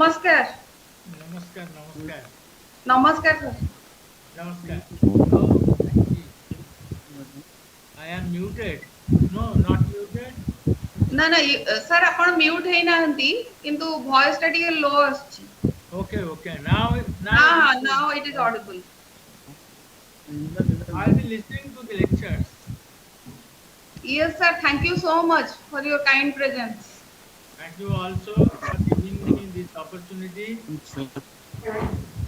नमस्कार. नमस्कार. नमस्कार. नमस्कार sir. Namaskar. Oh, I see. I am muted. No, not muted. ना ना सर आपण म्यूट है नाहंती किंतु वॉइस टा टिके लो आछि. Okay, okay. Now it is हां good. Now it is Audible. I'll be listening to the lectures. Yes sir, thank you so much for your kind presence. Thank you also for giving me this opportunity.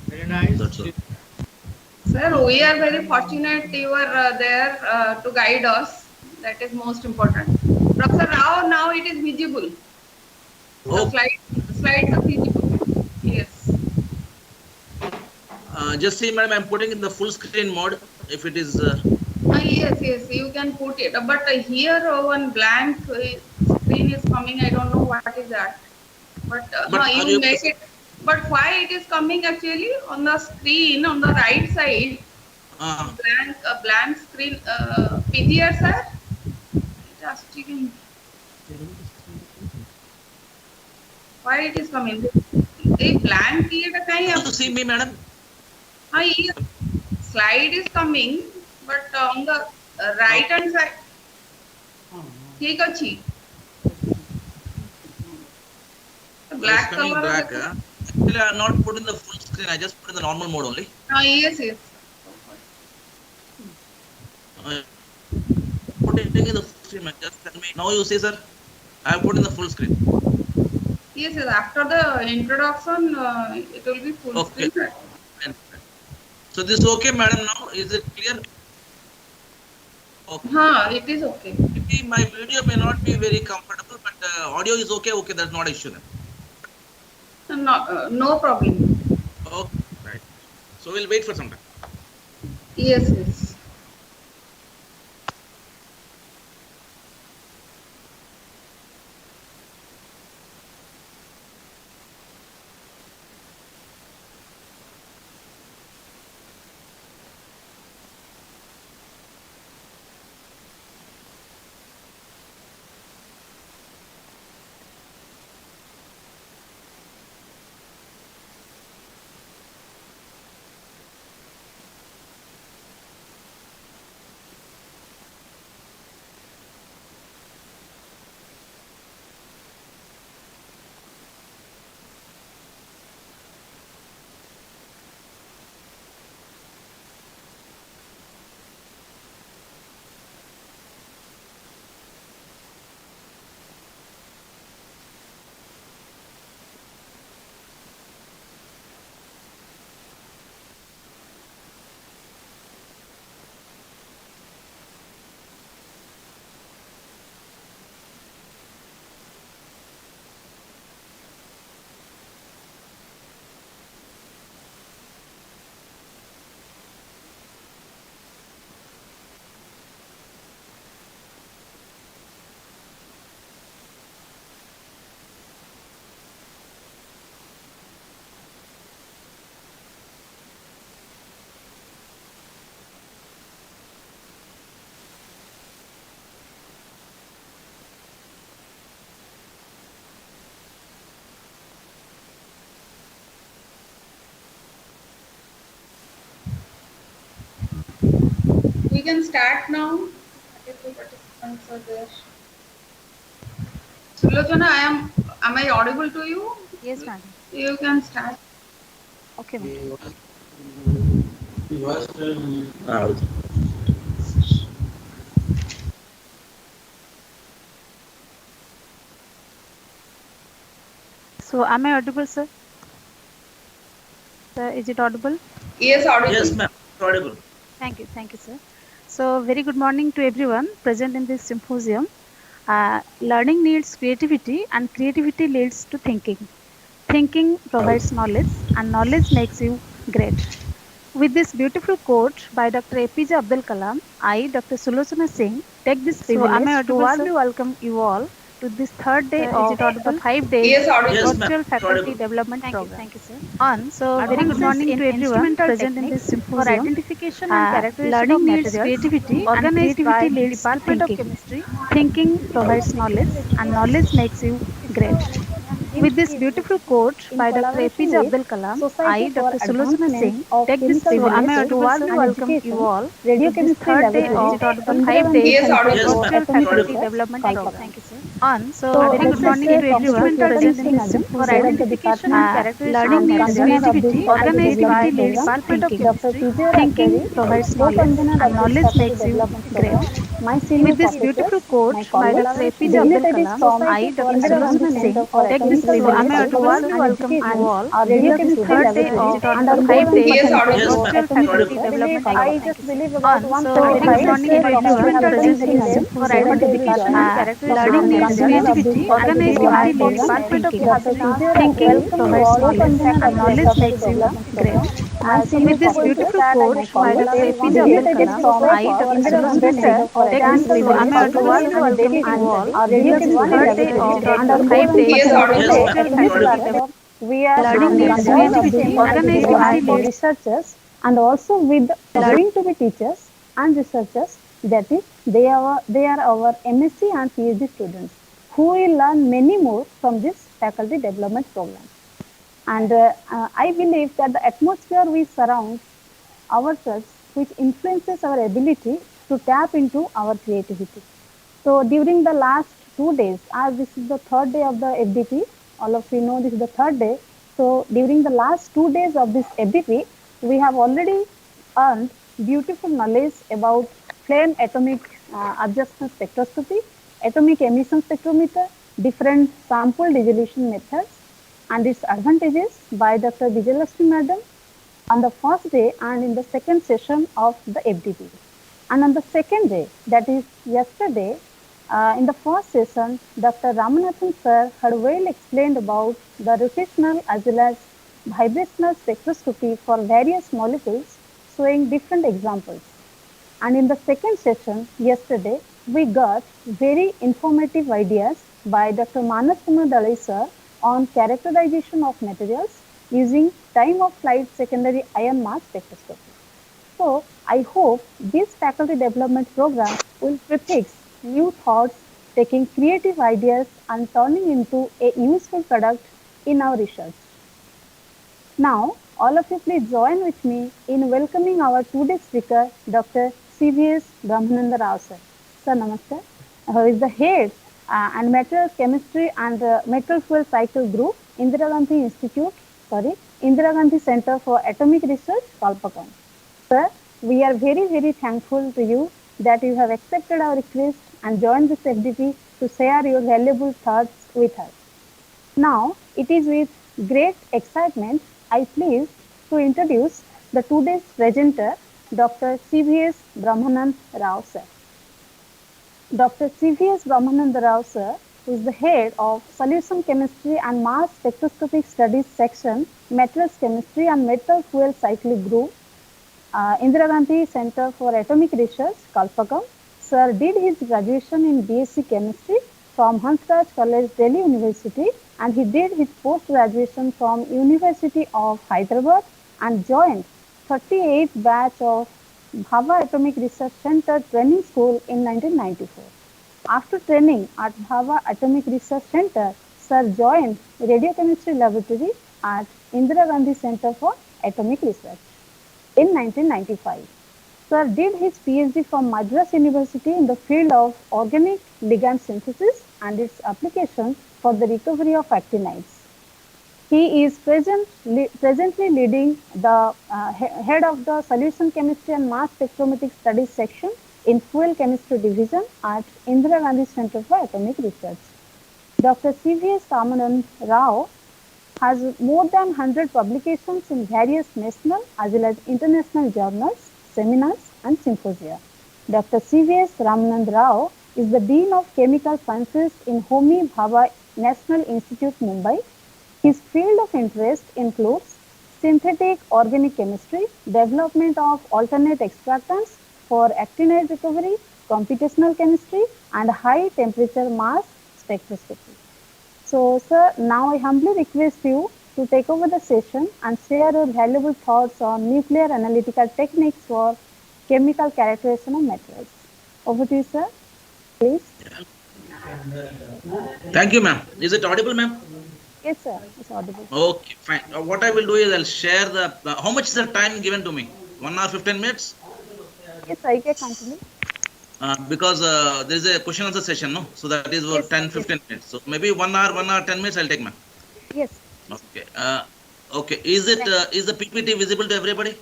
Very nice. Sir, we are very fortunate you are there to guide us. That is most important. Professor Rao, now it is visible. The slides are visible. Yes. Just see, madam, I'm putting in the full screen mode. If it is. Yes, you can put it. But here one blank screen is coming. I don't know what is that. But you make it. But why it is coming actually on the screen on the right side? Blank screen. PGR sir. Just checking. Why it is coming? A blank here you see me, madam? Yes. Slide is coming, but on the right hand side. ठीक अच्छी. Black color. Black, actually, I am not put in the full screen. I just put in the normal mode only. Yes. Put it in the full screen. Just tell me. Now you see, sir. I have put in the full screen. Yes. After the introduction, it will be full screen. So this is okay, madam. Now is it clear? Okay. It is okay. Maybe my video may not be very comfortable, but audio is okay. Okay, that's not an issue then. No problem. Okay, right. So we'll wait for some time. Yes. We can start now. If the participants are there. Sulochana, am I audible to you? Yes, madam. You can start. Okay, madam. So, am I audible, sir? Sir, is it audible? Yes, audible. Yes, ma'am. Audible. Thank you, sir. So, very good morning to everyone present in this symposium. Learning needs creativity, and creativity leads to thinking. Thinking provides knowledge, and knowledge makes you great. With this beautiful quote by Dr. APJ Abdul Kalam, I, Dr. Sulochana Singh, take this privilege to warmly welcome you all to this third day of the 5 days virtual faculty development program. Thank you, sir. Very good morning to everyone present in this symposium. For identification and characterization learning needs creativity, organized by the Department of Chemistry. Thinking provides knowledge, and knowledge makes you great. With this beautiful quote by Dr. APJ Abdul Kalam, I, Dr. Sulojana Singh, take this privilege to warmly welcome you all to this third day of the 5 days Yes, audible. Industrial Yes, ma'am. Faculty Development Program. Thank you, sir. So, very good morning to everyone present in this symposium. For identification and characterization learning needs creativity, organization leads to thinking. Thinking provides knowledge, and knowledge makes you great. With this beautiful quote by Dr. APJ Abdul Kalam, I, Dr. Sulojana Singh, take this privilege to warmly welcome you all to this third day of the 5 days Yes, audible. Industrial Faculty Development Program. So, very good morning to everyone present in this for identification and characterization learning needs creativity, organization leads to thinking. Thinking provides knowledge, and knowledge makes you great. With this beautiful quote by Dr. APJ Abdul Kalam, I, Dr. Sulojana Singh, take this privilege to warmly welcome you all to this third day of the 5 days Yes, of audible. Industrial Faculty Development. Learning needs creativity, organization leads researchers, and also with going to be teachers and researchers, that is they are our MSc and PhD students who will learn many more from this faculty development program. And I believe that the atmosphere we surround ourselves, which influences our ability to tap into our creativity. So during the last 2 days, as this is the third day of the FDP, all of you know this is the third day. So during the last 2 days of this FDP, we have already earned beautiful knowledge about flame atomic absorption spectroscopy, atomic emission spectrometer, different sample dissolution methods, and its advantages by Dr. Vijayalakshmi Madam on the first day and in the second session of the FDP. And on the second day, that is yesterday, in the first session, Dr. Ramanathan sir had well explained about the rotational as well as vibrational spectroscopy for various molecules, showing different examples. And in the second session, yesterday, we got very informative ideas by Dr. Manas Kumar Dalai sir on characterization of materials using time of flight secondary ion mass spectroscopy. So, I hope this faculty development program will prefix new thoughts, taking creative ideas and turning into a useful product in our research. Now, all of you please join with me in welcoming our today's speaker, Dr. CVS Brahmananda Rao sir. Sir, namaste. Who is the head and materials chemistry and metal fuel cycle group, Indira Gandhi Center for Atomic Research, Kalpakam. Sir, we are very, very thankful to you that you have accepted our request and joined this FDP to share your valuable thoughts with us. Now, it is with great excitement I please to introduce the today's presenter, Dr. CVS Brahmananda Rao sir. Dr. CVS Brahmananda Rao sir is the head of Solution Chemistry and Mass Spectroscopic Studies Section, Materials Chemistry and Metal Fuel Cycle Group, Indira Gandhi Center for Atomic Research, Kalpakam. Sir did his graduation in BSc Chemistry from Hansraj College, Delhi University, and he did his post-graduation from University of Hyderabad and joined 38th batch of Bhabha Atomic Research Center Training School in 1994. After training at Bhabha Atomic Research Center, Sir joined Radiochemistry Laboratory at Indira Gandhi Center for Atomic Research in 1995. Sir did his PhD from Madras University in the field of organic ligand synthesis and its application for the recovery of actinides. He is presently leading the head of the Solution Chemistry and Mass Spectrometric Studies section in Fuel Chemistry Division at Indira Gandhi Center for Atomic Research. Dr. CVS Ramanand Rao has more than 100 publications in various national as well as international journals, seminars and symposia. Dr. CVS Ramanand Rao is the Dean of Chemical Sciences in Homi Bhabha National Institute, Mumbai. His field of interest includes synthetic organic chemistry, development of alternate extractants for actinide recovery, computational chemistry, and high temperature mass spectroscopy. So, sir, now I humbly request you to take over the session and share your valuable thoughts on nuclear analytical techniques for chemical characterization of materials. Over to you, sir. Please. Thank you, ma'am. Is it audible, ma'am? Yes, sir. It's audible. Okay, fine. What I will do is I'll share the, how much is the time given to me? 1 hour 15 minutes? Yes, sir. You can continue. Because there is a question answer session, no? So that is for Yes, sir. 10, 15 minutes. So maybe 1 hour, 10 minutes I'll take, ma'am. Yes. Okay. Okay. Is it, is the PPT visible to everybody?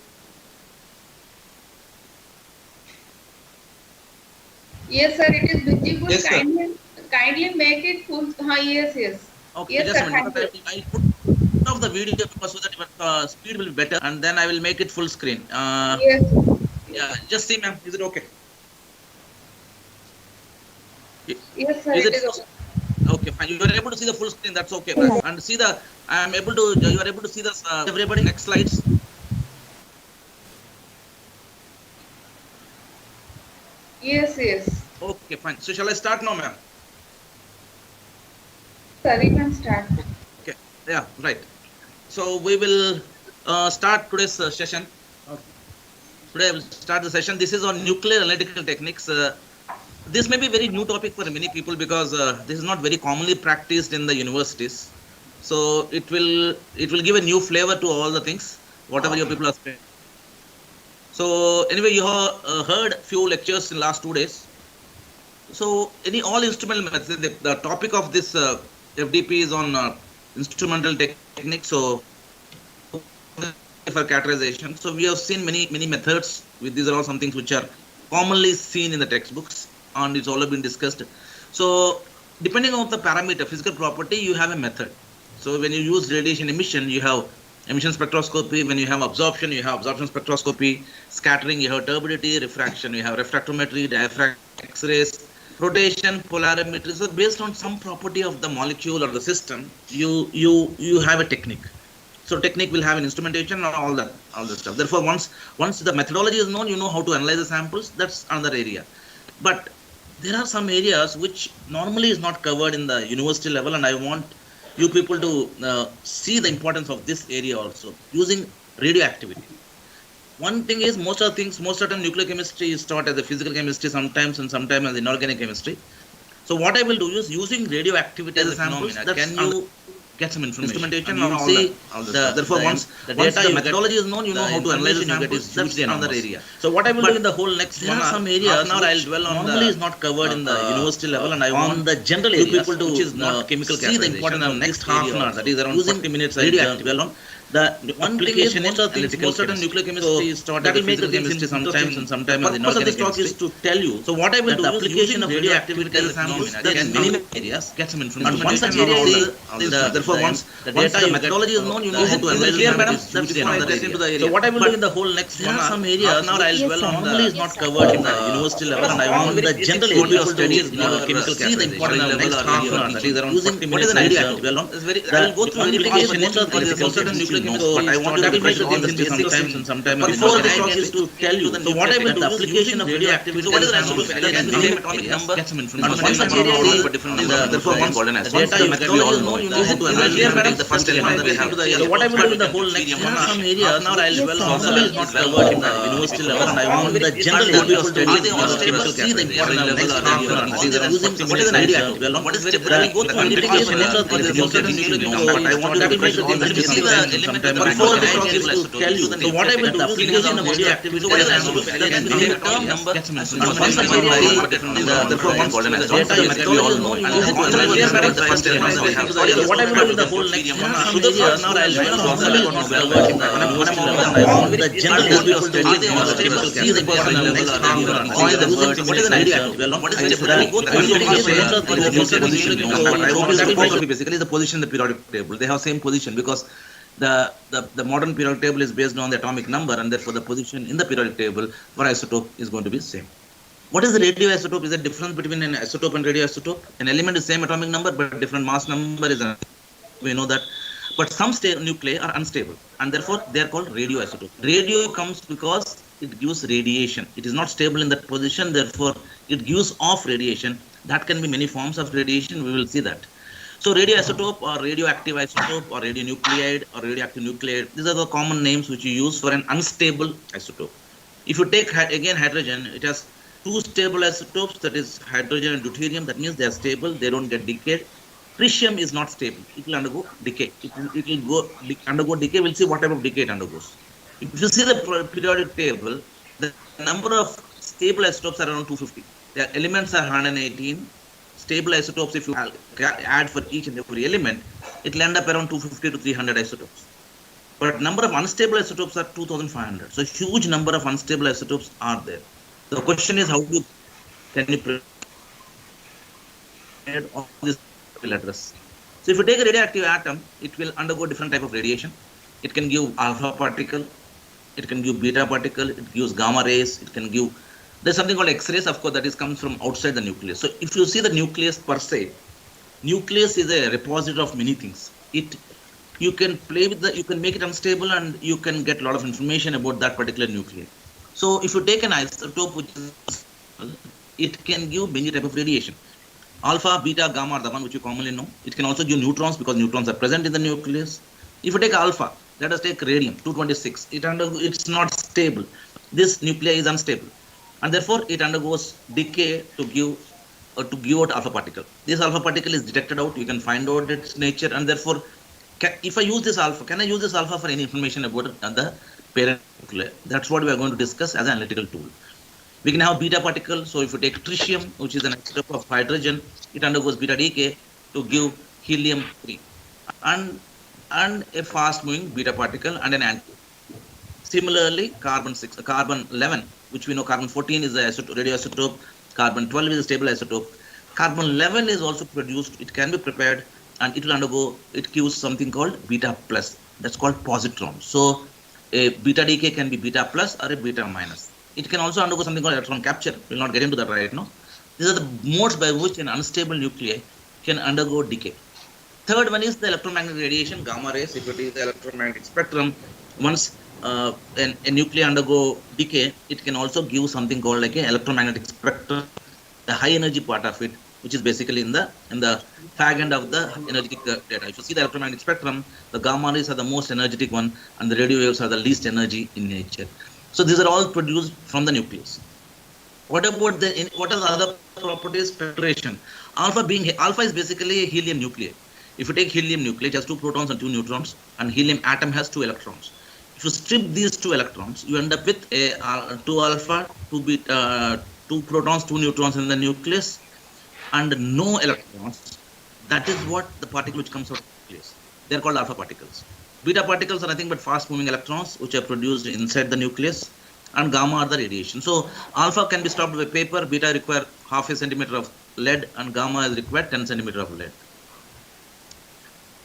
Yes, sir, it is visible. Yes, sir. Kindly make it full. Yes. Okay, Yes, just sir, a minute. thank you. I'll put off the video so that your speed will be better, and then I will make it full screen. Yes. Yeah, just see, ma'am. Is it okay? Yes, sir, Is it it is okay. okay? Fine. You are able to see the full screen. That's okay. Yes. And see the. I am able to. You are able to see the. Everybody. Next slides. Yes. Okay, fine. So shall I start now, ma'am? Sir, you can start. Okay. Yeah. Right. So we will start today's session. Today I will start the session. This is on nuclear analytical techniques. This may be a very new topic for many people because this is not very commonly practiced in the universities. So it will give a new flavor to all the things, whatever your people are saying. So anyway, you have heard few lectures in last 2 days. So all instrumental methods. The topic of this FDP is on instrumental techniques. So for characterization. So we have seen many methods. These are all some things which are commonly seen in the textbooks, and it's all been discussed. So depending on the parameter, physical property, you have a method. So when you use radiation emission, you have emission spectroscopy. When you have absorption, you have absorption spectroscopy. Scattering, you have turbidity. Refraction, you have refractometry, diaphragm, X-rays, rotation, polarimetry. So based on some property of the molecule or the system, you have a technique. So technique will have an instrumentation or all that stuff. Therefore, once the methodology is known, you know how to analyze the samples. That's another area. But there are some areas which normally is not covered in the university level, and I want you people to see the importance of this area also, using radioactivity. One thing is, most of the time nuclear chemistry is taught as a physical chemistry sometimes, and sometimes as inorganic chemistry. So what I will do is, using radioactivity as a samples, can you get some instrumentation and see therefore once the methodology is known, you know how to analyze the samples. That's another area. So what I will do in the whole next 1 hour, some areas now I'll dwell on normally is not covered in the university level, and I want the general people to which is not chemical see the importance of next half an hour, that is around 40 minutes I dwell on. The one thing is, most of the nuclear chemistry is taught that will make the chemistry sometimes, and sometimes the purpose of this talk is to tell you. So what I will do is, application of radioactivity as a samples, that in many areas get some information. And once such area is therefore once the methodology is known, you know how to analyze the samples. That's another area. So what I will do in the whole next 1 hour, some areas now I'll dwell on normally is not covered in the university level, and I want the general people to see the importance of next half an hour, that is around 40 minutes I dwell on. I will go through verification. Most of the nuclear but I want to make all the sometimes and sometimes. Before this talk is to tell you. So what I will do is, application of radioactivity. So what is isotope? Atomic number. Get some information. Once such area is therefore once the data you all know, you know how to analyze the first element we have. So what I will do in the whole next 1 hour, some areas now I'll dwell on normally is not covered in the university level, and I want the general people to see the importance of next half an hour. Using what is an radioactive? What is the verification? Most of the nuclear but I want to see the element. Before this talk is to tell you. So what I will do is, application of radioactivity. What is isotope? Term number. Once the area therefore once the data is methodology is known, you know how to analyze the first element we have. So what I will do in the whole next 1 hour, some areas now I'll dwell on normally is not covered in the university level, and I want the general people to see the important of next half an hour. What is an radioactive? What is the basically the position in the periodic table. They have same position because the modern periodic table is based on the atomic number, and therefore the position in the periodic table for isotope is going to be same. What is the radioisotope? Is the difference between an isotope and radioisotope? An element is same atomic number, but different mass number is we know that. But some nuclei are unstable, and therefore they are called radioisotope. Radio comes because it gives radiation. It is not stable in that position, therefore it gives off radiation. That can be many forms of radiation. We will see that. So radioisotope or radioactive isotope or radionuclide or radioactive nuclide, these are the common names which you use for an unstable isotope. If you take again hydrogen, it has two stable isotopes, that is hydrogen and deuterium. That means they are stable, they don't get decayed. Tritium is not stable. It will undergo decay. It will undergo decay. We'll see what type of decay it undergoes. If you see the periodic table, the number of stable isotopes are around 250. The elements are 118. Stable isotopes, if you add for each and every element, it will end up around 250 to 300 isotopes. But number of unstable isotopes are 2,500. So huge number of unstable isotopes are there. The question is, how can you prepare all this will address? So if you take a radioactive atom, it will undergo different type of radiation. It can give alpha particle, it can give beta particle, it gives gamma rays, it can give, there's something called X-rays, of course, that is comes from outside the nucleus. So if you see the nucleus per se, nucleus is a repository of many things. You can play with you can make it unstable, and you can get a lot of information about that particular nucleus. So if you take an isotope which is, it can give many type of radiation. Alpha, beta, gamma are the one which you commonly know. It can also give neutrons because neutrons are present in the nucleus. If you take alpha, let us take radium 226. It's not stable. This nuclei is unstable, and therefore it undergoes decay to give out alpha particle. This alpha particle is detected out. You can find out its nature, and therefore, if I use this alpha, can I use this alpha for any information about the parent nuclei? That's what we are going to discuss as an analytical tool. We can have beta particle. So if you take tritium, which is an isotope of hydrogen, it undergoes beta decay to give helium-3 and a fast-moving beta particle and an anti. Similarly, carbon-11, which we know carbon-14 is a radioisotope, carbon-12 is a stable isotope. Carbon-11 is also produced. It can be prepared, and it will undergo. It gives something called beta plus. That's called positron. So a beta decay can be beta plus or a beta minus. It can also undergo something called electron capture. We'll not get into that right now. These are the modes by which an unstable nuclei can undergo decay. Third one is the electromagnetic radiation, gamma rays. If it is the electromagnetic spectrum, once a nuclei undergo decay, it can also give something called like an electromagnetic spectrum, the high energy part of it, which is basically in the fag end of the energetic data. If you see the electromagnetic spectrum, the gamma rays are the most energetic one, and the radio waves are the least energy in nature. So these are all produced from the nucleus. What about what are the other properties? Filtration. Alpha is basically a helium nuclei. If you take helium nuclei, it has 2 protons and 2 neutrons, and helium atom has 2 electrons. If you strip these 2 electrons, you end up with a 2 alpha, 2 beta, 2 protons, 2 neutrons in the nucleus, and no electrons. That is what the particle which comes out of the nucleus. They are called alpha particles. Beta particles are nothing but fast-moving electrons which are produced inside the nucleus, and gamma are the radiation. So alpha can be stopped by paper, beta require half a centimeter of lead, and gamma is required 10 centimeter of lead.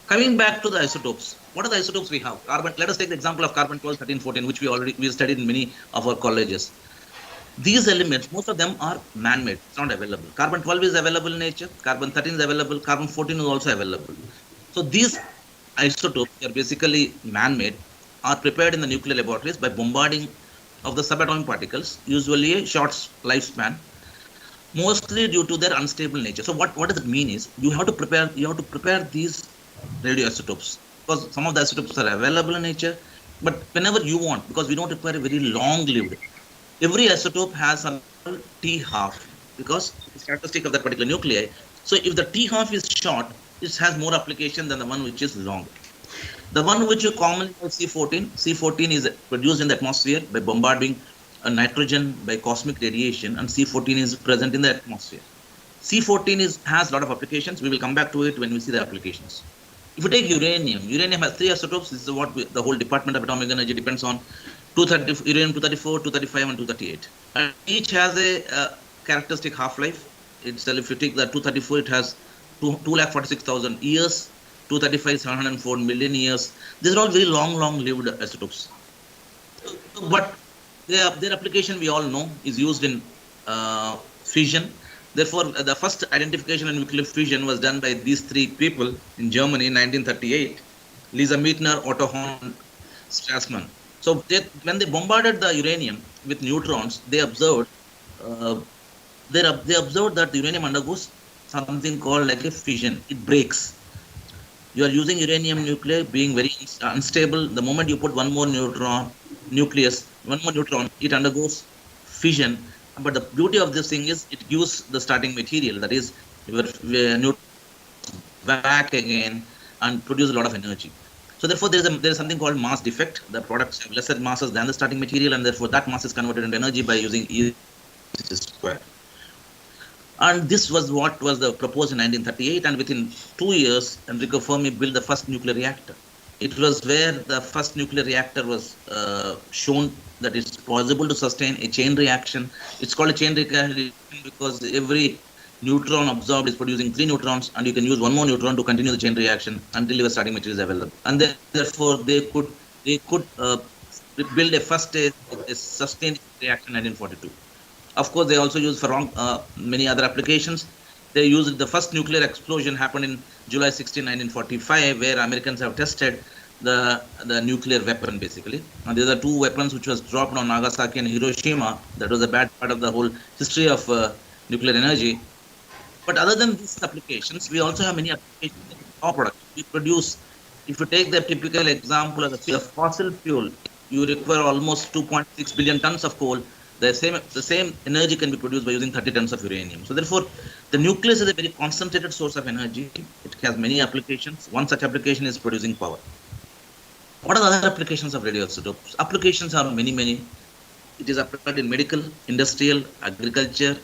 Coming back to the isotopes, what are the isotopes we have? Carbon. Let us take the example of carbon 12, 13, 14, which we studied in many of our colleges. These elements, most of them are man-made. It's not available. Carbon 12 is available in nature. Carbon 13 is available. Carbon 14 is also available. So these isotopes are basically man-made, are prepared in the nuclear laboratories by bombarding of the subatomic particles, usually a short lifespan, mostly due to their unstable nature. So what does it mean is you have to prepare these radioisotopes, because some of the isotopes are available in nature, but whenever you want, because we don't require a very long-lived. Every isotope has a T-half, because it's characteristic of that particular nuclei. So if the T-half is short, it has more application than the one which is long. The one which you commonly call C14. C14 is produced in the atmosphere by bombarding nitrogen by cosmic radiation, and C14 is present in the atmosphere. C14 has a lot of applications. We will come back to it when we see the applications. If you take uranium has 3 isotopes. This is what the whole Department of Atomic Energy depends on. Uranium 234, 235, and 238. And each has a characteristic half-life. Itself, if you take the 234, it has 246,000 years. 235, 704 million years. These are all very long-lived isotopes. But their application, we all know, is used in fission. Therefore, the first identification of nuclear fission was done by these 3 people in Germany in 1938, Lisa Meitner, Otto Hahn, Strassmann. So when they bombarded the uranium with neutrons, they observed that the uranium undergoes something called like a fission. It breaks. You are using uranium nuclei being very unstable. The moment you put one more neutron, it undergoes fission. But the beauty of this thing is it gives the starting material, that is your back again and produce a lot of energy. So therefore, there is something called mass defect. The products have lesser masses than the starting material, and therefore that mass is converted into energy by using E square. And this was what was the proposed in 1938, and within 2 years, Enrico Fermi built the first nuclear reactor. It was where the first nuclear reactor was shown that it's possible to sustain a chain reaction. It's called a chain reaction because every neutron absorbed is producing 3 neutrons, and you can use one more neutron to continue the chain reaction until your starting material is available. And therefore, they could build a first a sustained reaction in 1942. Of course, they also used for many other applications. They used the first nuclear explosion happened in July 16, 1945, where Americans have tested the nuclear weapon basically. And these are 2 weapons which was dropped on Nagasaki and Hiroshima. That was a bad part of the whole history of nuclear energy. But other than these applications, we also have many applications in power production. We produce, if you take the typical example of the fossil fuel, you require almost 2.6 billion tons of coal. The same energy can be produced by using 30 tons of uranium. So therefore, the nucleus is a very concentrated source of energy. It has many applications. One such application is producing power. What are the other applications of radioisotopes? Applications are many. It is applied in medical, industrial, agriculture,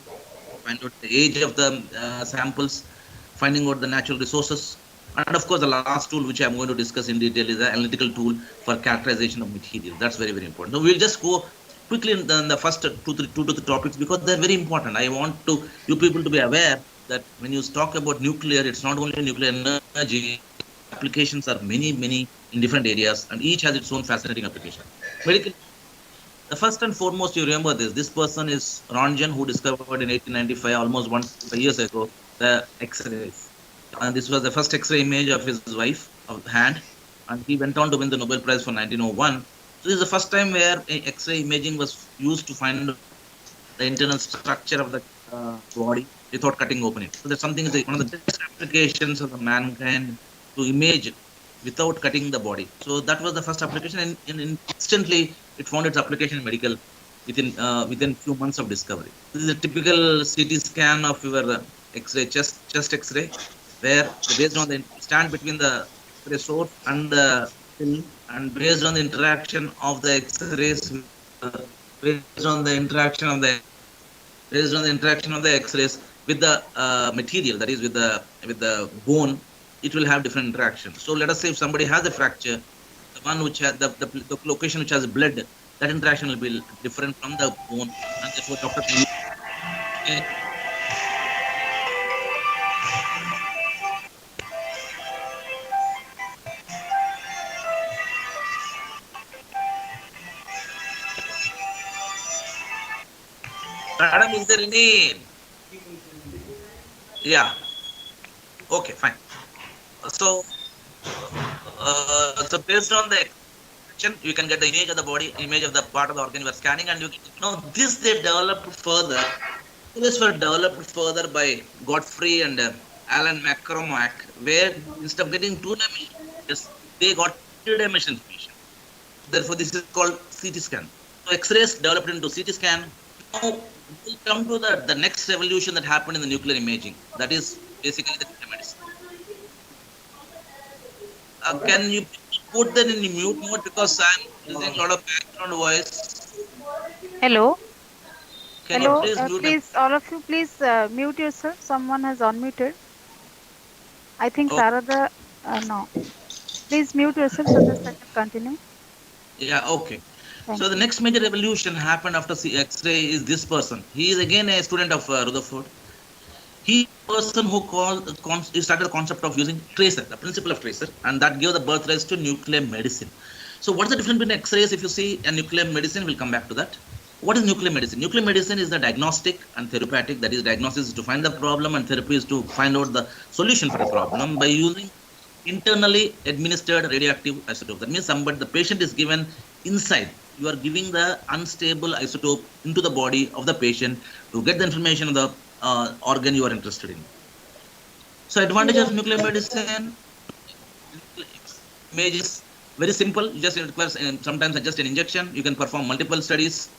find out the age of the samples, finding out the natural resources. And of course, the last tool which I'm going to discuss in detail is the analytical tool for characterization of material. That's very important. So we'll just go quickly in the first two to three topics because they're very important. I want you people to be aware that when you talk about nuclear, it's not only nuclear energy. Applications are many in different areas, and each has its own fascinating application. Medical. The first and foremost, you remember this person is Röntgen, who discovered in 1895, almost 1 years ago, the X-rays. And this was the first X-ray image of his wife, of hand, and he went on to win the Nobel Prize for 1901. So this is the first time where X-ray imaging was used to find the internal structure of the body without cutting open it. So that's something is one of the best applications of the mankind to image without cutting the body. So that was the first application, and instantly it found its application in medical within few months of discovery. This is a typical CT scan of your X-ray chest X-ray, where based on the stand between the X-ray source and the film, and based on the interaction of the X-rays, based on the interaction of the X-rays with the material, that is with the bone, it will have different interactions. So let us say if somebody has a fracture, the one which has the location which has blood, that interaction will be different from the bone, and therefore doctor can use. Madam, is there any? Yeah. Okay, fine. So based on the you can get the image of the body, image of the part of the organ you are scanning, and you know this they developed further. This was developed further by Godfrey and Alan McCormack, where instead of getting 2-dimensional, they got 3-dimensional vision. Therefore, this is called CT scan. So X-rays developed into CT scan. Now we'll come to the next revolution that happened in the nuclear imaging. That is basically the nuclear medicine. Can you put that in the mute mode because I'm using a lot of background voice. Hello. Can Hello. you please please, all of you, please mute yourself. Someone has unmuted. I think Sarada. No. Please mute yourself so that I can continue. Yeah. Okay. Thank so the next major revolution happened after X-ray is this person. He is again a student of Rutherford. He person who started the concept of using tracer, the principle of tracer, and that gave the birth rise to nuclear medicine. So what is the difference between X-rays, if you see, and nuclear medicine? We'll come back to that. What is nuclear medicine? Nuclear medicine is the diagnostic and therapeutic. That is, diagnosis is to find the problem, and therapy is to find out the solution for the problem by using internally administered radioactive isotope. That means the patient is given inside. You are giving the unstable isotope into the body of the patient to get the information of the organ you are interested in. So advantage of nuclear medicine, image is very simple. You just requires sometimes just an injection. You can perform multiple studies.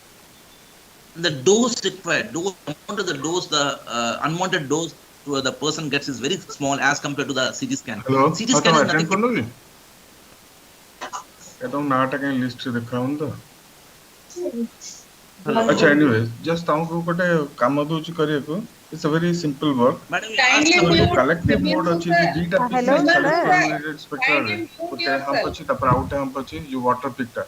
The dose required, amount of the dose, the unwanted dose the person gets is very small as compared to the CT scan. Hello, CT scan is nothing. list अच्छा, anyways, just हमको कोटे काम दोची करिए को. It's a very simple work. Kindly So mute. collective mode Bindu अच्छी sir. सी data Hello, pieces sir. related spectra Kindly रे. mute कोटे हम yourself. पची तपर आउट हम पची जो water picture.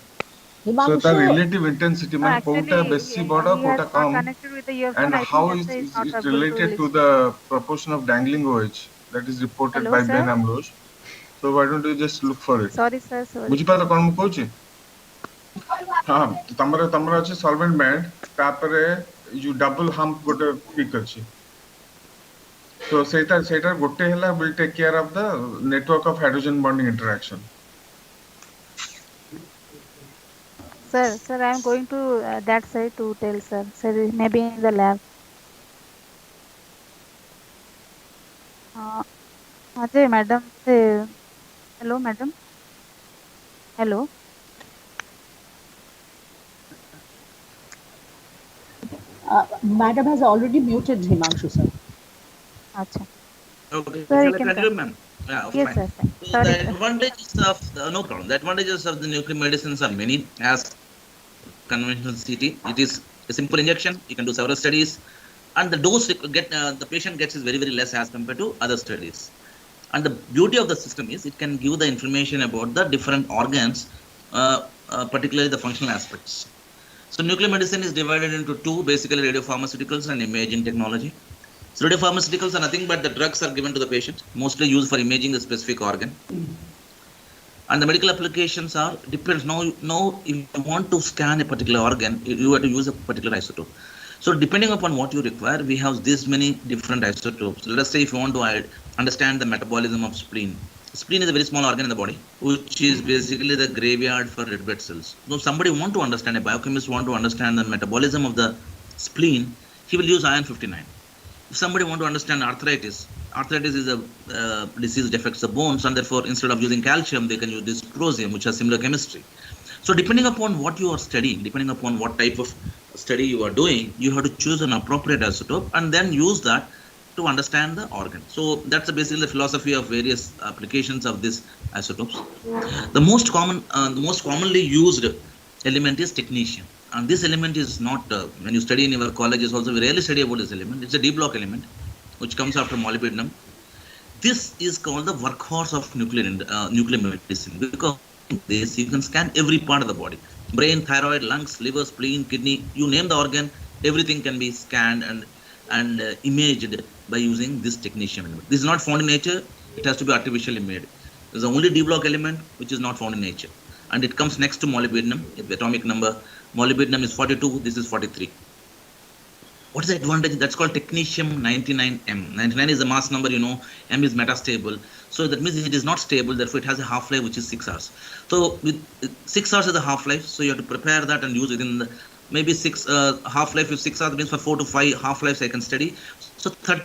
So the relative intensity man Kota बेसी बड़ा he has Kota not come. connected with the earphone. And I how think is that's why he's not it able to related to listen. the proportion of dangling OH that is reported Hello, by sir. Ben Ambrose. So why don't you just look for it? Sorry, sir. Sorry. बुझी पाता कौन मुझे कोची? हाँ, तो तमरा अच्छे solvent band तापरे you double hump गोटे pick अच्छी. So सेटा गोटे हला will take care of the network of hydrogen bonding interaction. Sir, I am going to that side to tell sir. Sir, maybe in the lab. Ajay, madam. Hello, madam. Hello. Madam has already muted Himanshu, sir. Acha. Okay, Sir, you shall I can continue, come. ma'am? Yeah, Yes, fine. sir. So Sorry, the sir. advantages of no problem. The advantages of the nuclear medicines are many. As conventional CT, it is a simple injection. You can do several studies, and the dose the patient gets is very less as compared to other studies. And the beauty of the system is it can give the information about the different organs, particularly the functional aspects. So nuclear medicine is divided into two, basically radiopharmaceuticals and imaging technology. So radiopharmaceuticals are nothing but the drugs are given to the patient, mostly used for imaging the specific organ. And the medical applications are depends. Now if you want to scan a particular organ, you have to use a particular isotope. So depending upon what you require, we have this many different isotopes. Let us say if you want to understand the metabolism of spleen. Spleen is a very small organ in the body, which is basically the graveyard for red blood cells. So somebody want to understand, a biochemist want to understand the metabolism of the spleen, he will use iron 59. If somebody want to understand arthritis is a disease that affects the bones, and therefore instead of using calcium, they can use dysprosium, which has similar chemistry. So depending upon what you are studying, depending upon what type of study you are doing, you have to choose an appropriate isotope and then use that to understand the organ. So that's basically the philosophy of various applications of these isotopes. The most commonly used element is technetium. And this element is not, when you study in your colleges also, we rarely study about this element. It's a D block element, which comes after molybdenum. This is called the workhorse of nuclear medicine, because this you can scan every part of the body: brain, thyroid, lungs, liver, spleen, kidney, you name the organ, everything can be scanned and imaged by using this technetium element. This is not found in nature, it has to be artificially made. It's the only D block element which is not found in nature, and it comes next to molybdenum. The atomic number molybdenum is 42, this is 43. What is the advantage? That's called technetium 99M. 99 is the mass number, M is metastable. So that means it is not stable, therefore it has a half-life which is 6 hours. So with 6 hours is the half-life, so you have to prepare that and use it in the maybe half-life is 6 hours, means for 4 to 5 half-lives I can study. So 30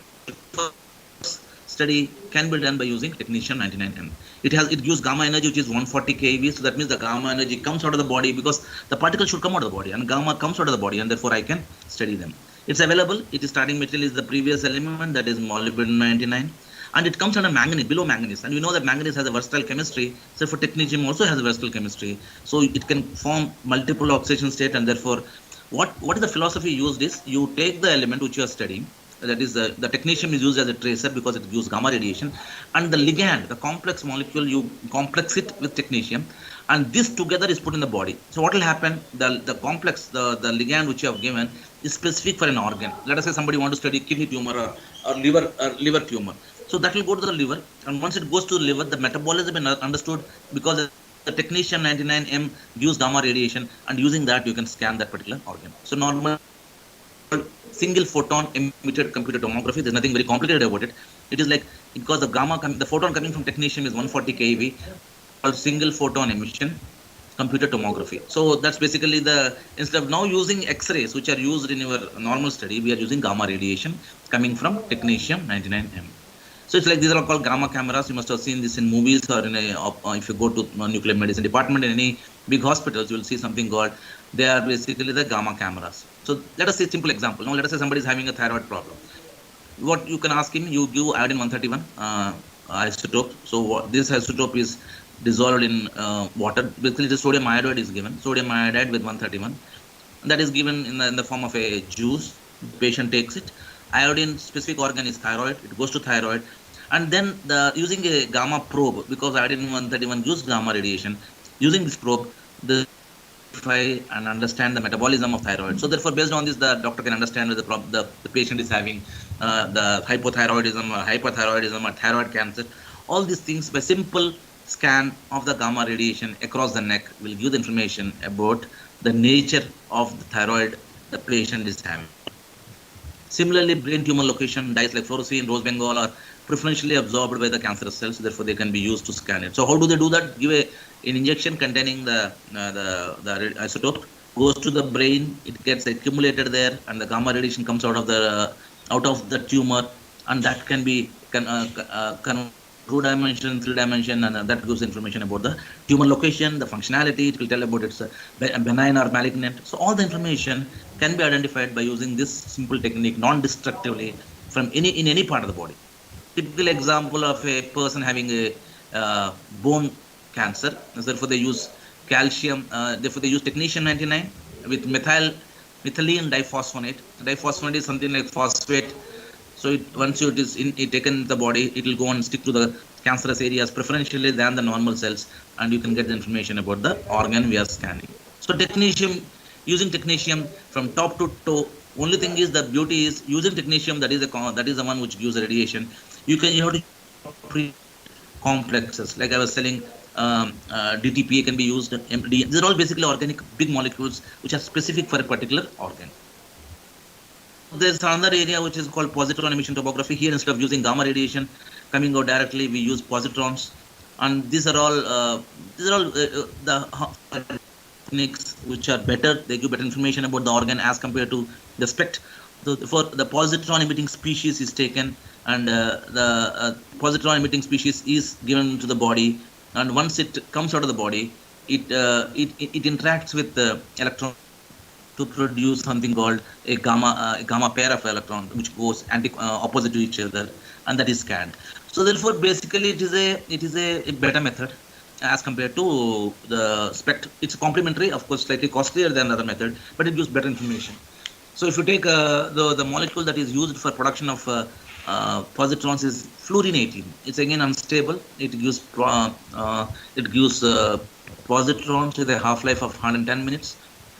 study can be done by using technetium 99M. It gives gamma energy which is 140 keV, so that means the gamma energy comes out of the body, because the particles should come out of the body, and gamma comes out of the body, and therefore I can study them. It's available. It is starting material is the previous element, that is molybdenum 99, and it comes under manganese, below manganese, and we know that manganese has a versatile chemistry. So for technetium also has a versatile chemistry, so it can form multiple oxidation state, and therefore what is the philosophy used is you take the element which you are studying, that is the technetium is used as a tracer because it gives gamma radiation, and the ligand, the complex molecule, you complex it with technetium, and this together is put in the body. So what will happen? The complex, the ligand which you have given is specific for an organ. Let us say somebody want to study kidney tumor or liver tumor. So that will go to the liver, and once it goes to the liver, the metabolism is understood because the technetium 99M gives gamma radiation, and using that you can scan that particular organ. So normal single photon emitted computed tomography. There's nothing very complicated about it. It is like, because the photon coming from technetium is 140 keV, or single photon emission computed tomography. So that's basically instead of now using X-rays which are used in your normal study, we are using gamma radiation coming from technetium 99M. So it's like these are all called gamma cameras. You must have seen this in movies, or if you go to nuclear medicine department in any big hospitals, you will see something called, they are basically the gamma cameras. So let us say a simple example. Now let us say somebody is having a thyroid problem. what you can ask him, you give iodine 131 isotope. So this isotope is dissolved in water. Basically, the sodium iodide is given. Sodium iodide with 131. That is given in the form of a juice. The patient takes it. Iodine specific organ is thyroid. It goes to thyroid, and then using a gamma probe, because iodine 131 gives gamma radiation. Using this probe, the and understand the metabolism of thyroid. So therefore, based on this, the doctor can understand whether the patient is having the hypothyroidism or hyperthyroidism or thyroid cancer. All these things by simple scan of the gamma radiation across the neck will give the information about the nature of the thyroid the patient is having. Similarly, brain tumor location, dyes like fluorescein, rose bengal are preferentially absorbed by the cancerous cells, therefore they can be used to scan it. So how do they do that? Give an injection containing the isotope, goes to the brain, it gets accumulated there, and the gamma radiation comes out of the tumor, and that can be 2-dimension, 3-dimension, and that gives information about the tumor location, the functionality. It will tell about it's benign or malignant. So all the information can be identified by using this simple technique non-destructively from in any part of the body. Typical example of a person having a bone cancer, therefore they use calcium, therefore they use technetium 99 with methylene diphosphonate. Diphosphonate is something like phosphate. So once it is taken in the body, it will go and stick to the cancerous areas preferentially than the normal cells, and you can get the information about the organ via scanning. So technetium, using technetium from top to toe. Only thing is, the beauty is using technetium, that is the one which gives radiation. You have to treat complexes, like I was telling. DTPA can be used. MD. These are all basically organic big molecules which are specific for a particular organ. There's another area which is called positron emission tomography. Here, instead of using gamma radiation coming out directly, we use positrons, and these are all the techniques which are better. They give better information about the organ as compared to the SPECT. So for the positron emitting species is taken, and the positron emitting species is given to the body, and once it comes out of the body, it interacts with the electron to produce something called a gamma pair of electrons, which goes opposite to each other, and that is scanned. So therefore, basically, it is a better method as compared to the SPECT. It's complementary, of course, slightly costlier than the other method, but it gives better information. So if you take the molecule that is used for production of positrons is fluorine 18. It's again unstable. It gives positrons with a half-life of 110 minutes.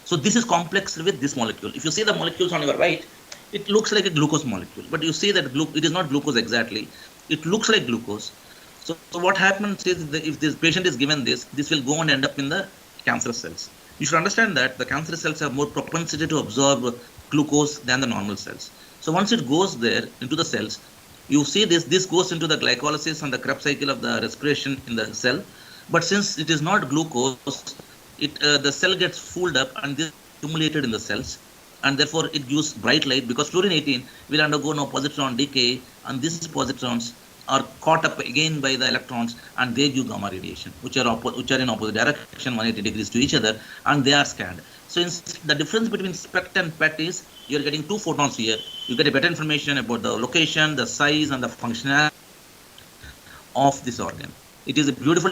So this is complex with this molecule. If you see the molecules on your right, it looks like a glucose molecule, but you see that it is not glucose exactly. It looks like glucose. So what happens is that if this patient is given this will go and end up in the cancerous cells. You should understand that the cancerous cells have more propensity to absorb glucose than the normal cells. So once it goes there into the cells, you see this goes into the glycolysis and the Krebs cycle of the respiration in the cell. But since it is not glucose, the cell gets fooled up and this is accumulated in the cells, and therefore it gives bright light, because fluorine 18 will undergo no positron decay, and these positrons are caught up again by the electrons, and they give gamma radiation, which are in opposite direction, 180 degrees to each other, and they are scanned. So the difference between SPECT and PET is you're getting 2 photons here. You get a better information about the location, the size, and the functionality of this organ. It is a beautiful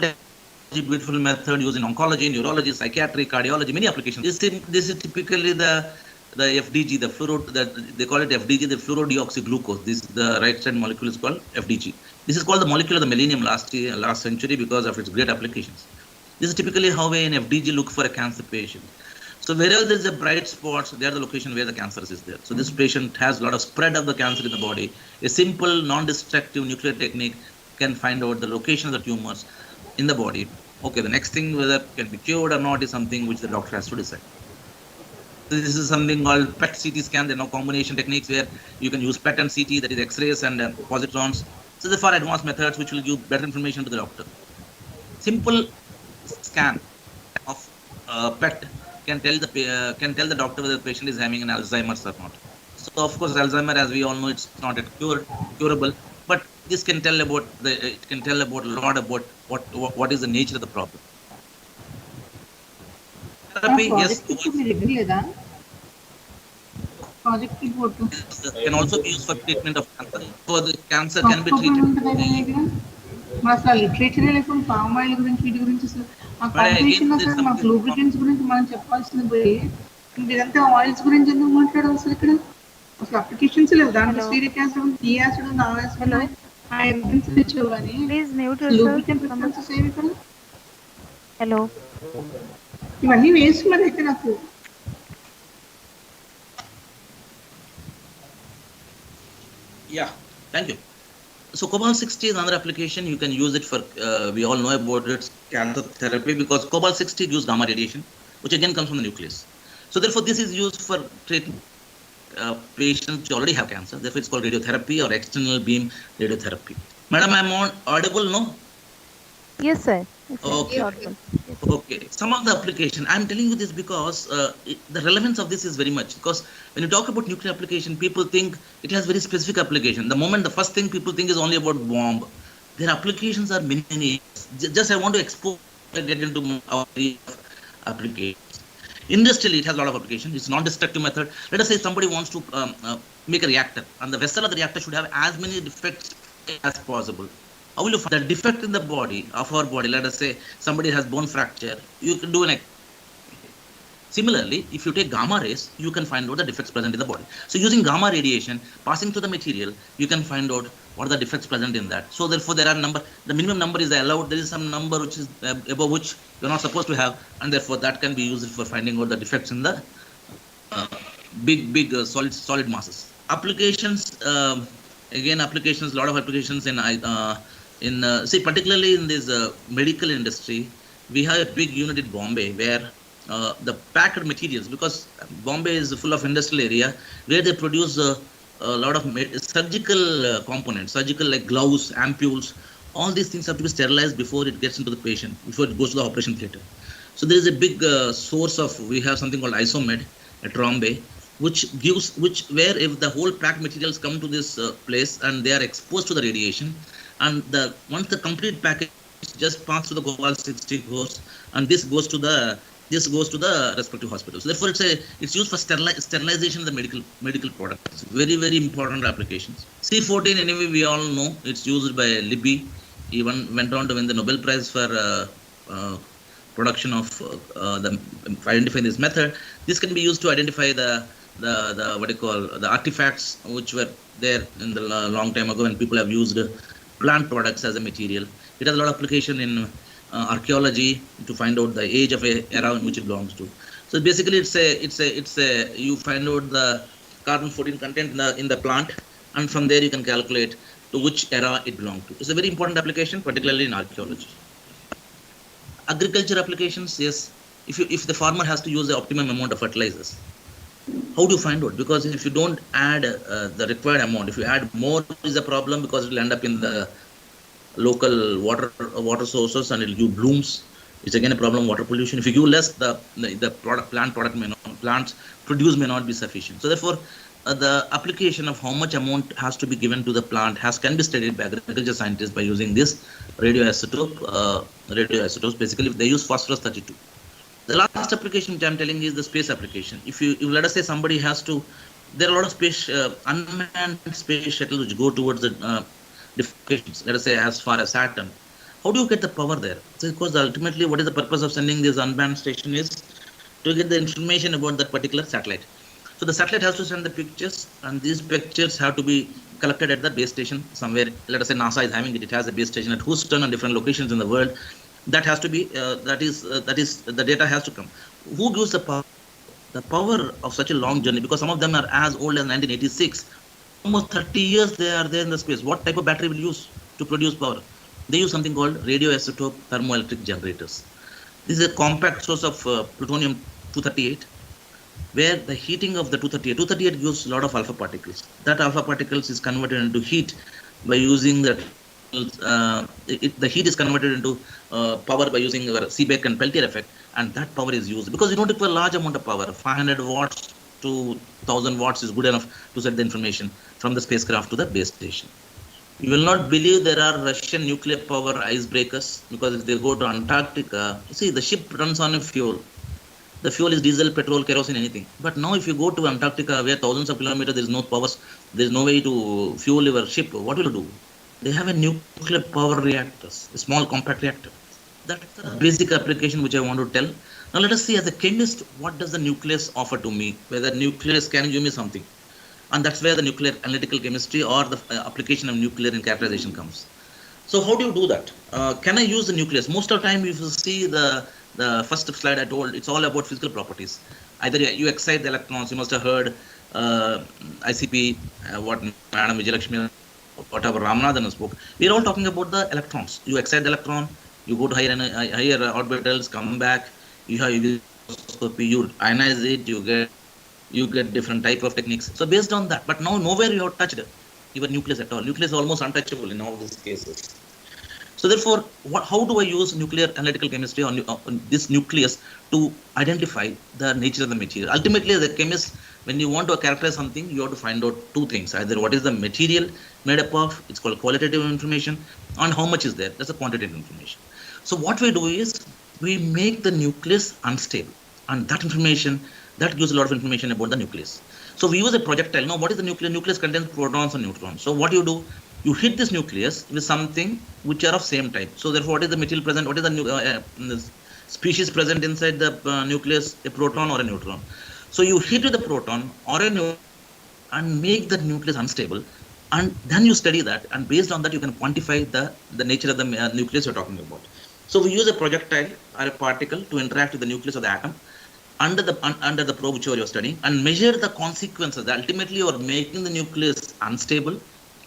method used in oncology, neurology, psychiatry, cardiology, many applications. This is typically the FDG, they call it FDG, the fluorodeoxyglucose. The right side molecule is called FDG. This is called the molecule of the millennium last century because of its great applications. This is typically how an FDG look for a cancer patient. So wherever there is a bright spots, they are the location where the cancer is there. So this patient has a lot of spread of the cancer in the body. A simple non-destructive nuclear technique can find out the location of the tumors in the body. Okay, the next thing, whether it can be cured or not, is something which the doctor has to decide. So this is something called PET CT scan. There are now combination techniques where you can use PET and CT, that is X-rays and positrons. So there are far advanced methods which will give better information to the doctor. Simple scan of PET can tell the doctor whether the patient is having an Alzheimer's or not. So of course, Alzheimer, as we all know, it's not curable, but this can tell about a lot about what is the nature of the problem. Therapy, yes. project report. Can also be used for treatment of cancer. For the cancer can be treated. మన అసలు literature లేకుండా palm oil గురించి వీటి గురించి అసలు ఆ But again, competition there's అసలు మాకు something. లూబ్రికెంట్స్ గురించి మనం చెప్పాల్సింది పోయి ఇదంతా ఆయిల్స్ గురించి ఎందుకు మాట్లాడడం అసలు ఇక్కడ అసలు అప్లికేషన్స్ లేవు దాంట్లో Hello. స్టీరిక్ యాసిడ్ ఉంది టీ యాసిడ్ ఉంది ఆ యాసిడ్ Hello. ఆ ఎవిడెన్స్ ఇచ్చావు కానీ Please mute yourself. Lubricant preferences ఏమి ఇక్కడ Hello. ఇవన్నీ వేస్ట్ మరి అయితే నాకు Yeah, thank you. So cobalt-60 is another application. You can use it for, we all know about its cancer therapy because cobalt-60 gives gamma radiation, which again comes from the nucleus. So therefore, this is used for treating patients who already have cancer. Therefore, it's called radiotherapy or external beam radiotherapy. Madam, I'm on audible, no? Yes, sir. Yes, sir. Okay. Audible. Yes. Okay, some of the application, I'm telling you this because the relevance of this is very much, because when you talk about nuclear application, people think it has very specific application. The moment, the first thing people think is only about bomb. Their applications are many. Just I want to expose and get into our applications. Industrially, it has a lot of applications. It's non-destructive method. Let us say somebody wants to make a reactor, and the vessel of the reactor should have as many defects as possible. How will you find the defect in the body of our body? Let us say somebody has bone fracture. You can do an. Similarly, if you take gamma rays, you can find out the defects present in the body. So using gamma radiation passing through the material, you can find out what are the defects present in that. So therefore, there are number. The minimum number is allowed. There is some number which is above which you're not supposed to have, and therefore that can be used for finding out the defects in the big solid masses. Applications. Again, applications. A lot of applications in see, particularly in this medical industry, we have a big unit in Bombay where the packed materials, because Bombay is full of industrial area where they produce a lot of surgical components, surgical like gloves, ampules. All these things have to be sterilized before it gets into the patient, before it goes to the operation theater. So there is a big source of, we have something called Isomed at Bombay, which where if the whole packed materials come to this place and they are exposed to the radiation, and once the complete package just pass through the cobalt-60 course, and this goes to the respective hospitals. Therefore, it's used for sterilization of the medical products. Very, very important applications. C14, anyway, we all know it's used by Libby. He went on to win the Nobel Prize for production of identifying this method. This can be used to identify the what you call the artifacts which were there in the long time ago when people have used plant products as a material. It has a lot of application in archaeology to find out the age of a era in which it belongs to. So basically, it's a you find out the carbon-14 content in the plant, and from there you can calculate to which era it belongs to. It's a very important application, particularly in archaeology. Agriculture applications, yes. If the farmer has to use the optimum amount of fertilizers, how do you find out? Because if you don't add the required amount, if you add more, is a problem because it will end up in the local water sources and it will give blooms. It's again a problem, water pollution. If you give less, the plant product plants produce may not be sufficient. So therefore, the application of how much amount has to be given to the plant can be studied by agriculture scientists by using this radioisotopes. Basically, they use phosphorus 32. The last application which I'm telling you is the space application. If let us say somebody has to, there are a lot of unmanned space shuttles which go towards the different locations, let us say as far as Saturn. How do you get the power there? So because ultimately, what is the purpose of sending this unmanned station is to get the information about that particular satellite. So the satellite has to send the pictures, and these pictures have to be collected at the base station somewhere. Let us say NASA is having it. It has a base station at Houston and different locations in the world. That has to be that is the data has to come. Who gives the power? The power of such a long journey, because some of them are as old as 1986. Almost 30 years they are there in the space. What type of battery will use to produce power? They use something called radioisotope thermoelectric generators. This is a compact source of plutonium-238, where the heating of the 238 gives a lot of alpha particles. That alpha particles is converted into heat by using that. The heat is converted into power by using Seebeck and Peltier effect, and that power is used because you don't require a large amount of power. 500 watts to 1000 watts is good enough to set the information from the spacecraft to the base station. You will not believe there are Russian nuclear power icebreakers, because if they go to Antarctica, see the ship runs on a fuel. The fuel is diesel, petrol, kerosene, anything. But now if you go to Antarctica, where thousands of kilometers, there is no power, there is no way to fuel your ship, what will you do? They have a nuclear power reactors, a small compact reactor. That's the basic application which I want to tell. Now let us see, as a chemist, what does the nucleus offer to me? Whether nucleus can give me something. And that's where the nuclear analytical chemistry or the application of nuclear in characterization comes. So how do you do that? Can I use the nucleus? Most of the time, if you see the first slide I told, it's all about physical properties. Either you excite the electrons, you must have heard ICP, what Madam Vijayalakshmi, whatever Ramanathan spoke. We're all talking about the electrons. You excite the electron, you go to higher orbitals, come back, you have you ionize it, you get different type of techniques. So based on that, but now nowhere you have touched your nucleus at all. Nucleus is almost untouchable in all these cases. So therefore, how do I use nuclear analytical chemistry on this nucleus to identify the nature of the material? Ultimately, as a chemist, when you want to characterize something, you have to find out two things: either what is the material made up of, it's called qualitative information, and how much is there, that's a quantitative information. So what we do is we make the nucleus unstable, and that information that gives a lot of information about the nucleus. So we use a projectile. Now, what is the nucleus? Nucleus contains protons and neutrons. So what you do, you hit this nucleus with something which are of same type. So therefore, what is the material present? What is the species present inside the nucleus? A proton or a neutron. So you hit with the proton or a neutron and make the nucleus unstable, and then you study that, and based on that you can quantify the nature of the nucleus you're talking about. So we use a projectile or a particle to interact with the nucleus of the atom under the probe which you're studying, and measure the consequences. Ultimately, you are making the nucleus unstable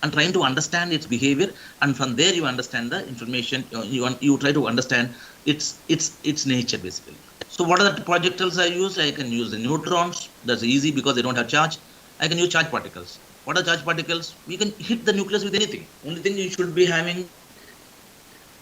and trying to understand its behavior, and from there you understand the information. You try to understand its nature basically. So what are the projectiles I use? I can use the neutrons. That's easy because they don't have charge. I can use charge particles. What are charge particles? We can hit the nucleus with anything. Only thing, you should be having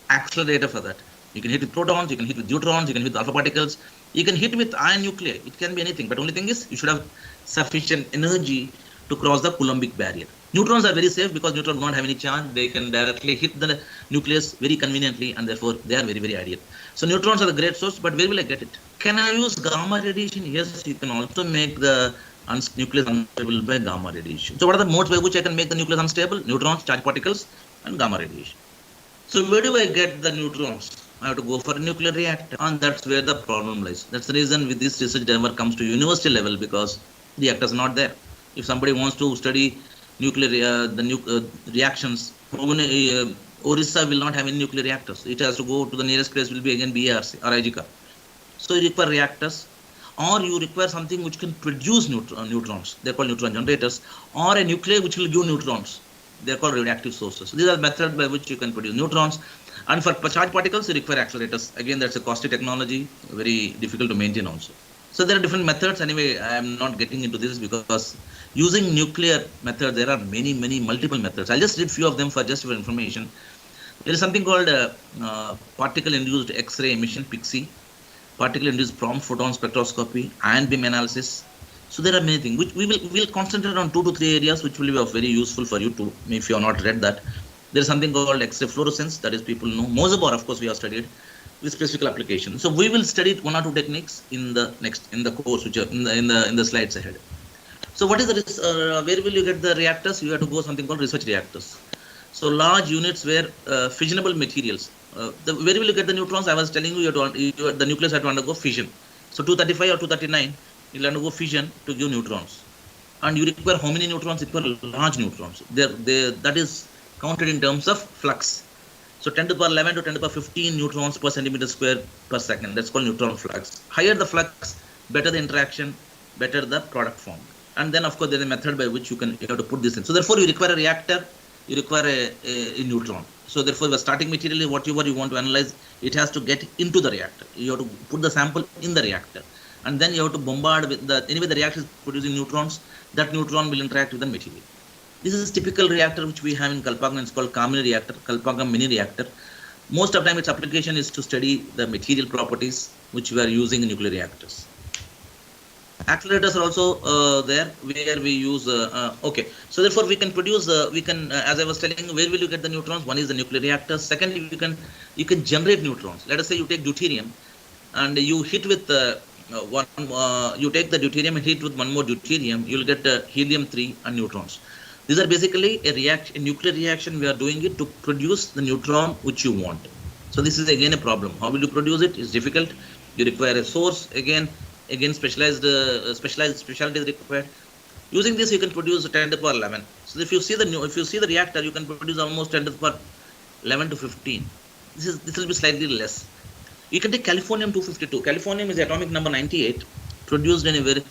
accelerator for that. You can hit with protons, you can hit with neutrons, you can hit with alpha particles, you can hit with ion nuclei. It can be anything, but only thing is you should have sufficient energy to cross the Coulombic barrier. Neutrons are very safe because neutrons don't have any charge. They can directly hit the nucleus very conveniently, and therefore they are very, very ideal. So neutrons are the great source, but where will I get it? Can I use gamma radiation? Yes, you can also make the nucleus unstable by gamma radiation. So what are the modes by which I can make the nucleus unstable? Neutrons, charge particles, and gamma radiation. So where do I get the neutrons? I have to go for a nuclear reactor, and that's where the problem lies. That's the reason with this research never comes to university level, because reactors are not there. If somebody wants to study nuclear reactions, Orissa will not have any nuclear reactors. It has to go to the nearest place, will be again BARC or IGCA. So you require reactors, or you require something which can produce neutrons. They're called neutron generators, or a nuclei which will give neutrons. They're called radioactive sources. So these are methods by which you can produce neutrons. And for charge particles, you require accelerators. Again, that's a costly technology, very difficult to maintain also. So there are different methods. Anyway, I am not getting into this because using nuclear methods, there are many, multiple methods. I'll just read few of them for just your information. There is something called particle-induced X-ray emission, PIXI, particle-induced prompt photon spectroscopy, ion beam analysis. So there are many things which we'll concentrate on 2 to 3 areas, which will be very useful for you to, if you have not read that. There is something called X-ray fluorescence, that is people know. Mosabor, of course, we have studied with specific application. So we will study 1 or 2 techniques in the course, which are in the slides ahead. So what is the where will you get the reactors? You have to go something called research reactors. So large units where fissionable materials. Where will you get the neutrons? I was telling you, the nucleus had to undergo fission. So 235 or 239, you'll undergo fission to give neutrons. And you require how many neutrons? You require large neutrons. That is counted in terms of flux. So 10 to the power 11 to 10 to the power 15 neutrons per centimeter square per second. That's called neutron flux. Higher the flux, better the interaction, better the product form. And then, of course, there is a method by which you have to put this in. So therefore, you require a reactor, you require a neutron. So therefore, the starting material, whatever you want to analyze, it has to get into the reactor. You have to put the sample in the reactor. And then you have to bombard with anyway the reactor is producing neutrons, that neutron will interact with the material. This is a typical reactor which we have in Kalpagam. It's called Kamini reactor, Kalpagam mini reactor. Most of the time its application is to study the material properties which we are using in nuclear reactors. Accelerators are also there where we use, okay. So therefore we can produce, as I was telling you, where will you get the neutrons? One is the nuclear reactor. Secondly, you can generate neutrons. Let us say you take deuterium and you hit with you take the deuterium and heat with one more deuterium, you'll get helium-3 and neutrons. These are basically a nuclear reaction. We are doing it to produce the neutron which you want. So this is again a problem. How will you produce it? It's difficult. You require a source. Again specialty is required. Using this, you can produce 10 to the power 11. So if you see the reactor, you can produce almost 10 to the power 11 to 15. This will be slightly less. You can take californium-252. Californium is atomic number 98, produced in a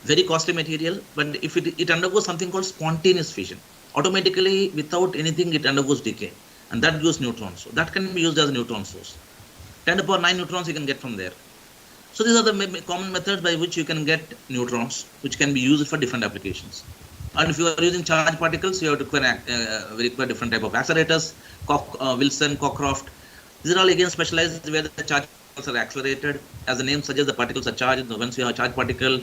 very costly material, but if it undergoes something called spontaneous fission, automatically without anything it undergoes decay, and that gives neutrons. So that can be used as a neutron source. 10 to the power 9 neutrons you can get from there. So these are the common methods by which you can get neutrons, which can be used for different applications. And if you are using charged particles, you have to require different type of accelerators, Wilson, Cockcroft. These are all again specialized where the charge particles are accelerated. As the name suggests, the particles are charged. Once you have a charged particle,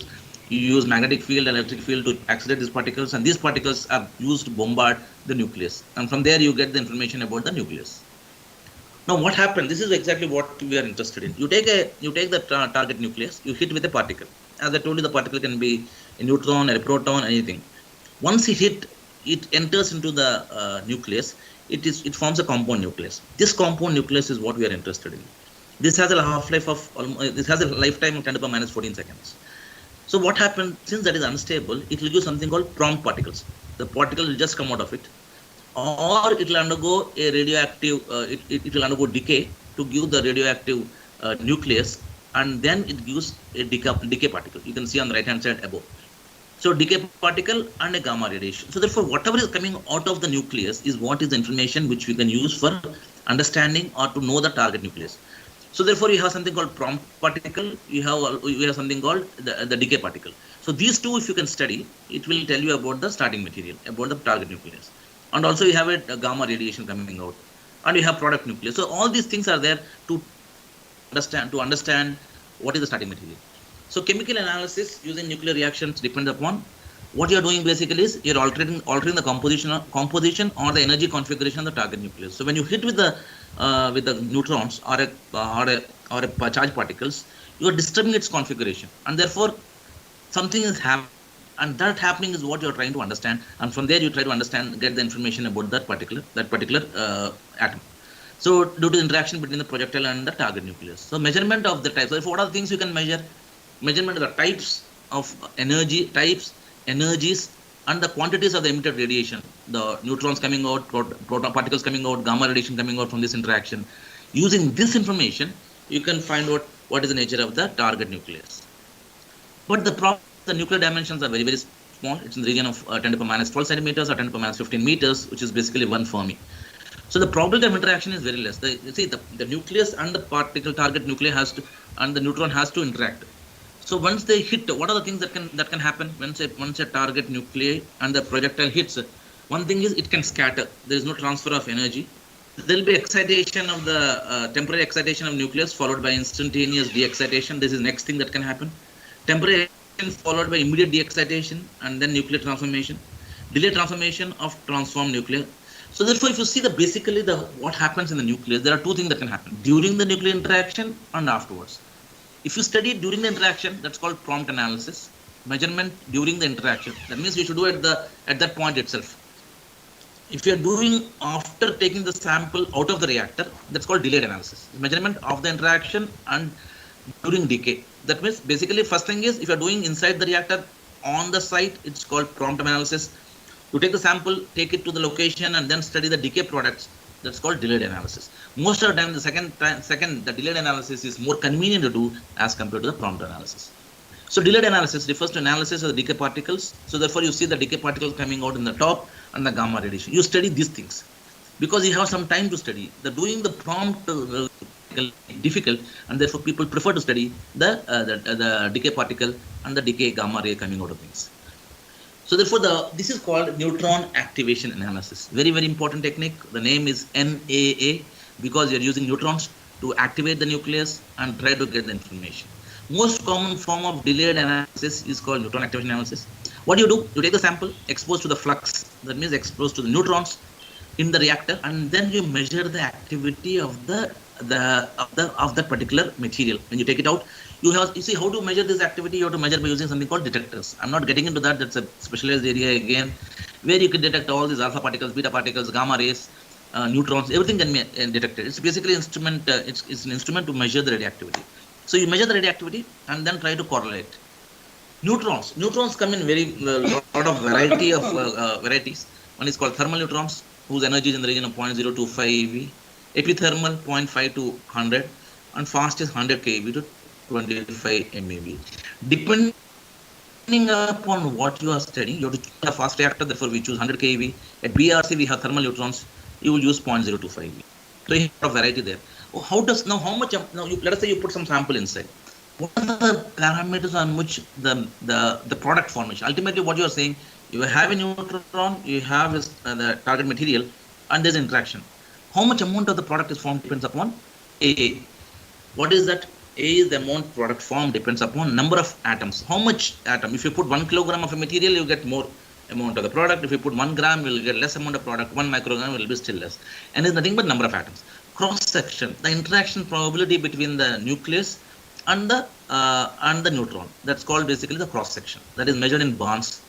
you use magnetic field and electric field to accelerate these particles, and these particles are used to bombard the nucleus. And from there, you get the information about the nucleus. Now, what happened? This is exactly what we are interested in. You take the target nucleus, you hit with a particle. As I told you, the particle can be a neutron, a proton, anything. Once it hit, it enters into the nucleus. It forms a compound nucleus. This compound nucleus is what we are interested in. This has a half-life of this has a lifetime of 10 to the minus 14 seconds. So what happened? Since that is unstable, it will give something called prompt particles. The particle will just come out of it, or it will undergo a radioactive. It will undergo decay to give the radioactive nucleus, and then it gives a decay particle. You can see on the right hand side above. So decay particle and a gamma radiation. So therefore, whatever is coming out of the nucleus is what is the information which we can use for understanding or to know the target nucleus. So therefore, you have something called prompt particle. You have something called the decay particle. So these two, if you can study, it will tell you about the starting material, about the target nucleus. And also you have a gamma radiation coming out, and you have product nucleus. So all these things are there to understand what is the starting material. So chemical analysis using nuclear reactions depends upon what you are doing. Basically is you are altering the composition or the energy configuration of the target nucleus. So when you hit with the neutrons or a charged particles, you are disturbing its configuration, and therefore something is happening, and that happening is what you are trying to understand. And from there you try to get the information about that particular atom. So due to the interaction between the projectile and the target nucleus. So measurement of the types. So what are the things you can measure? Measurement of the types of energies, and the quantities of the emitted radiation. The neutrons coming out, proton particles coming out, gamma radiation coming out from this interaction. Using this information, you can find out what is the nature of the target nucleus. But the nuclear dimensions are very, very small. It's in the region of 10 to the power minus 12 centimeters or 10 to the power minus 15 meters, which is basically 1 Fermi. So the probability of interaction is very less. The nucleus and the particle target nucleus and the neutron has to interact. So once they hit, what are the things that can happen once a target nuclei and the projectile hits? One thing is it can scatter. There is no transfer of energy. There will be excitation of the temporary excitation of nucleus followed by instantaneous de-excitation. This is next thing that can happen. Temporary followed by immediate de-excitation and then nuclear transformation. Delayed transformation of transformed nuclear. So therefore, if you see basically what happens in the nucleus, there are two things that can happen during the nuclear interaction and afterwards. If you study during the interaction, that's called prompt analysis. Measurement during the interaction. That means you should do it at that point itself. If you are doing after taking the sample out of the reactor, that's called delayed analysis. Measurement of the interaction and during decay. That means basically first thing is if you are doing inside the reactor on the site, it's called prompt analysis. You take the sample, take it to the location, and then study the decay products. That's called delayed analysis. Most of the time, the delayed analysis is more convenient to do as compared to the prompt analysis. So delayed analysis refers to analysis of the decay particles. So therefore, you see the decay particles coming out in the top and the gamma radiation. You study these things because you have some time to study. Doing the prompt difficult, and therefore people prefer to study the decay particle and the decay gamma ray coming out of things. So therefore, this is called neutron activation analysis. Very, very important technique. The name is NAA because you're using neutrons to activate the nucleus and try to get the information. Most common form of delayed analysis is called neutron activation analysis. What do? You take the sample, exposed to the flux, that means exposed to the neutrons in the reactor, and then you measure the activity of that particular material. When you take it out, You see how to measure this activity. You have to measure by using something called detectors. I'm not getting into that. That's a specialized area again, where you can detect all these alpha particles, beta particles, gamma rays, neutrons. Everything can be detected. It's basically instrument. It's an instrument to measure the radioactivity. So you measure the radioactivity and then try to correlate. Neutrons come in very lot of variety of varieties. One is called thermal neutrons, whose energy is in the region of 0.025 eV, epithermal 0.5 to 100, and fast is 100 keV to 25 MeV. Depending upon what you are studying, you have to choose a fast reactor. Therefore, we choose 100 keV. At BRC, we have thermal neutrons. You will use 0.025 eV. So you have a variety there. How much? Now, let us say you put some sample inside. What are the parameters on which the product formation? Ultimately, what you are saying, you have a neutron, you have the target material, and there's interaction. How much amount of the product is formed depends upon A. What is that? A is the amount product formed depends upon number of atoms. How much atom? If you put 1 kilogram of a material, you get more amount of the product. If you put 1 gram, you will get less amount of product. 1 microgram will be still less. And it's nothing but number of atoms. Cross section, the interaction probability between the nucleus and the neutron. That's called basically the cross section. That is measured in barns.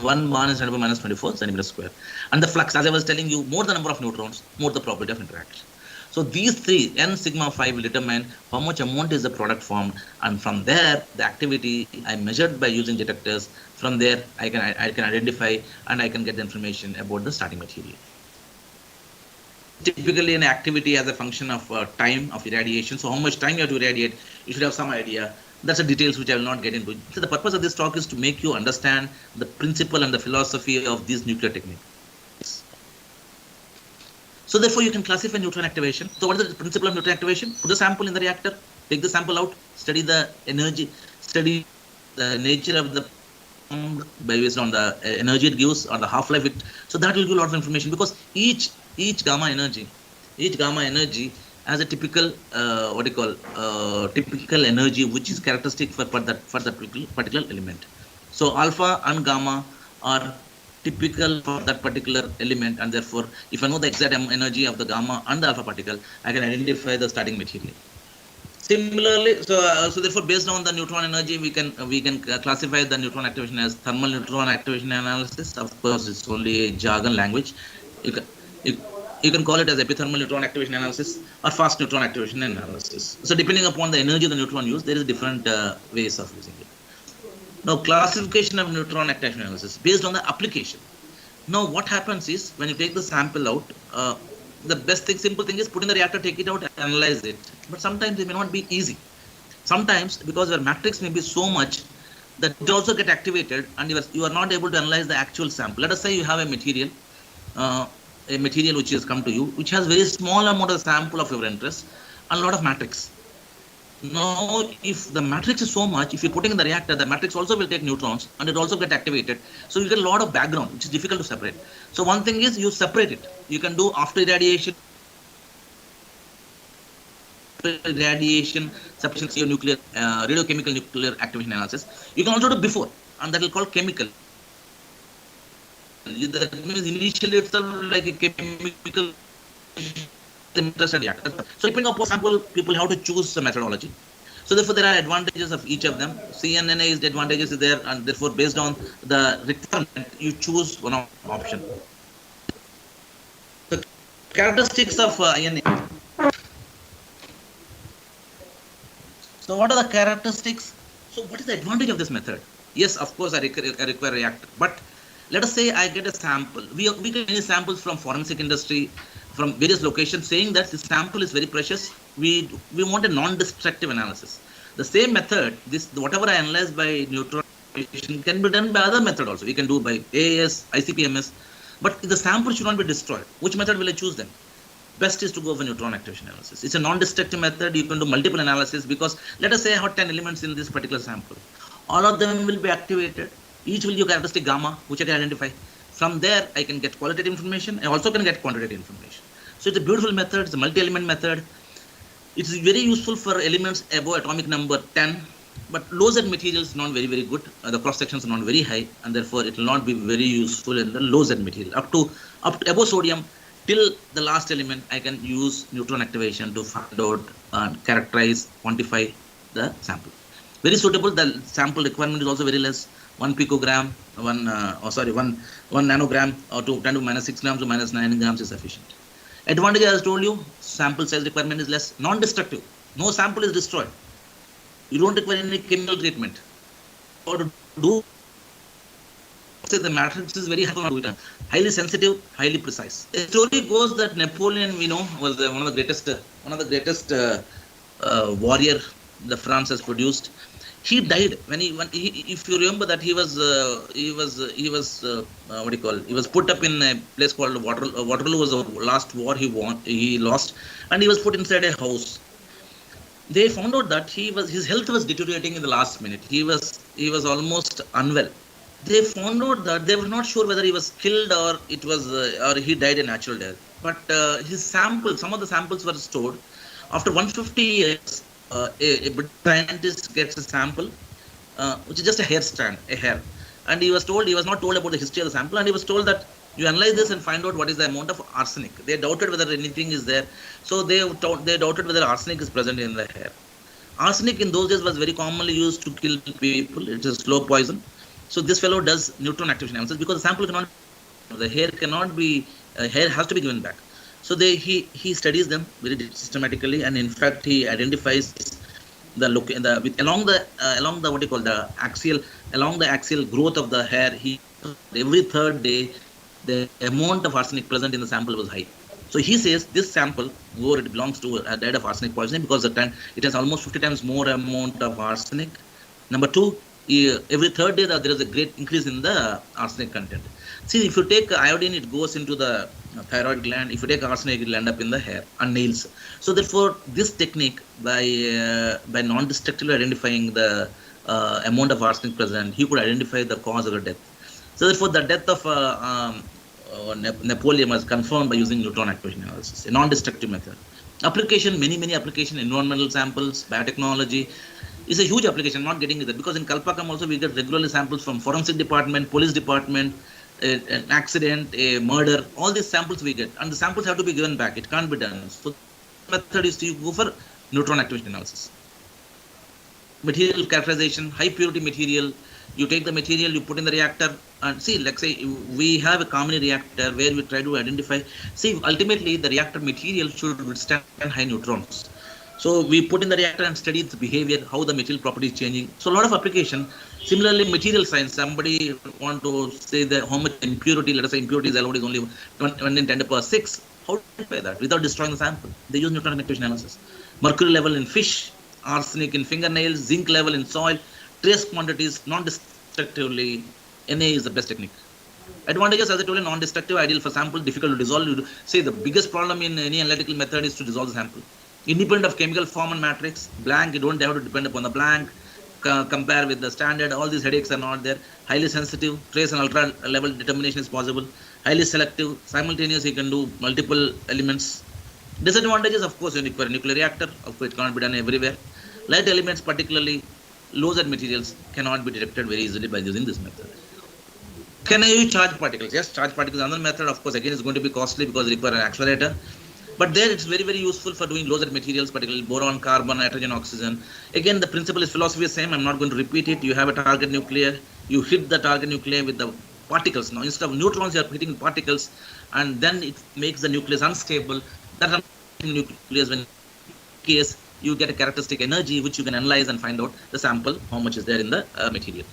1 barn is 10 to the minus 24 centimeters square. And the flux, as I was telling you, more the number of neutrons, more the probability of interaction. So these three, n sigma 5, will determine how much amount is the product formed, and from there the activity I measured by using detectors. From there I can identify and I can get the information about the starting material. Typically an activity as a function of time of irradiation. So how much time you have to irradiate, you should have some idea. That's the details which I will not get into. So the purpose of this talk is to make you understand the principle and the philosophy of these nuclear techniques. So therefore you can classify neutron activation. So what is the principle of neutron activation? Put the sample in the reactor, take the sample out, study the energy, study the nature of the based on the energy it gives or the half-life it. So that will give a lot of information, because each gamma energy has a typical typical energy which is characteristic for that particular element. So alpha and gamma are typical for that particular element, and therefore if I know the exact energy of the gamma and the alpha particle, I can identify the starting material. Similarly, so therefore based on the neutron energy, we can classify the neutron activation as thermal neutron activation analysis. Of course, it's only a jargon language. You can call it as epithermal neutron activation analysis or fast neutron activation analysis. So depending upon the energy of the neutron used, there is different ways of using it. Now, classification of neutron activation analysis based on the application. Now, what happens is when you take the sample out, the best thing, simple thing is put in the reactor, take it out, and analyze it. But sometimes it may not be easy. Sometimes because your matrix may be so much that it also get activated, and you are not able to analyze the actual sample. Let us say you have a material which has come to you, which has very small amount of sample of your interest and a lot of matrix. Now, if the matrix is so much, if you're putting in the reactor, the matrix also will take neutrons and it also get activated. So you get a lot of background, which is difficult to separate. So one thing is you separate it. You can do after irradiation, separation your nuclear, radiochemical nuclear activation analysis. You can also do before, and that will call chemical. That means initially itself like a chemical. So depending upon sample, people have to choose the methodology. So therefore there are advantages of each of them. CNNA is the advantages is there, and therefore based on the requirement you choose one option. The characteristics of INA. So what are the characteristics? So what is the advantage of this method? Yes, of course I require reactor, but let us say I get a sample. We get many samples from forensic industry, from various locations, saying that this sample is very precious. We want a non-destructive analysis. The same method, whatever I analyze by neutron activation can be done by other method also. We can do by AAS, ICP-MS, but the sample should not be destroyed. Which method will I choose then? Best is to go for neutron activation analysis. It's a non-destructive method. You can do multiple analysis, because let us say I have 10 elements in this particular sample. All of them will be activated. Each will give characteristic gamma, which I can identify. From there, I can get qualitative information. I also can get quantitative information. So it's a beautiful method. It's a multi-element method. It is very useful for elements above atomic number 10, but low Z material is not very, very good. The cross sections are not very high, and therefore it will not be very useful in the low Z material. Up to above sodium, till the last element, I can use neutron activation to find out, characterize, quantify the sample. Very suitable. The sample requirement is also very less. 1 picogram, 1 nanogram, or to 10 to minus 6 grams to minus 9 grams is sufficient. Advantage, as I told you, sample size requirement is less. Non-destructive. No sample is destroyed. You don't require any chemical treatment. Or to do, say the matrix is very highly sensitive, highly precise. The story goes that Napoleon, we know, was one of the greatest warrior the France has produced. He died when if you remember that he was put up in a place called Waterloo. Waterloo was the last war he lost, and he was put inside a house. They found out that his health was deteriorating in the last minute. He was almost unwell. They found out that they were not sure whether he was killed or or he died a natural death. But his sample, some of the samples were stored. After 150 years, a British scientist gets a sample, which is just a hair strand, a hair, and he was not told about the history of the sample, and he was told that you analyze this and find out what is the amount of arsenic. They doubted whether anything is there, so they doubted whether arsenic is present in the hair. Arsenic in those days was very commonly used to kill people. It is slow poison. So this fellow does neutron activation analysis because the sample cannot, the hair cannot be, hair has to be given back. So he studies them very systematically, and in fact he identifies along the axial growth of the hair. Every third day the amount of arsenic present in the sample was high. So he says this sample, where it belongs to a died of arsenic poisoning, because it has almost 50 times more amount of arsenic. Number two, every third day there is a great increase in the arsenic content. See, if you take iodine, it goes into the thyroid gland. If you take arsenic, it will end up in the hair and nails. So therefore, this technique, by non-destructively identifying the amount of arsenic present, he could identify the cause of the death. So therefore, the death of Napoleon was confirmed by using neutron activation analysis, a non-destructive method. Application, many application, environmental samples, biotechnology is a huge application. I'm not getting into that because in Kalpakam also we get regularly samples from forensic department, police department, an accident, a murder, all these samples we get, and the samples have to be given back. It can't be done. So the method is to go for neutron activation analysis. Material characterization, high purity material. You take the material, you put in the reactor, and see, like say, we have a common reactor where we try to identify. See, ultimately, the reactor material should withstand high neutrons. So we put in the reactor and study its behavior, how the material property is changing. So a lot of application. Similarly, material science. Somebody want to say that how much impurity, let us say impurity is allowed is only 1 in 10 to the power 6. How do you identify that without destroying the sample? They use neutron activation analysis. Mercury level in fish, arsenic in fingernails, zinc level in soil, trace quantities non-destructively. Na is the best technique. Advantages, as I told you, non-destructive, ideal for sample, difficult to dissolve. Say the biggest problem in any analytical method is to dissolve the sample. Independent of chemical form and matrix, blank, you don't have to depend upon the blank, compare with the standard, all these headaches are not there. Highly sensitive, trace and ultra level determination is possible. Highly selective, simultaneous, you can do multiple elements. Disadvantages, of course, you require a nuclear reactor, of course it cannot be done everywhere. Light elements, particularly low-Z materials, cannot be detected very easily by using this method. Can I use charged particles? Yes, charged particles, another method, of course, again is going to be costly because it requires an accelerator. But there it's very useful for doing low-Z materials, particularly boron, carbon, nitrogen, oxygen. Again, the principle is philosophy is same. I'm not going to repeat it. You have a target nuclear. You hit the target nuclear with the particles. Now, instead of neutrons, you are hitting particles, and then it makes the nucleus unstable. That nucleus, when in case you get a characteristic energy, which you can analyze and find out the sample, how much is there in the material.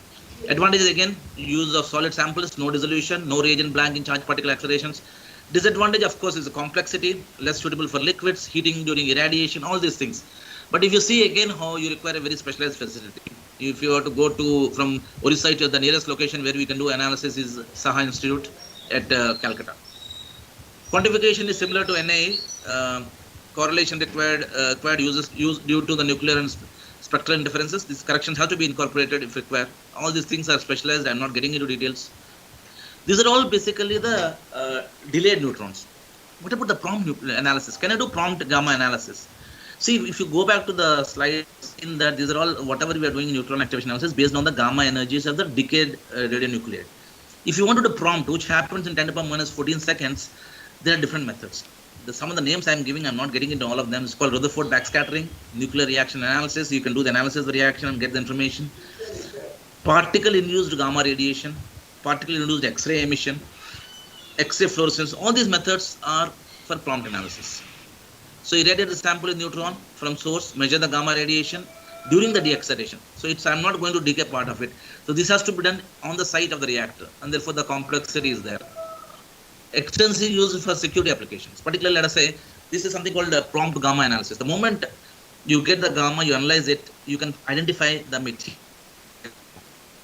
Advantages again, use of solid samples, no dissolution, no reagent blank in charged particle accelerations. Disadvantage, of course, is the complexity, less suitable for liquids, heating during irradiation, all these things. But if you see again how you require a very specialized facility. If you were to go from Orissa to the nearest location where we can do analysis is Saha Institute at Calcutta. Quantification is similar to NA. Correlation required used due to the nuclear and spectral interferences. These corrections have to be incorporated if required. All these things are specialized. I'm not getting into details. These are all basically the delayed neutrons. What about the prompt analysis? Can I do prompt gamma analysis? See, if you go back to the slides, in that these are all whatever we are doing in neutron activation analysis based on the gamma energies of the decayed radionuclide. If you want to do prompt, which happens in 10 to the power minus 14 seconds, there are different methods. some of the names I'm giving, I'm not getting into all of them. It's called Rutherford backscattering, nuclear reaction analysis. You can do the analysis of the reaction and get the information. Particle-induced gamma radiation, particle-induced X-ray emission, X-ray fluorescence. All these methods are for prompt analysis. So irradiate the sample with neutron from source, measure the gamma radiation during the de-excitation. So I'm not going to decay part of it. So this has to be done on the site of the reactor, and therefore the complexity is there. Extensive use for security applications. Particularly, let us say, this is something called prompt gamma analysis. The moment you get the gamma, you analyze it, you can identify the material.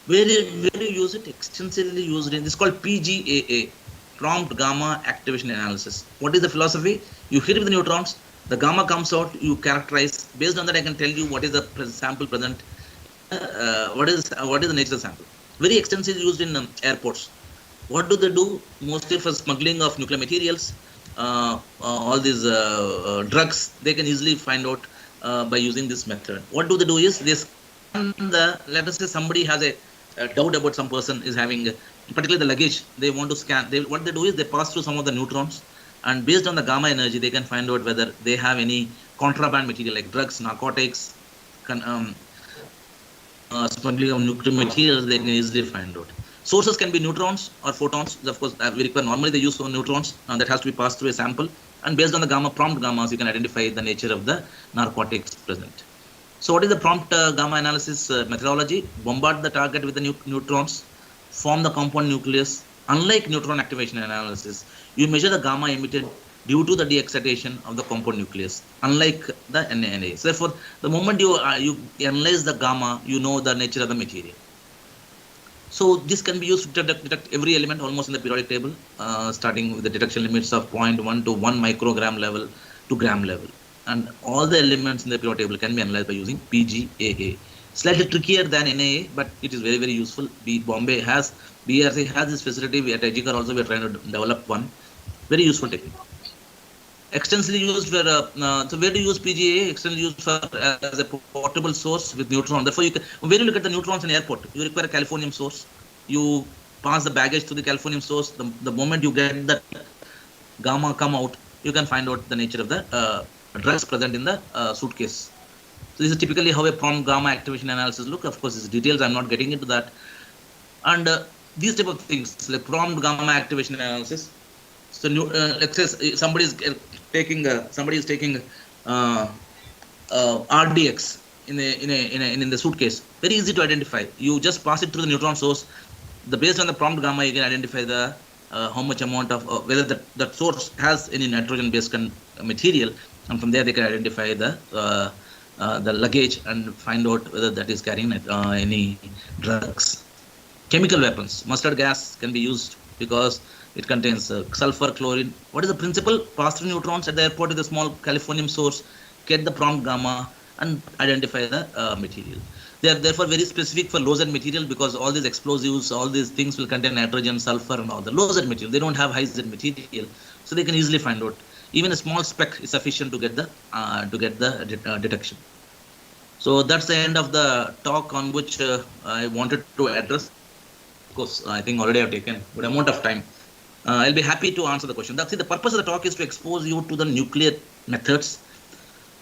Where you use it? Extensively used in this is called PGAA, prompt gamma activation analysis. What is the philosophy? You hit with the neutrons, the gamma comes out, you characterize. Based on that, I can tell you what is the sample present, what is the nature of the sample. Very extensively used in airports. What do they do? Mostly for smuggling of nuclear materials, all these drugs. They can easily find out by using this method. What do they do is they scan let us say somebody has a doubt about some person is having, particularly the luggage. They want to scan. What they do is they pass through some of the neutrons, and based on the gamma energy, they can find out whether they have any contraband material like drugs, narcotics, smuggling of nuclear materials. They can easily find out. Sources can be neutrons or photons. Of course, we require normally they use neutrons, and that has to be passed through a sample. And based on the gamma, prompt gammas, you can identify the nature of the narcotics present. So what is the prompt gamma analysis methodology? Bombard the target with the neutrons, form the compound nucleus. Unlike neutron activation analysis, you measure the gamma emitted due to the de-excitation of the compound nucleus, unlike the NAA. So therefore, the moment you analyze the gamma, you know the nature of the material. So this can be used to detect every element almost in the periodic table, starting with the detection limits of 0.1 to 1 microgram level to gram level. And all the elements in the periodic table can be analyzed by using PGAA. Slightly trickier than NAA, but it is very, very useful. BRC has this facility. We at IGCAR also we are trying to develop one. Very useful technique. Extensively used for, so where do you use PGAA? Extensively used for as a portable source with neutron. Therefore, when you look at the neutrons in airport, you require a californium source. You pass the baggage to the californium source. The moment you get the gamma come out, you can find out the nature of the drugs present in the suitcase. So this is typically how a prompt gamma activation analysis look. Of course, these details I'm not getting into that. And these type of things like prompt gamma activation analysis. So let's say somebody is taking RDX in the suitcase. Very easy to identify. You just pass it through the neutron source. Based on the prompt gamma, you can identify the how much amount of whether that source has any nitrogen-based material, and from there they can identify the luggage and find out whether that is carrying any drugs. Chemical weapons, mustard gas can be used because it contains sulfur, chlorine. What is the principle? Pass through neutrons at the airport with a small californium source, get the prompt gamma, and identify the material. They are therefore very specific for low-Z material because all these explosives, all these things will contain nitrogen, sulfur, and all the low-Z material. They don't have high-Z material, so they can easily find out. Even a small speck is sufficient to get the detection. So that's the end of the talk on which I wanted to address. Of course, I think already I've taken a good amount of time. I'll be happy to answer the question. The purpose of the talk is to expose you to the nuclear methods.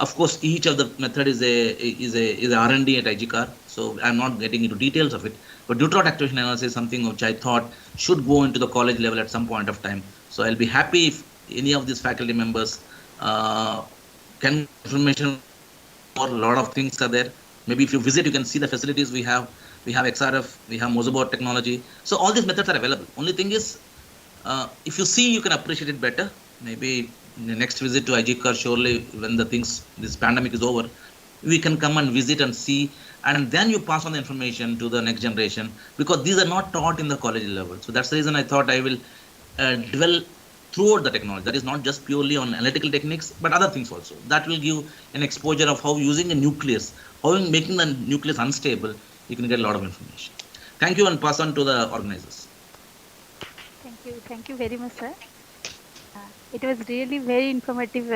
Of course, each of the method is a R&D at IGCAR, so I'm not getting into details of it. But neutron activation analysis is something which I thought should go into the college level at some point of time. So I'll be happy if any of these faculty members can information for a lot of things are there. Maybe if you visit, you can see the facilities we have. We have XRF, we have Mozobot technology. So all these methods are available. Only thing is, if you see, you can appreciate it better. Maybe in the next visit to IGCAR, surely when this pandemic is over, we can come and visit and see, and then you pass on the information to the next generation, because these are not taught in the college level. So that's the reason I thought I will dwell throughout the technology. That is not just purely on analytical techniques, but other things also. That will give an exposure of how using a nucleus, how making the nucleus unstable, you can get a lot of information. Thank you, and pass on to the organizers. Thank you very much, sir. It was really very informative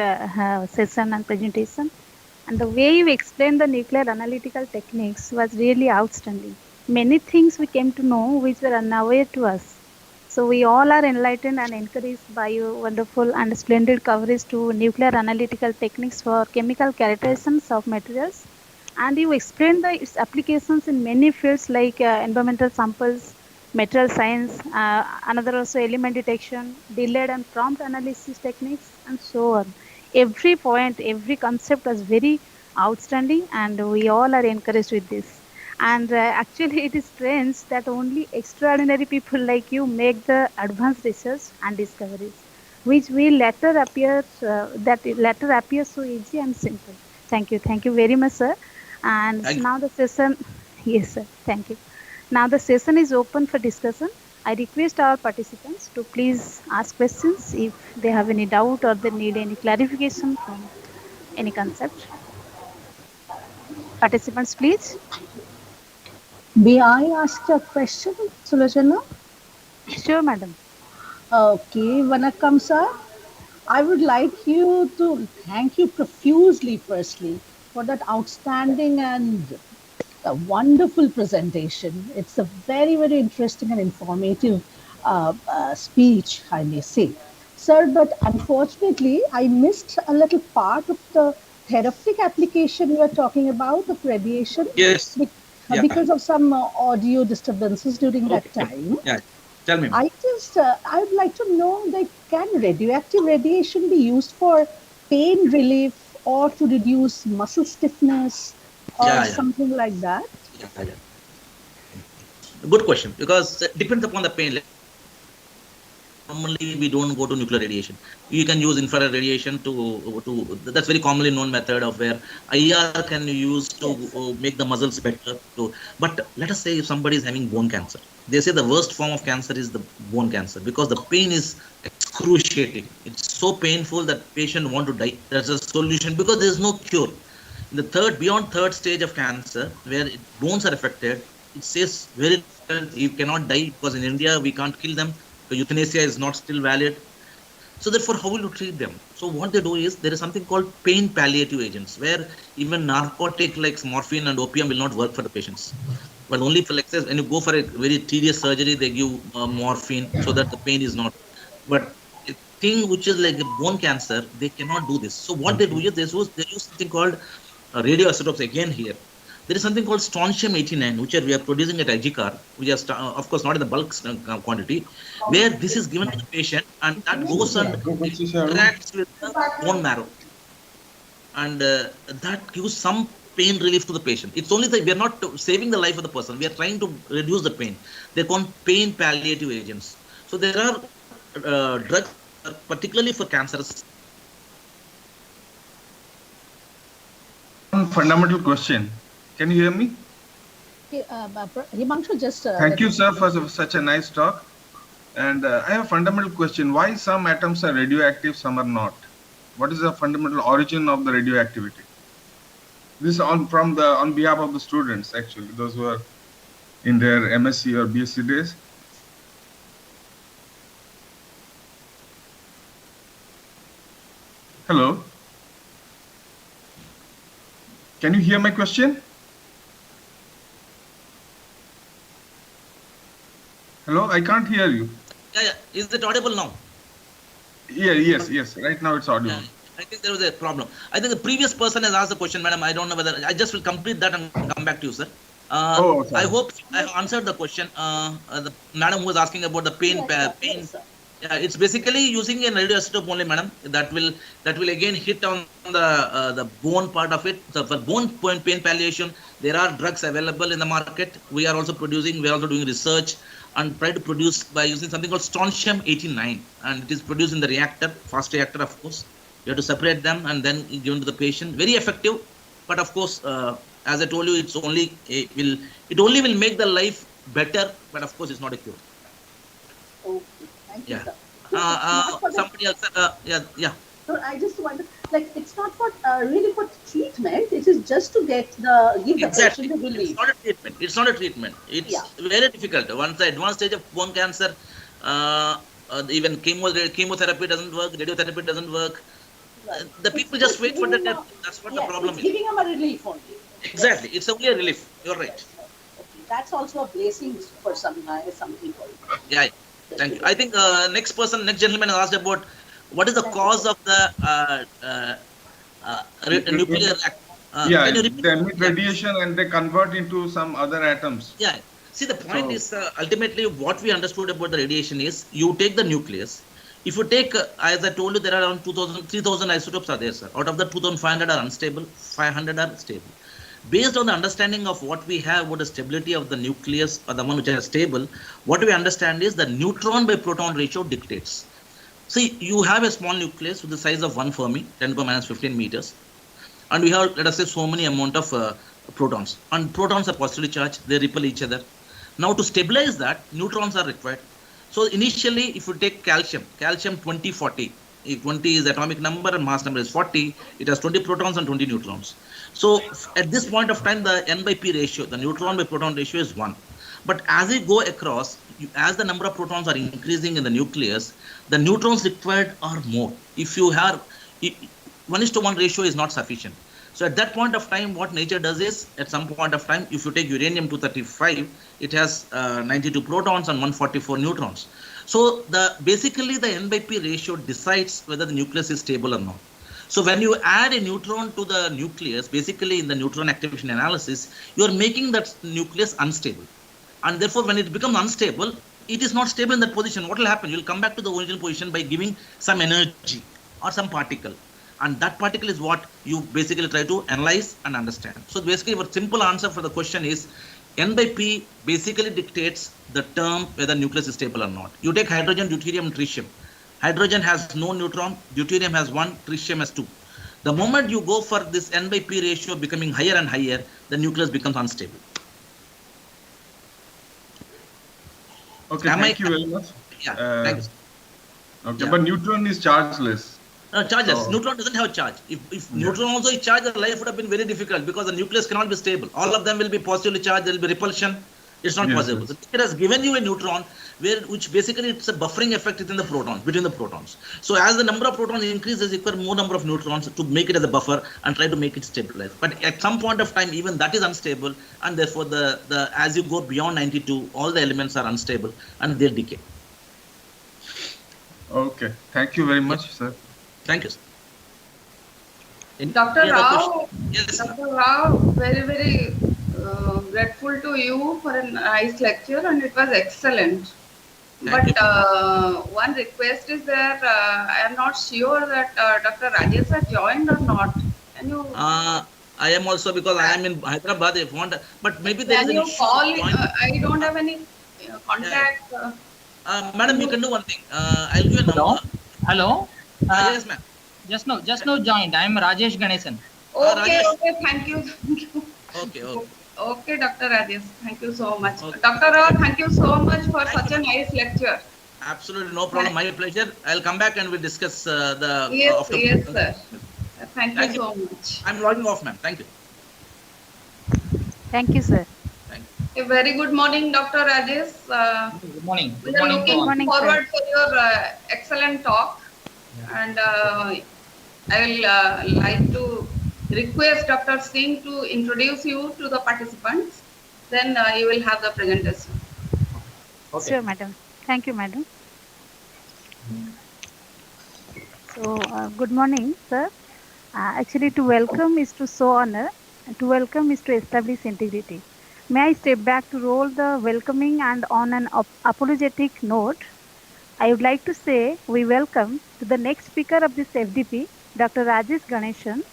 session and presentation, and the way you explained the nuclear analytical techniques was really outstanding. Many things we came to know which were unaware to us. So we all are enlightened and encouraged by your wonderful and splendid coverage to nuclear analytical techniques for chemical characterizations of materials. And you explained its applications in many fields like environmental samples, material science, another also element detection, delayed and prompt analysis techniques, and so on. Every point, every concept was very outstanding, and we all are encouraged with this. And actually, it is strange that only extraordinary people like you make the advanced research and discoveries, which will later appear later appear so easy and simple. Thank you very much, sir. And Thank you. now the session, yes, sir. Thank you. Now the session is open for discussion. I request our participants to please ask questions if they have any doubt or they need any clarification from any concept. Participants, please. May I ask a question, Sulochana? Sure, madam. Okay, Vanakkam sir. I would like you to thank you profusely, firstly, for that outstanding and a wonderful presentation. It's a very, very interesting and informative speech, I may say. Sir, but unfortunately, I missed a little part of the therapeutic application you were talking about of radiation. Yes. Yeah. Because of some audio disturbances during that time. Yeah. Tell me. I would like to know, like, can radioactive radiation be used for pain relief or to reduce muscle stiffness or something like that? Yeah. Good question, because it depends upon the pain. Normally, we don't go to nuclear radiation. You can use infrared radiation to that's very commonly known method of where IR can be used to make the muscles better. But let us say if somebody is having bone cancer, they say the worst form of cancer is the bone cancer because the pain is excruciating. It's so painful that patient want to die. That's a solution because there is no cure. In the beyond third stage of cancer, where bones are affected, it says very you cannot die because in India we can't kill them. The euthanasia is not still valid. So therefore, how will you treat them? So what they do is there is something called pain palliative agents, where even narcotic like morphine and opium will not work for the patients. But only for like when you go for a very tedious surgery, they give morphine so that the pain is not. But a thing which is like a bone cancer, they cannot do this. So what they do is they use something called radioisotopes again here. There is something called strontium-89, which we are producing at IGCAR, which is, of course, not in the bulk quantity, where this is given to the patient and that goes and interacts with the bone marrow. And that gives some pain relief to the patient. It's only that we are not saving the life of the person. We are trying to reduce the pain. They're called pain palliative agents. So there are drugs, particularly for cancers. One fundamental question. Can you hear me? Okay, Himanshu, just... Thank you, sir, for such a nice talk. And I have a fundamental question. Why some atoms are radioactive, some are not? What is the fundamental origin of the radioactivity? This is on behalf of the students, actually, those who are in their MSc or BSc days. Hello? Can you hear my question? Hello, I can't hear you. Yeah. Is it audible now? Yeah, yes. Right now it's audible. I think there was a problem. I think the previous person has asked the question, madam. I don't know whether I just will complete that and come back to you, sir. I hope I have answered the question. The madam was asking about the pain. Yeah, it's basically using a radioisotope only, madam. That will again hit on the bone part of it. So for bone pain palliation, there are drugs available in the market. We are also producing. We are also doing research and try to produce by using something called strontium-89, and it is produced in the reactor, fast reactor, of course. You have to separate them and then given to the patient. Very effective, but of course, as I told you, it only will make the life better, but of course, it's not a cure. Okay, thank you, Yeah. sir. Somebody else. Yeah. So I just wonder, like, it's not for really for treatment. It is just to give the patient a relief. It's not a treatment. It's very difficult. Once the advanced stage of bone cancer, even chemotherapy doesn't work, radiotherapy doesn't work. Right. The people just wait for the death. That's what the problem is. Giving them a relief only. Exactly. It's only a relief. You're right. Okay. That's also a blessing for some people. Yeah. Thank you. I think next gentleman asked about what is the cause of the nuclear yeah, can you repeat? they emit radiation and they convert into some other atoms. Yeah. See, the point is ultimately what we understood about the radiation is you take the nucleus. If you take, as I told you, there are around 3,000 isotopes are there, sir. Out of the 2,500 are unstable, 500 are stable. Based on the understanding of what we have about the stability of the nucleus or the one which is stable, what we understand is the neutron by proton ratio dictates. See, you have a small nucleus with the size of 1 Fermi, 10 to the minus 15 meters, and we have, let us say, so many amount of protons. And protons are positively charged, they repel each other. Now, to stabilize that, neutrons are required. So, initially, if you take calcium 2040, if 20 is the atomic number and mass number is 40, it has 20 protons and 20 neutrons. So, at this point of time, the N by P ratio, the neutron by proton ratio is 1. But as we go across, as the number of protons are increasing in the nucleus, the neutrons required are more. If you have 1:1 ratio is not sufficient. So at that point of time, what nature does is, at some point of time, if you take uranium-235, it has 92 protons and 144 neutrons. So basically the N by P ratio decides whether the nucleus is stable or not. So when you add a neutron to the nucleus, basically in the neutron activation analysis, you are making that nucleus unstable. And therefore, when it becomes unstable, it is not stable in that position. What will happen? You will come back to the original position by giving some energy or some particle. And that particle is what you basically try to analyze and understand. So basically, our simple answer for the question is N by P basically dictates the term whether nucleus is stable or not. You take hydrogen, deuterium, and tritium. Hydrogen has no neutron, deuterium has 1, tritium has 2. The moment you go for this N by P ratio becoming higher and higher, the nucleus becomes unstable. Okay, thank you very much. Yeah, thank you. Okay, Yeah. but neutron is chargeless. Chargeless. So, neutron doesn't have charge. If neutron also is charged, the life would have been very difficult because the nucleus cannot be stable. All of them will be positively charged. There will be repulsion. It's not possible. Yes. So it has given you a neutron which basically it's a buffering effect within the protons, between the protons. So as the number of protons increases, you require more number of neutrons to make it as a buffer and try to make it stabilize. But at some point of time, even that is unstable, and therefore the as you go beyond 92, all the elements are unstable and they'll decay. Okay, thank you very much, sir. Thank you, sir. Dr. Rao, yes, Dr. Rao, very grateful to you for a nice lecture, and it was excellent. But one request is that I am not sure that Dr. Rajesh has joined or not. Can you? I am also, because I am in Hyderabad. If you want, but maybe there is an issue. I don't have any contact. Madam, you can do one thing. I'll give you a number. Hello. Yes, ma'am. Just now joined. I am Rajesh Ganesan. Okay, Rajesh. okay, thank you. Okay. Okay, Dr. Rajesh, thank you so much. Okay. Dr. Rao, thank you so much for such a nice lecture. Absolutely, no problem. My pleasure. I'll come back and we'll discuss the. Yes, sir. Thank you so much. I'm logging off, ma'am. Thank you. Thank you, sir. A very good morning, Dr. Rajesh. Good morning. We are looking forward for your excellent talk. Yeah. And I will like to request Dr. Singh to introduce you to the participants. Then you will have the presentation. Okay. Sure, madam. Thank you, madam. So, good morning, sir. Actually, to welcome is to show honor, and to welcome is to establish integrity. May I step back to roll the welcoming, and on an apologetic note, I would like to say we welcome to the next speaker of this FDP, Dr. Rajesh Ganesan,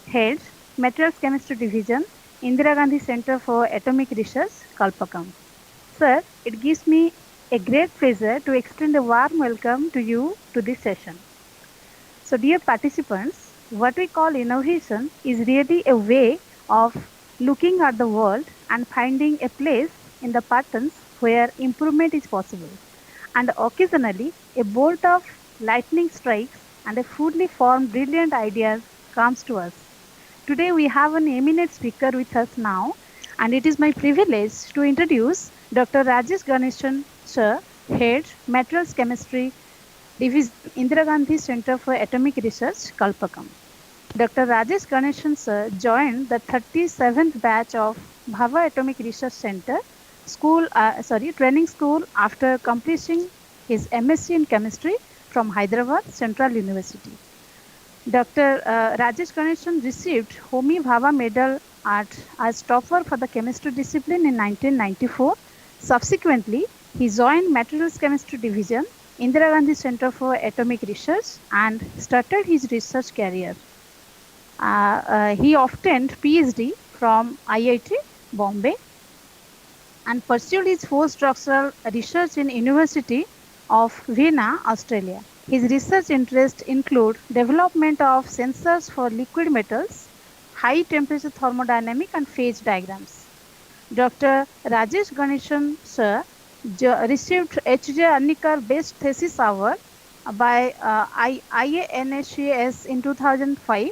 Head, Materials Chemistry Division, Indira Gandhi Center for Atomic Research, Kalpakam. Sir, it gives me a great pleasure to extend a warm welcome to you to this session. So, dear participants, what we call innovation is really a way of looking at the world and finding a place in the patterns where improvement is possible. And occasionally, a bolt of lightning strikes and a fully formed brilliant ideas comes to us. Today, we have an eminent speaker with us now, and it is my privilege to introduce Dr. Rajesh Ganesan, Sir, Head, Materials Chemistry Division, Indira Gandhi Center for Atomic Research, Kalpakam. Dr. Rajesh Ganesan, Sir, joined the 37th batch of Bhava Atomic Research Center training school after completing his MSc in chemistry from Hyderabad Central University. Dr. Rajesh Ganeshan received Homi Bhabha Medal as topper for the chemistry discipline in 1994. Subsequently, he joined Materials Chemistry Division, Indira Gandhi Center for Atomic Research, and started his research career. He obtained PhD from IIT Bombay and pursued his postdoctoral research in University of Vienna, Australia. His research interests include development of sensors for liquid metals, high temperature thermodynamic and phase diagrams. Dr. Rajesh Ganeshan sir received H.J. Arnikar Best Thesis Award by IANSCS in 2005,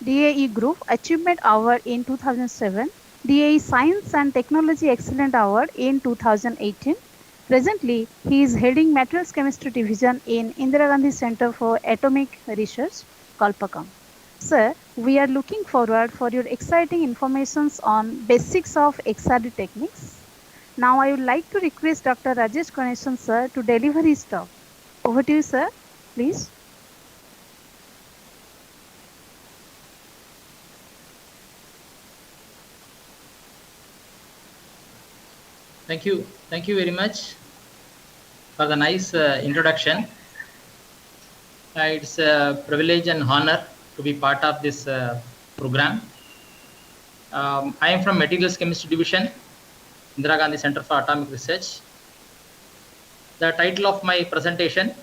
DAE Group Achievement Award in 2007, DAE Science and Technology Excellent Award in 2018. Presently, he is heading Materials Chemistry Division in Indira Gandhi Center for Atomic Research, Kalpakam. Sir, we are looking forward for your exciting informations on basics of XRD techniques. Now I would like to request Dr. Rajesh Ganeshan sir to deliver his talk. Over to you, sir, please. Thank you very much for the nice introduction. It's a privilege and honor to be part of this program. I am from Materials Chemistry Division, Indira Gandhi Center for Atomic Research. The title of my presentation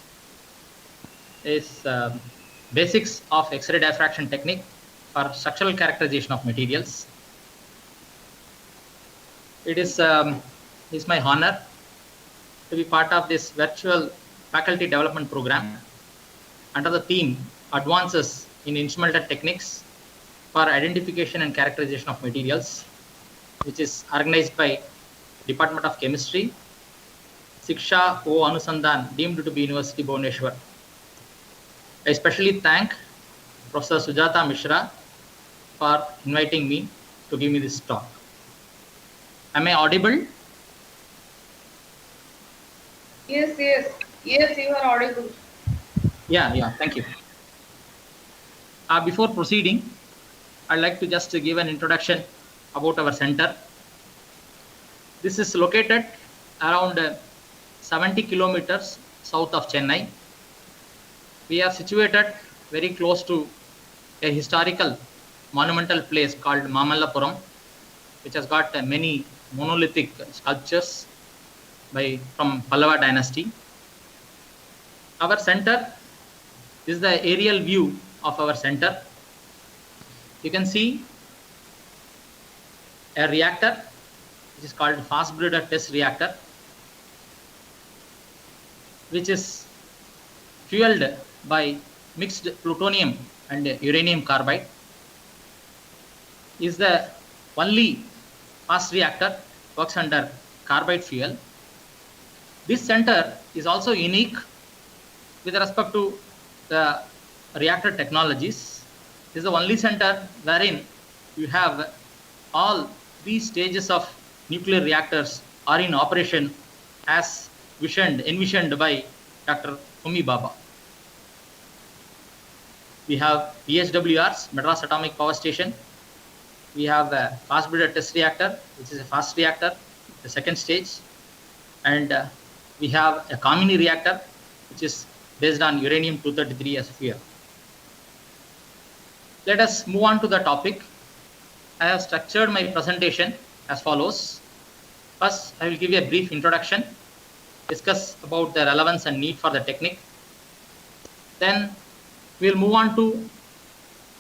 is Basics of X-ray Diffraction Technique for Structural Characterization of Materials. It is my honor to be part of this virtual faculty development program under the theme Advances in Instrumental Techniques for Identification and Characterization of Materials, which is organized by Department of Chemistry, Siksha'O'Anusandhan, deemed to be University Bhubaneswar. I especially thank Professor Sujata Mishra for inviting me to give me this talk. Am I audible? Yes, you are audible. Yeah, thank you. Before proceeding, I'd like to just give an introduction about our center. This is located around 70 kilometers south of Chennai. We are situated very close to a historical monumental place called Mamallapuram, which has got many monolithic sculptures from Pallava dynasty. Our center is the aerial view of our center. You can see a reactor, which is called fast breeder test reactor, which is fueled by mixed plutonium and uranium carbide. Is the only fast reactor works under carbide fuel. This center is also unique with respect to the reactor technologies. This is the only center wherein you have all 3 stages of nuclear reactors are in operation as envisioned by Dr. Homi Bhabha. We have PHWRs, Madras Atomic Power Station. We have a fast breeder test reactor, which is a fast reactor, the second stage. And we have a Kamini reactor, which is based on uranium-233 as fuel. Let us move on to the topic. I have structured my presentation as follows. First, I will give you a brief introduction, discuss about the relevance and need for the technique. Then we will move on to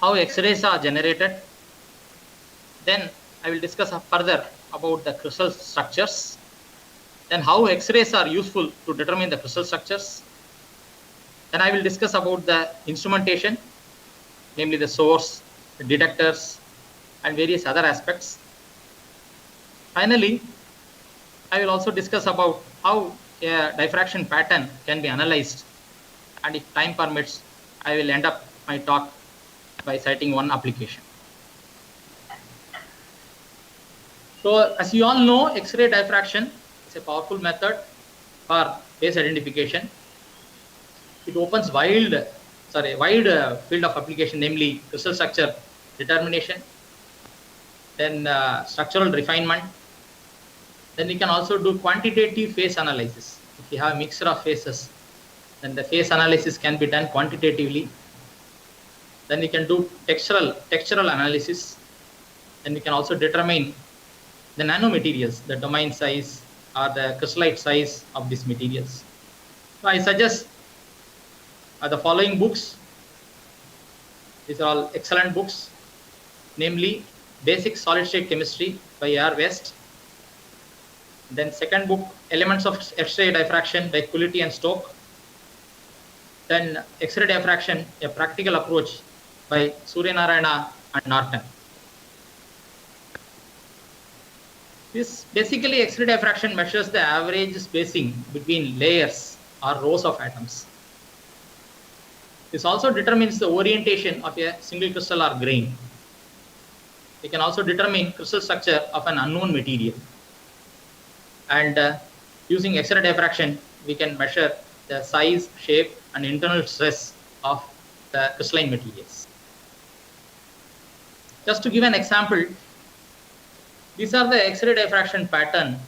how X-rays are generated. Then I will discuss further about the crystal structures. Then how X-rays are useful to determine the crystal structures. Then I will discuss about the instrumentation, namely the source, the detectors, and various other aspects. Finally, I will also discuss about how a diffraction pattern can be analyzed, and if time permits, I will end up my talk by citing one application. So, as you all know, X-ray diffraction is a powerful method for phase identification. it opens wide field of application, namely crystal structure determination, then structural refinement. Then we can also do quantitative phase analysis. If we have a mixture of phases, then the phase analysis can be done quantitatively. Then we can do textural analysis. Then we can also determine the nanomaterials, the domain size or the crystallite size of these materials. So I suggest the following books. These are all excellent books, namely Basic Solid State Chemistry by R. West. Then second book, Elements of X-ray Diffraction by Coolity and Stoke. Then X-ray Diffraction, a Practical Approach by Suryanarayana and Norton. This basically X-ray diffraction measures the average spacing between layers or rows of atoms. This also determines the orientation of a single crystal or grain. We can also determine crystal structure of an unknown material. And using X-ray diffraction, we can measure the size, shape, and internal stress of the crystalline materials. Just to give an example, these are the X-ray diffraction pattern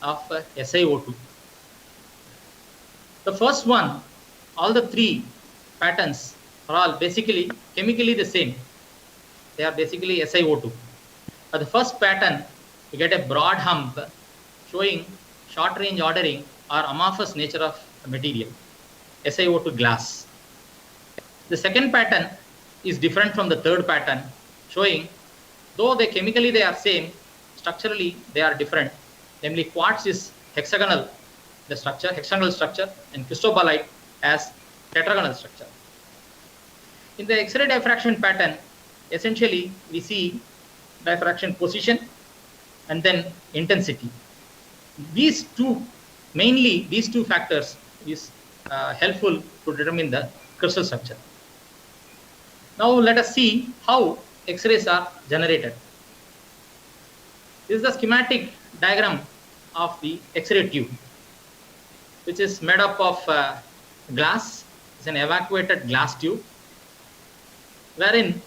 of SiO2. The first one, all the three patterns are all basically chemically the same. They are basically SiO2. For the first pattern, you get a broad hump showing short range ordering or amorphous nature of the material, SiO2 glass. The second pattern is different from the third pattern, showing though they chemically they are same, structurally they are different. Namely, quartz is hexagonal, the structure, hexagonal structure, and cristobalite has tetragonal structure. In the X-ray diffraction pattern, essentially we see diffraction position and then intensity. These two, mainly these two factors is helpful to determine the crystal structure. Now let us see how X-rays are generated. This is the schematic diagram of the X-ray tube, which is made up of glass. It's an evacuated glass tube, wherein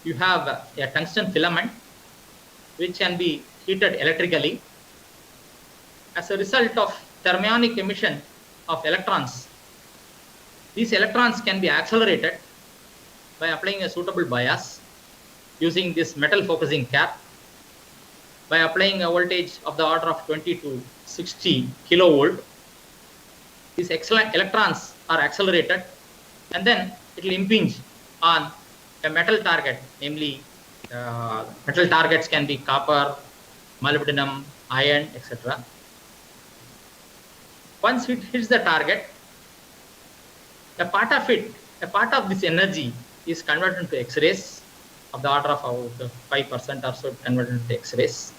you have a tungsten filament, which can be heated electrically. As a result of thermionic emission of electrons, these electrons can be accelerated by applying a suitable bias using this metal focusing cap, by applying a voltage of the order of 20 to 60 kilovolt. These electrons are accelerated and then it will impinge on a metal target, namely metal targets can be copper, molybdenum, iron, etc. Once it hits the target, a part of this energy is converted into X-rays of the order of about 5% or so converted into X-rays.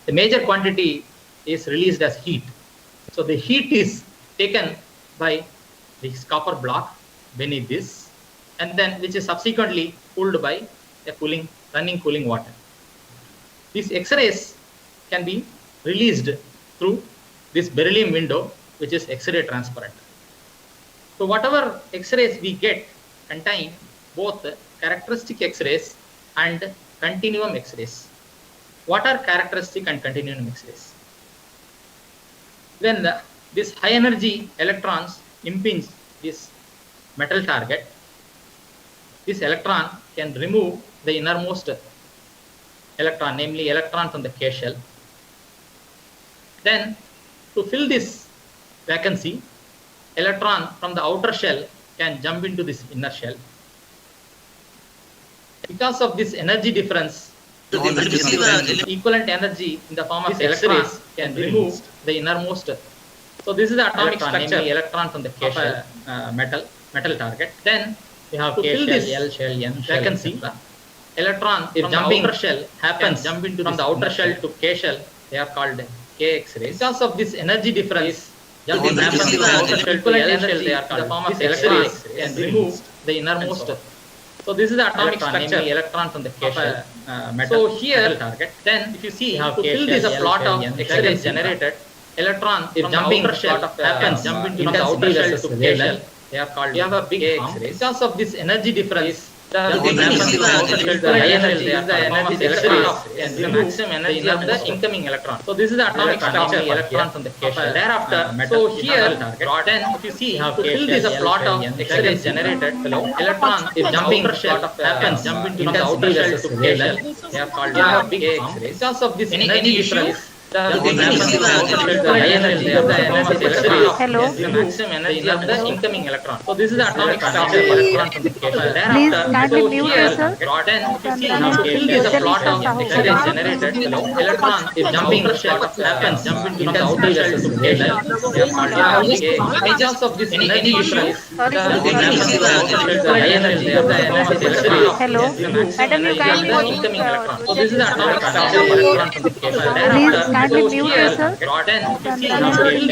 The major quantity is released as heat. So the heat is taken by this copper block beneath this, and then which is subsequently cooled by a running cooling water. These X-rays can be released through this beryllium window, which is X-ray transparent. So whatever X-rays we get contain both characteristic X-rays and continuum X-rays. What are characteristic and continuum X-rays? When this high energy electrons impinge this metal target, this electron can remove the innermost electron, namely electron from the K shell. Then to fill this vacancy, electron from the outer shell can jump into this inner shell. Because of this energy difference, equivalent energy in the form of X-rays can remove the innermost. So this is the atomic structure, electron from the K shell metal target. Then you have to fill this L shell, N shell, vacancy. Electron if jumping the outer shell happens jump into from the outer shell to K shell, they are called K X-rays. Because of this energy difference, just happens from the outer shell to L shell, they are called the form of X-rays can remove the innermost. So this is the atomic structure, electron from the K shell metal. So here, target. Then if you see, to fill this a plot of X-rays generated, electron if from jumping the outer shell happens jump into from the outer shell to K shell, They are called. We have a big X-rays. Because of this energy difference, the energy and the maximum energy of the incoming electron. So this is the atomic structure of electrons on the cation. Thereafter, so here, then if you see, to fill this a plot of X-rays generated, electron is jumping shell happens from the outer shell to cation. They are called big X-rays. Because of this energy difference, Hello. the maximum energy of the incoming electron. So this is the atomic structure of electrons on the cation. Please kindly mute yourself. To fill this a plot of X-rays generated, electron is jumping shell happens from the outer shell to cation. Because of this energy difference, Hello. Madam, you kindly incoming electron. So this is the atomic structure of electrons on the cation. please kindly mute yourself.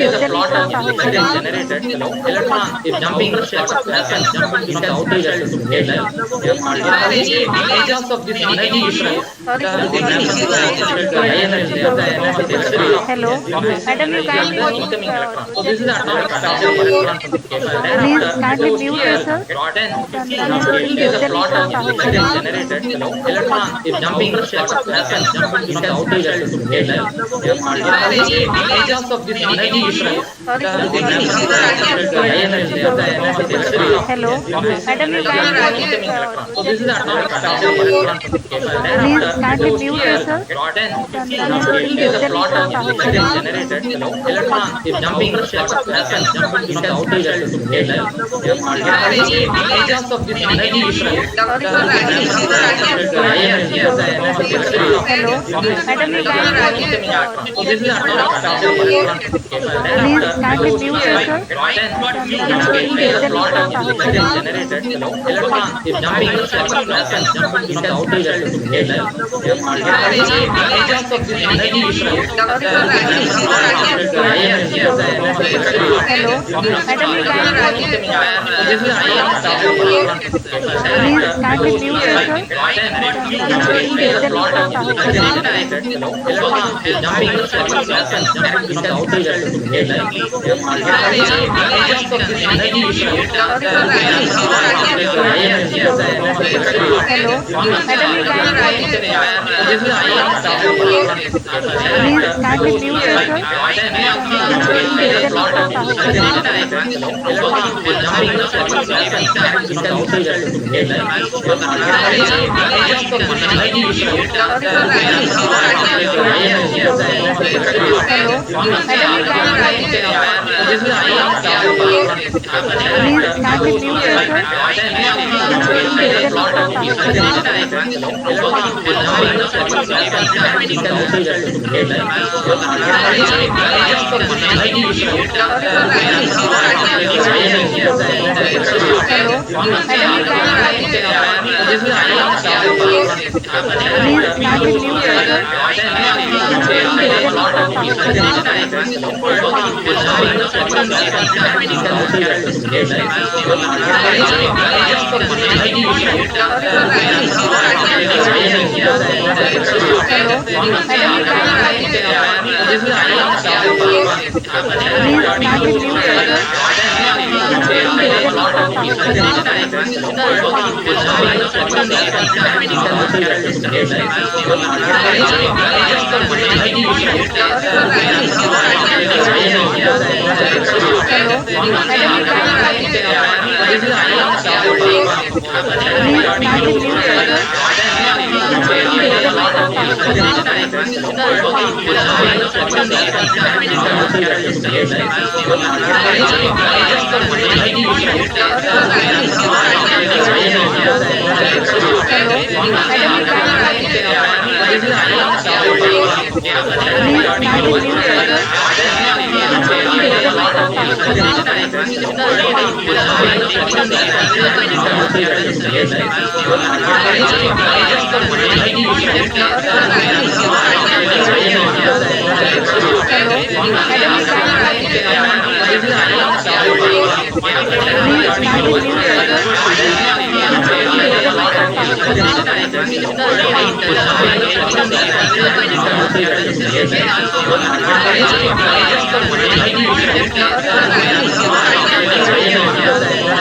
Is a plot of X-rays generated, electron is jumping shell happens from the outer shell to cation. Because of this energy difference, Hello. Madam, you kindly incoming electron. So this is the atomic structure of electrons on the cation. please kindly mute yourself. Is a plot of X-rays generated, electron is jumping shell happens from the outer shell to cation. Because of this energy difference, Hello. Madam, you kindly incoming electron. So this is the atomic structure of electrons on the cation. please kindly mute yourself. Is a plot of X-rays generated, electron is jumping shell happens from the outer shell to cation. Because of this energy difference, Hello. Madam, you kindly incoming electron. So this is the atomic structure of electrons on the cation. please kindly mute yourself. Is a plot of X-rays generated, electron is jumping shell happens from the outer shell to cation. Because of this energy difference, Hello. Madam, you kindly this is the atomic structure of electrons on the cation. please kindly mute yourself. Hello. Madam, you kindly please kindly mute yourself.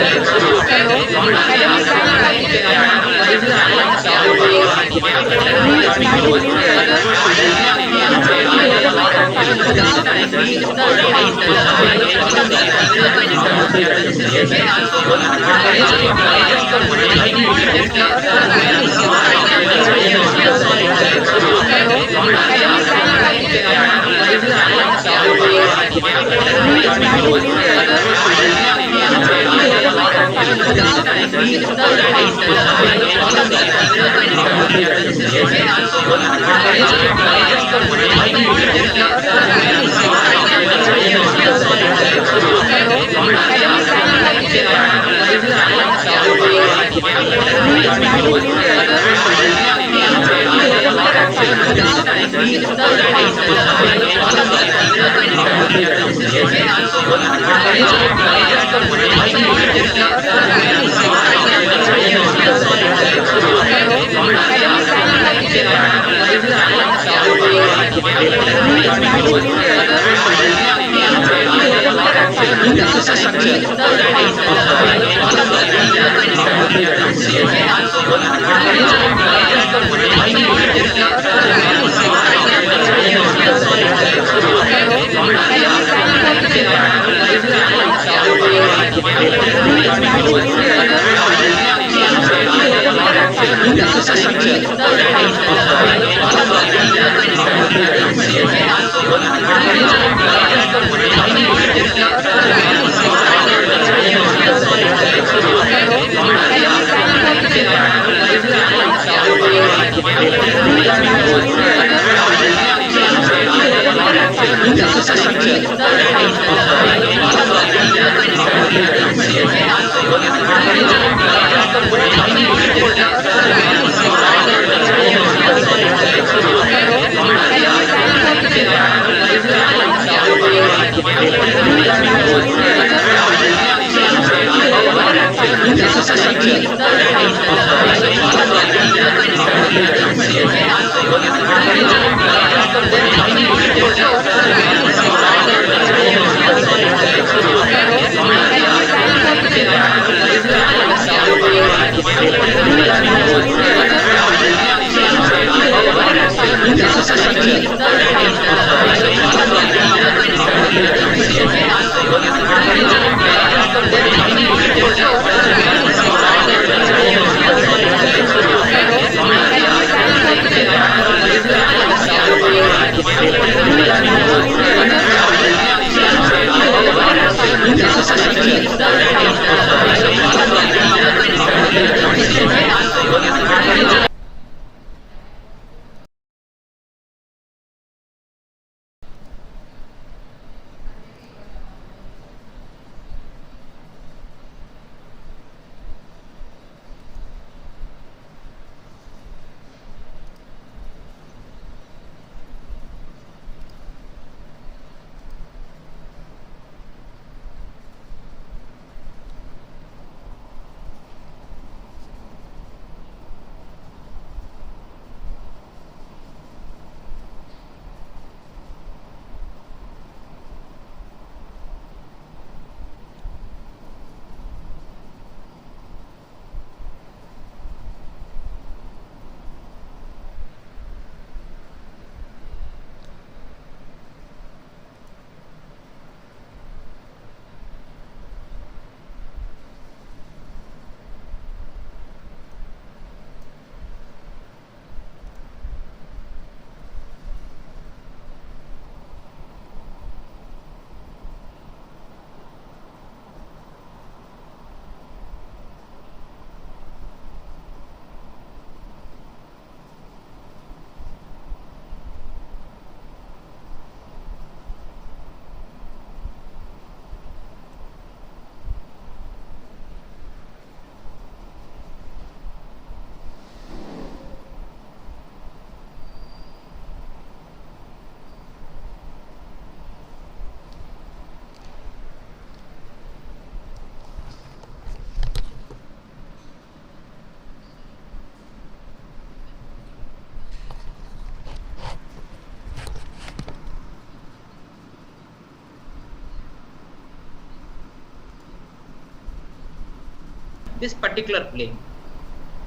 this particular plane.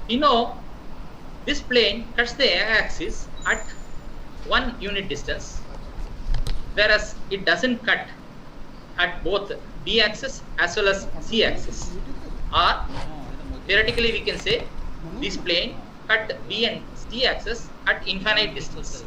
You know, this plane cuts the x-axis at 1 unit distance, whereas it doesn't cut at both b-axis as well as c-axis. Or theoretically we can say this plane cut b and c-axis at infinite distance.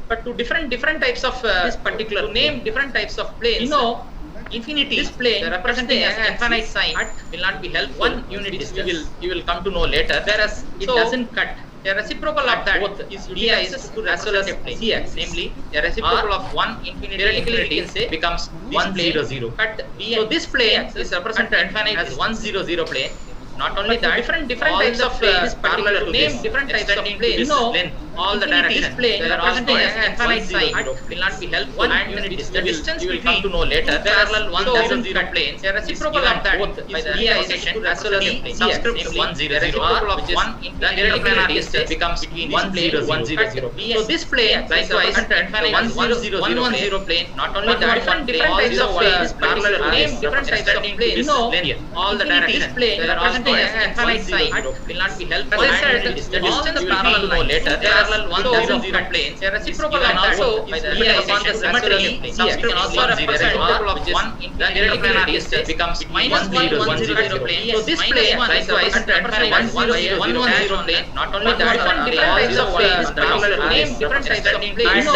But to different types of this particular name different types of planes, you know, infinity, this plane representing as infinite sign will not be held 1 unit distance. You will come to know later, whereas it doesn't cut. A reciprocal of that both is utilized to as well as c-axis, namely a reciprocal of 1 infinity theoretically can say becomes 1 0 0 cut b. So this plane is represented infinite as 1 0 0 plane. Not only that, different types of this particular name different types of planes, you know, all the directions. This plane representing as infinite sign will not be held 1 unit distance. The distance you will come to know later. Parallel 1 0 0 planes, a reciprocal of that both by the realization as well as the subscript 1 0 0 or which is the irregular distance becomes between 1 0 1 0 0. So this plane likewise infinite 1 0 0 1 1 0 plane. Not only that, different types of this parallel name different types of planes, you know, all the directions. This plane representing as infinite sign will not be held. As I said, the distance parallel no later. Parallel 1 0 0 planes, a reciprocal and also by the realization symmetry subscript also represent of 1 in the irregular distance becomes minus 1 1 0 plane. So this plane likewise represents 1 0 1 1 0 plane. Not only that, different types of planes parallel name different types of planes.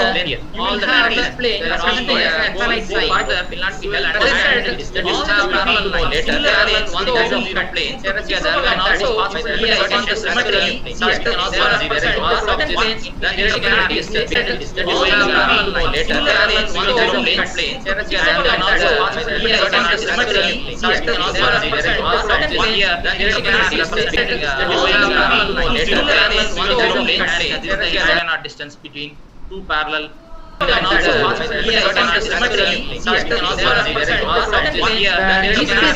All the this plane representing as infinite sign will not be held. As I said, the distance parallel no later. Parallel 1 0 planes, a reciprocal and also by the realization symmetry subscript also represent certain planes in the irregular distance. Parallel no later. Parallel 1 0 planes, a reciprocal and also by the realization symmetry subscript also represent certain planes in the irregular distance. Parallel no later. Parallel 1 0 planes, this is the irregular distance between two parallel. And also symmetry subscript also represent certain planes in the irregular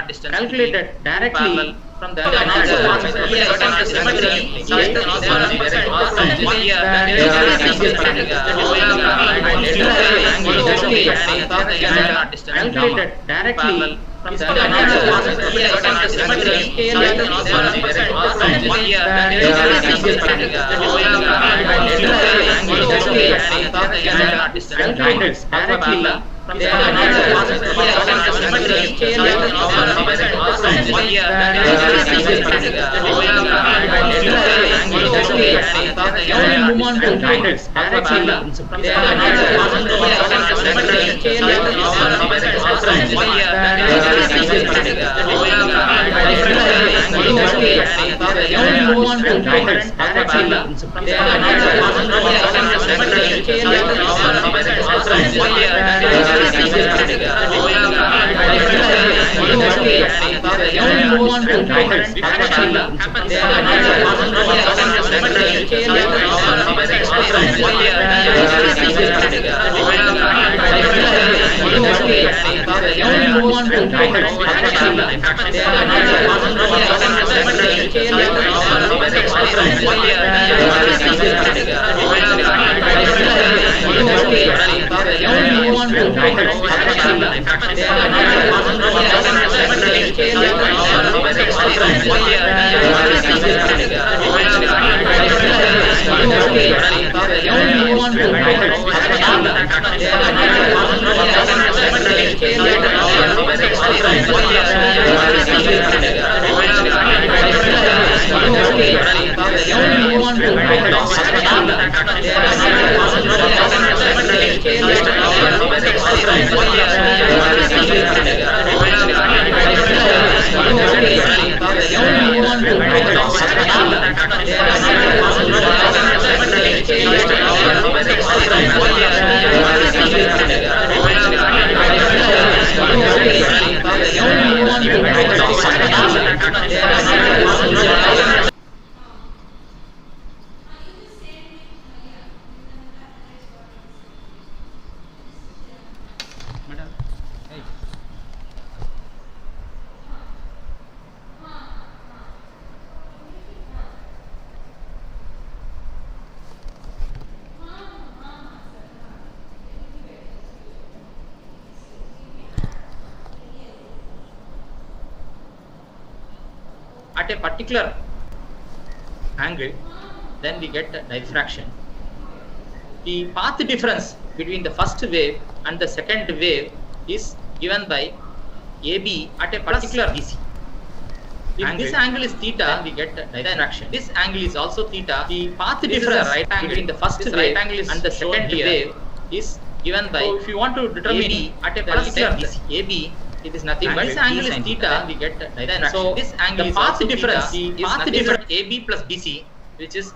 distance calculated directly from the calculated directly from the at a particular angle, then we get diffraction. The path difference between the first wave and the second wave is given by AB at a particular BC. If this angle is theta, we get diffraction. This angle is also theta. The path difference between the first wave and the second wave is given by. So if you want to determine AB at a particular BC, AB, it is nothing but this angle is theta. We get diffraction. So this angle is path difference. The path difference AB plus BC, which is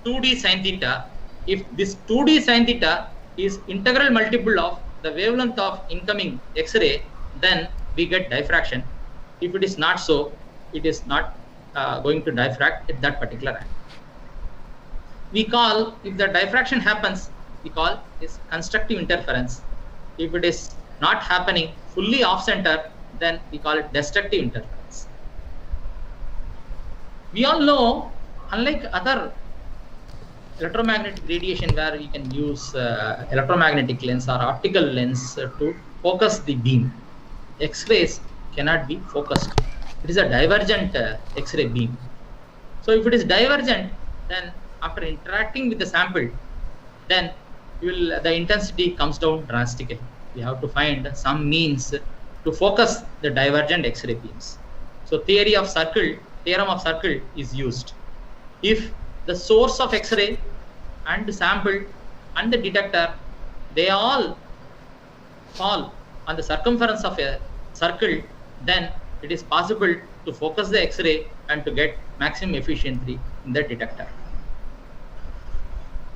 2D sin theta. If this 2D sin theta is integral multiple of the wavelength of incoming X-ray, then we get diffraction. If it is not so, it is not going to diffract at that particular angle. We call, if the diffraction happens, we call this constructive interference. If it is not happening fully off center, then we call it destructive interference. We all know, unlike other electromagnetic radiation where you can use electromagnetic lens or optical lens to focus the beam, X-rays cannot be focused. It is a divergent X-ray beam. So if it is divergent, then after interacting with the sample, then the intensity comes down drastically. We have to find some means to focus the divergent X-ray beams. So theorem of circle is used. If the source of X-ray and the sample and the detector, they all fall on the circumference of a circle, then it is possible to focus the X-ray and to get maximum efficiency in the detector.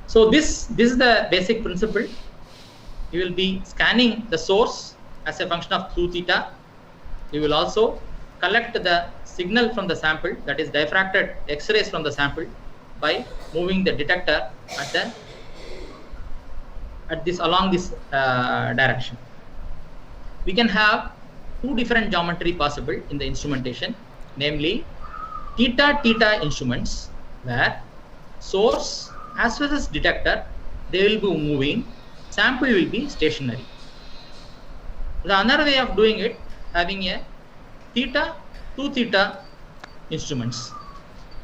So this is the basic principle. You will be scanning the source as a function of 2 theta. You will also collect the signal from the sample, that is diffracted X-rays from the sample, by moving the detector along this direction. We can have 2 different geometry possible in the instrumentation, namely theta instruments, where source as well as detector, they will be moving, sample will be stationary. The another way of doing it, having a 2 theta instruments,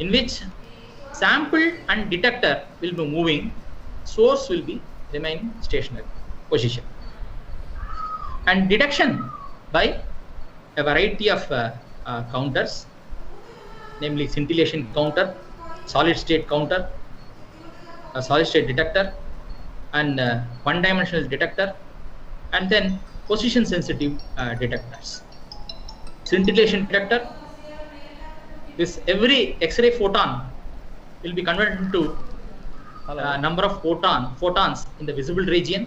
in which sample and detector will be moving, source will be remaining stationary position. And detection by a variety of counters, namely scintillation counter, solid state counter, a solid state detector, and one-dimensional detector, and then position sensitive detectors. Scintillation detector, this every X-ray photon will be converted into number of photons in the visible region,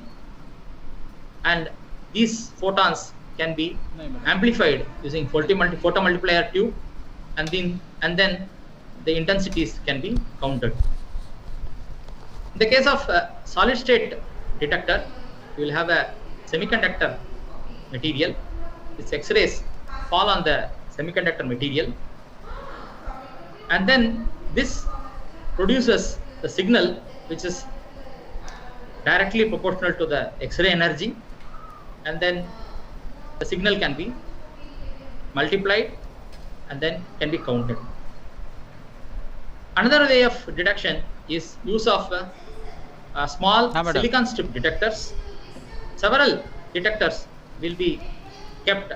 and these photons can be amplified using photomultiplier tube, and then the intensities can be counted. In the case of solid state detector, you will have a semiconductor material. Its X-rays fall on the semiconductor material, and then this produces the signal which is directly proportional to the X-ray energy, and then the signal can be multiplied and then can be counted. Another way of detection is use of small silicon strip detectors. Several detectors will be kept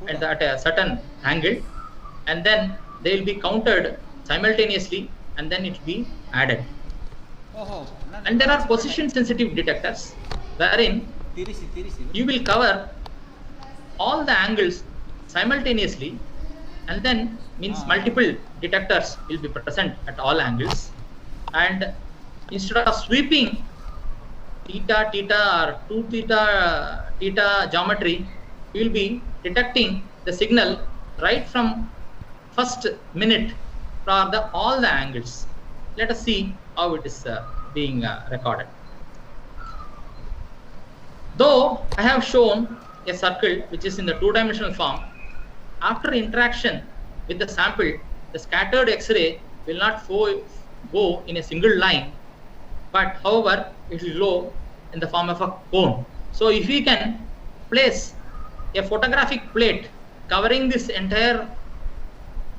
at a certain angle, and then they will be counted simultaneously, and then it will be added. And there are position sensitive detectors, wherein you will cover all the angles simultaneously, and then means multiple detectors will be present at all angles, and instead of sweeping theta or 2 theta geometry, you will be detecting the signal right from first minute for all the angles. Let us see how it is being recorded. Though I have shown a circle which is in the 2-dimensional form, after interaction with the sample, the scattered X-ray will not go in a single line, but however it will go in the form of a cone. So if we can place a photographic plate covering this entire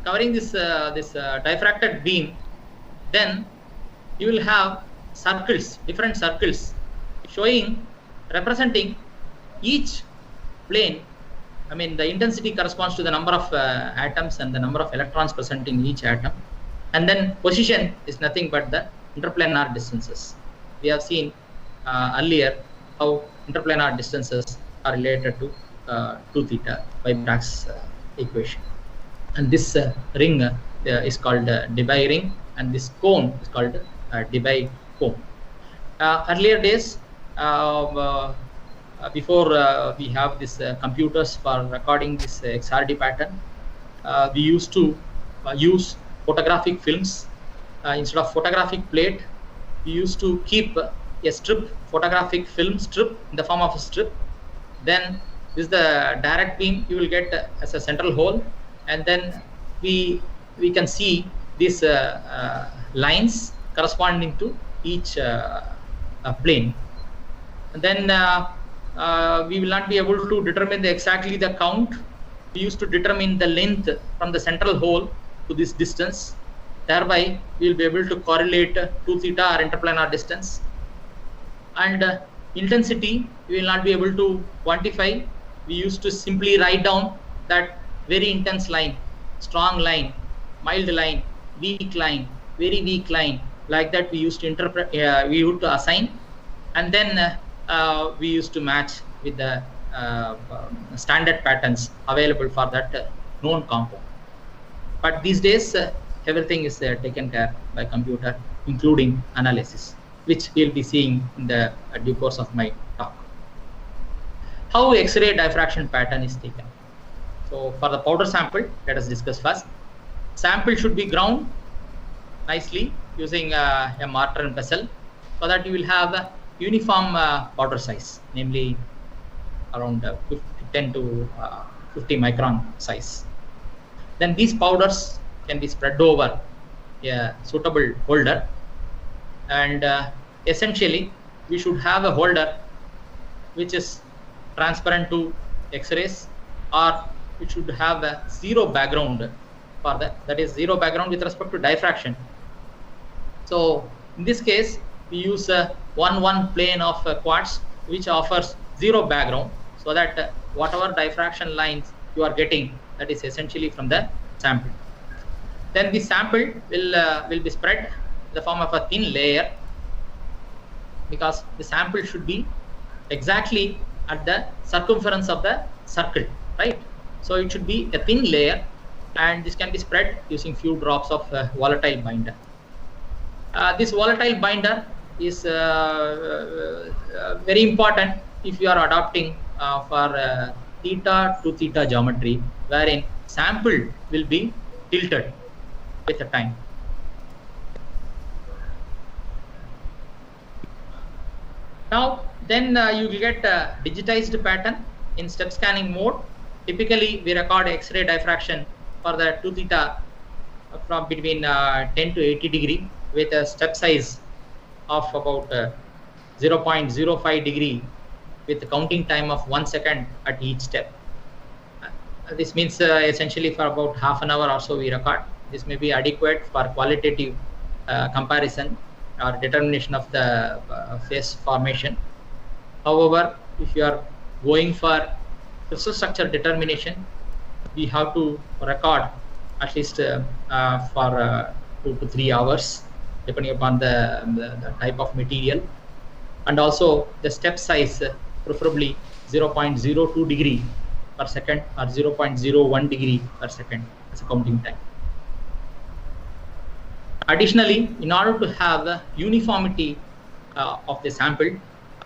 covering this diffracted beam, then you will have circles, different circles, representing each plane. I mean, the intensity corresponds to the number of atoms and the number of electrons present in each atom. And then position is nothing but the interplanar distances. We have seen earlier how interplanar distances are related to 2 theta by Bragg's equation. And this ring is called Debye ring, and this cone is called Debye cone. Earlier days, before we have these computers for recording this XRD pattern, we used to use photographic films. Instead of photographic plate, we used to keep a photographic film strip in the form of a strip. Then this is the direct beam you will get as a central hole, and then we can see these lines corresponding to each plane. And then we will not be able to determine exactly the count. We used to determine the length from the central hole to this distance. Thereby, we will be able to correlate 2 theta or interplanar distance. And intensity, we will not be able to quantify. We used to simply write down that very intense line, strong line, mild line, weak line, very weak line. Like that, we used to interpret. We used to assign, and then we used to match with the standard patterns available for that known compound. But these days, everything is taken care by computer, including analysis, which we'll be seeing in the due course of my talk. How X-ray diffraction pattern is taken. So for the powder sample, let us discuss first. Sample should be ground nicely using a mortar and pestle, so that you will have a uniform powder size, namely around 10 to 50 micron size. Then these powders can be spread over a suitable holder, and essentially we should have a holder which is transparent to X-rays, or we should have a zero background for that is zero background with respect to diffraction. So in this case, we use a 1-1 plane of quartz which offers zero background, so that whatever diffraction lines you are getting, that is essentially from the sample. Then the sample will be spread in the form of a thin layer, because the sample should be exactly at the circumference of the circle, right? So it should be a thin layer, and this can be spread using few drops of volatile binder. This volatile binder is very important if you are adopting for theta to theta geometry, wherein sample will be tilted with the time. Now then you will get a digitized pattern in step scanning mode. Typically we record X-ray diffraction for the 2 theta from between 10 to 80 degree with a step size of about 0.05 degree with a counting time of 1 second at each step. This means essentially for about half an hour or so we record. This may be adequate for qualitative comparison or determination of the phase formation. However, if you are going for crystal structure determination, we have to record at least for 2 to 3 hours, depending upon the type of material, and also the step size, preferably 0.02 degree per second or 0.01 degree per second as a counting time. Additionally, in order to have uniformity of the sample,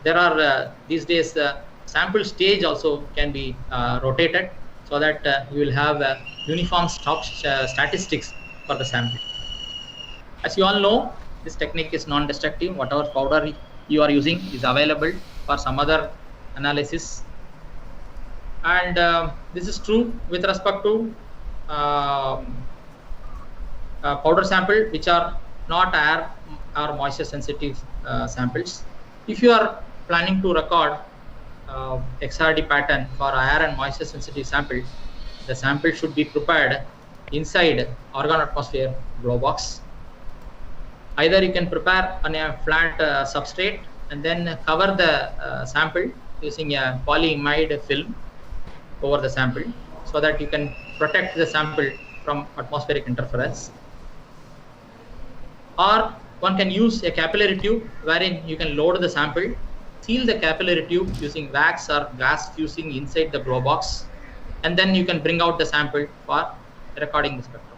there are these days sample stage also can be rotated, so that you will have uniform statistics for the sample. As you all know, this technique is non-destructive. Whatever powder you are using is available for some other analysis, and this is true with respect to powder sample which are not air or moisture sensitive samples. If you are planning to record XRD pattern for air and moisture sensitive sample, the sample should be prepared inside argon atmosphere glow box. Either you can prepare on a flat substrate and then cover the sample using a polyimide film over the sample, so that you can protect the sample from atmospheric interference. Or one can use a capillary tube wherein you can load the sample, seal the capillary tube using wax or gas fusing inside the glow box, and then you can bring out the sample for recording the spectrum.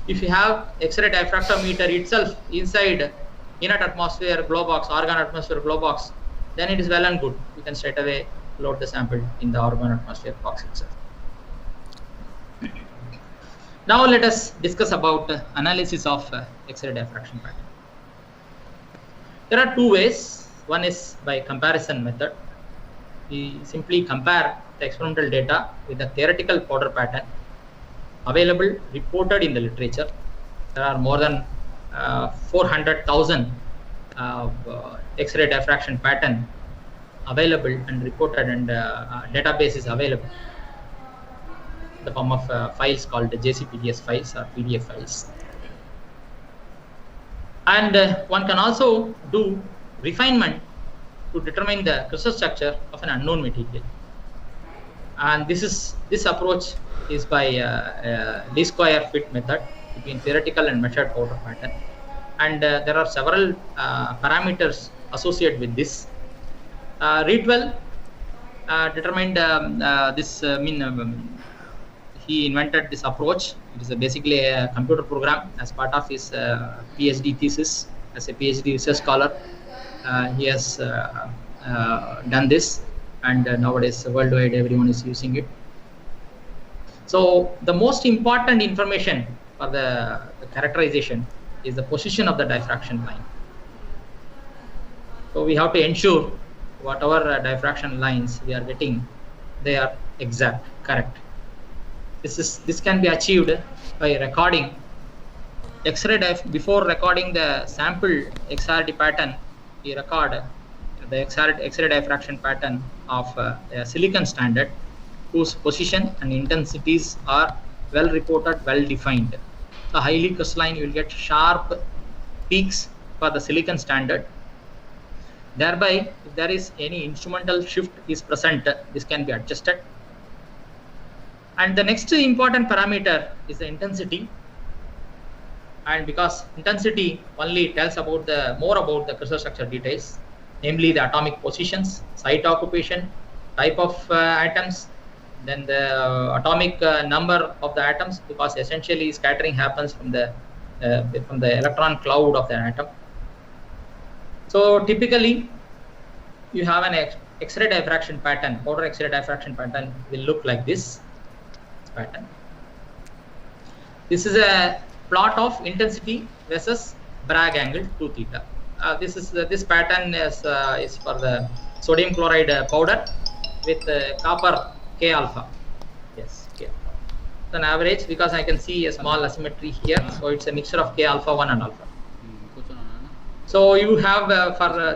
If you have X-ray diffractometer itself inside inert atmosphere glow box, argon atmosphere glow box, then it is well and good. You can straight away load the sample in the argon atmosphere box itself. Now let us discuss about analysis of X-ray diffraction pattern. There are two ways. One is by comparison method. We simply compare the experimental data with the theoretical powder pattern available, reported in the literature. There are more than 400,000 X-ray diffraction pattern available and reported, and database is available in the form of files called JCPDS files or PDF files. And one can also do refinement to determine the crystal structure of an unknown material. And this approach is by least square fit method between theoretical and measured powder pattern. And there are several parameters associated with this. Reedwell determined this. He invented this approach. It is basically a computer program as part of his PhD thesis. As a PhD research scholar, he has done this, and nowadays worldwide everyone is using it. So the most important information for the characterization is the position of the diffraction line. So we have to ensure whatever diffraction lines we are getting, they are exact, correct. This can be achieved by recording X-ray before recording the sample XRD pattern. We record the X-ray diffraction pattern of a silicon standard whose position and intensities are well reported, well defined. The highly crystalline, you will get sharp peaks for the silicon standard. Thereby, if there is any instrumental shift is present, this can be adjusted. And the next important parameter is the intensity. And because intensity only tells about more about the crystal structure details, namely the atomic positions, site occupation, type of atoms, then the atomic number of the atoms, because essentially scattering happens from the electron cloud of the atom. So typically, you have an X-ray diffraction pattern. Powder X-ray diffraction pattern will look like this pattern. This is a plot of intensity versus Bragg angle 2 theta. This pattern is for the sodium chloride powder with copper K alpha. Yes, K alpha. It's an average because I can see a small asymmetry here. So it's a mixture of K alpha 1 and alpha. So you have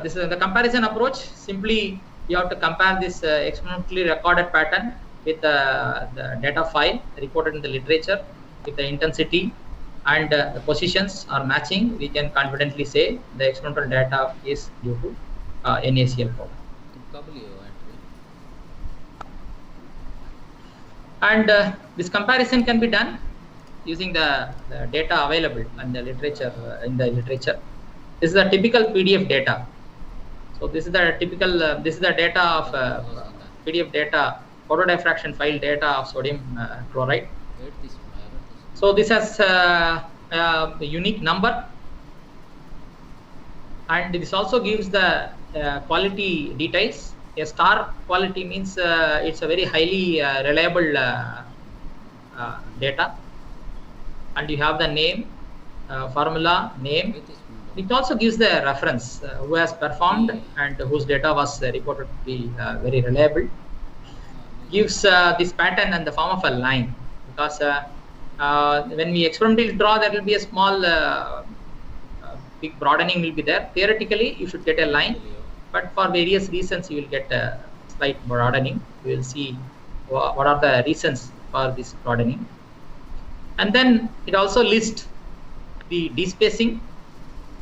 this is the comparison approach. Simply you have to compare this experimentally recorded pattern with the data file reported in the literature. If the intensity and the positions are matching, we can confidently say the experimental data is due to NaCl powder. And this comparison can be done using the data available in the literature. This is the typical PDF data. So this is the typical this is the data of PDF data, powder diffraction file data of sodium chloride. So this has a unique number, and this also gives the quality details. A star quality means it's a very highly reliable data, and you have the name, formula, name. It also gives the reference who has performed and whose data was reported to be very reliable. Gives this pattern in the form of a line, because when we experimentally draw, there will be a small big broadening will be there. Theoretically, you should get a line, but for various reasons, you will get a slight broadening. We will see what are the reasons for this broadening. And then it also lists the despacing,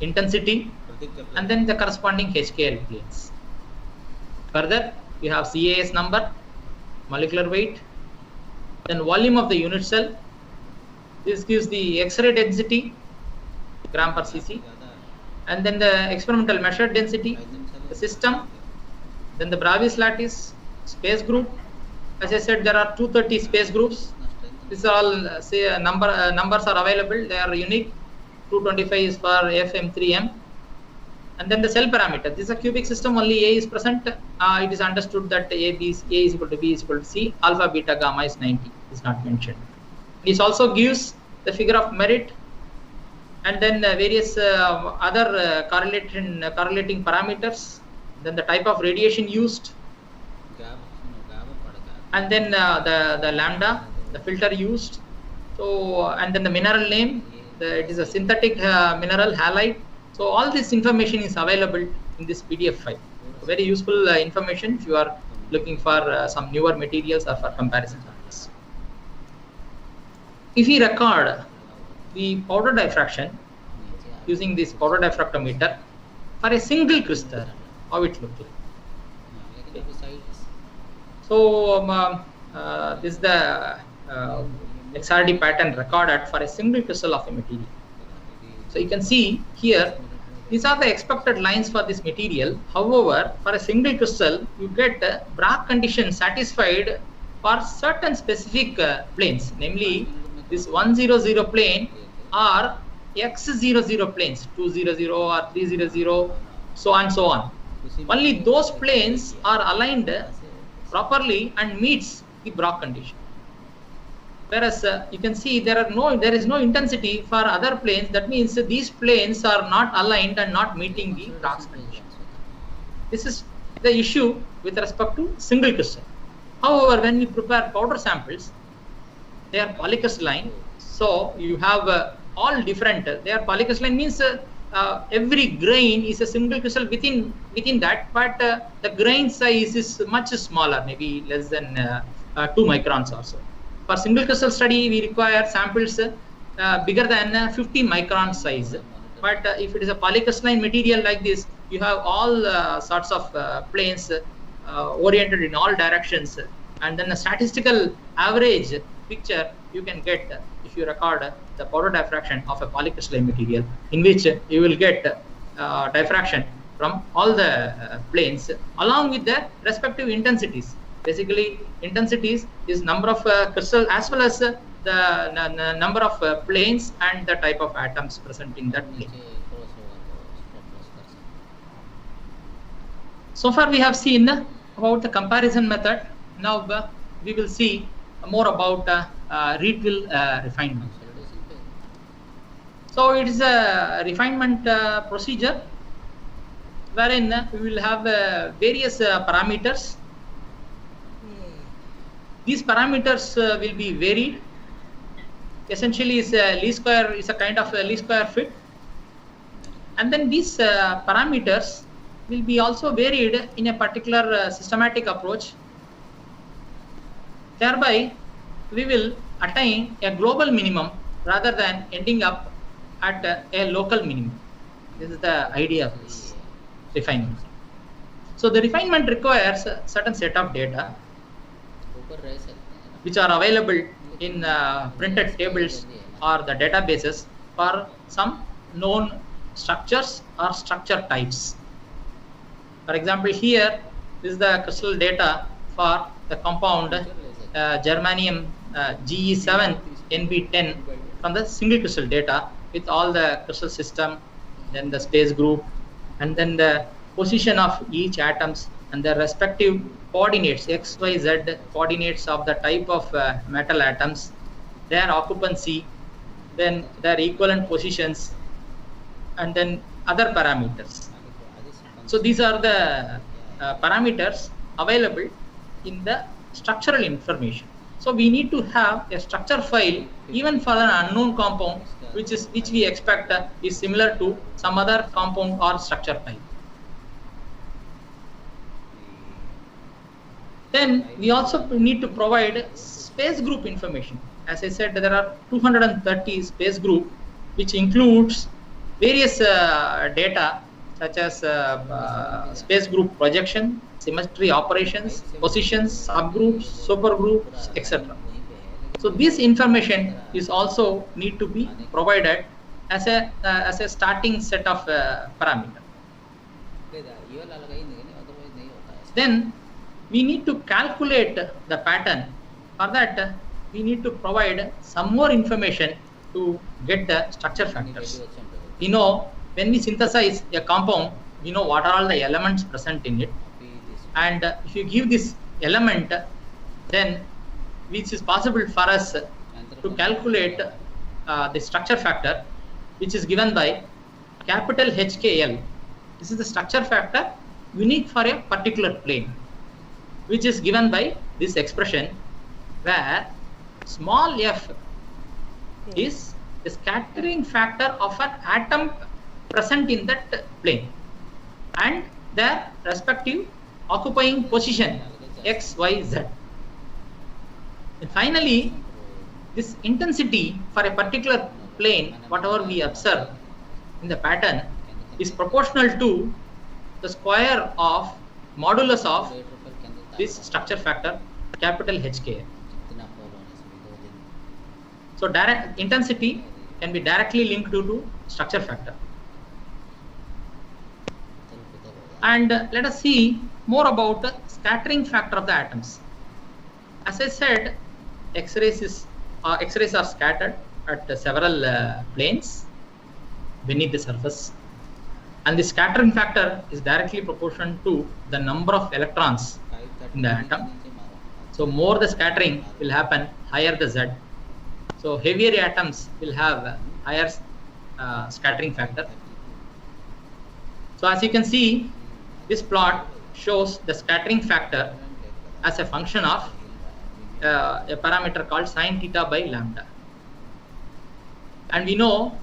intensity, and then the corresponding HPLC gains. Further, you have CAS number, molecular weight, then volume of the unit cell. This gives the X-ray density, gram per cc, and then the experimental measured density, the system, then the Bravis lattice, space group. As I said, there are 230 space groups. These are all numbers are available. They are unique. 225 is for FM3M. And then the cell parameter. This is a cubic system. Only A is present. It is understood that A is equal to B is equal to C. Alpha, beta, gamma is 90. Is not mentioned. This also gives the figure of merit, and then various other correlating parameters. Then the type of radiation used, and then the lambda, the filter used. So, and then the mineral name. It is a synthetic mineral halide. So all this information is available in this PDF file. So very useful information if you are looking for some newer materials or for comparison purposes. If we record the powder diffraction using this powder diffractometer for a single crystal, how it looks like. Okay. So this is the XRD pattern recorded for a single crystal of a material. So you can see here, these are the expected lines for this material. However, for a single crystal, you get Bragg condition satisfied for certain specific planes, namely this 100 plane or X00 planes, 200 or 300, so on and so on. Only those planes are aligned properly and meets the Bragg condition. Whereas you can see there is no intensity for other planes. That means these planes are not aligned and not meeting the Bragg condition. This is the issue with respect to single crystal. However, when we prepare powder samples, they are polycrystalline. So you have all different. They are polycrystalline means every grain is a single crystal within that, but the grain size is much smaller, maybe less than 2 microns or so. For single crystal study, we require samples bigger than 50 micron size. But if it is a polycrystalline material like this, you have all sorts of planes oriented in all directions, and then a statistical average picture you can get if you record the powder diffraction of a polycrystalline material, in which you will get diffraction from all the planes along with the respective intensities. Basically, intensities is number of crystal as well as the number of planes and the type of atoms present in that plane. So far we have seen about the comparison method. Now we will see more about Rietville refinement. So it is a refinement procedure wherein we will have various parameters. These parameters will be varied. Essentially, is a least square is a kind of a least square fit, and then these parameters will be also varied in a particular systematic approach. Thereby, we will attain a global minimum rather than ending up at a local minimum. This is the idea of this refinement. So the refinement requires a certain set of data which are available in printed tables or the databases for some known structures or structure types. For example, here is the crystal data for the compound germanium Ge7 Nb10 from the single crystal data with all the crystal system, then the space group, and then the position of each atoms and the respective coordinates, x, y, z coordinates of the type of metal atoms, their occupancy, then their equivalent positions, and then other parameters. So these are the parameters available in the structural information. So we need to have a structure file even for an unknown compound which we expect is similar to some other compound or structure type. Then we also need to provide space group information. as I said, there are 230 space group, which includes various data such as space group projection, symmetry operations, positions, subgroups, supergroups, etc. So this information is also need to be provided as a starting set of parameter. Then we need to calculate the pattern. For that, we need to provide some more information to get the structure factors. We know when we synthesize a compound, we know what are all the elements present in it. And if you give this element, then which is possible for us to calculate the structure factor, which is given by capital HKL. This is the structure factor unique for a particular plane, which is given by this expression, where small f is the scattering factor of an atom present in that plane and their respective occupying position x, y, z. And finally, this intensity for a particular plane, whatever we observe in the pattern, is proportional to the square of modulus of this structure factor, capital HK. So direct intensity can be directly linked to structure factor. And let us see more about the scattering factor of the atoms. As I said, X-rays are scattered at several planes beneath the surface, and the scattering factor is directly proportional to the number of electrons in the atom. So more the scattering will happen, higher the Z. So heavier atoms will have higher scattering factor. So as you can see, this plot shows the scattering factor as a function of a parameter called sin theta by lambda. And we know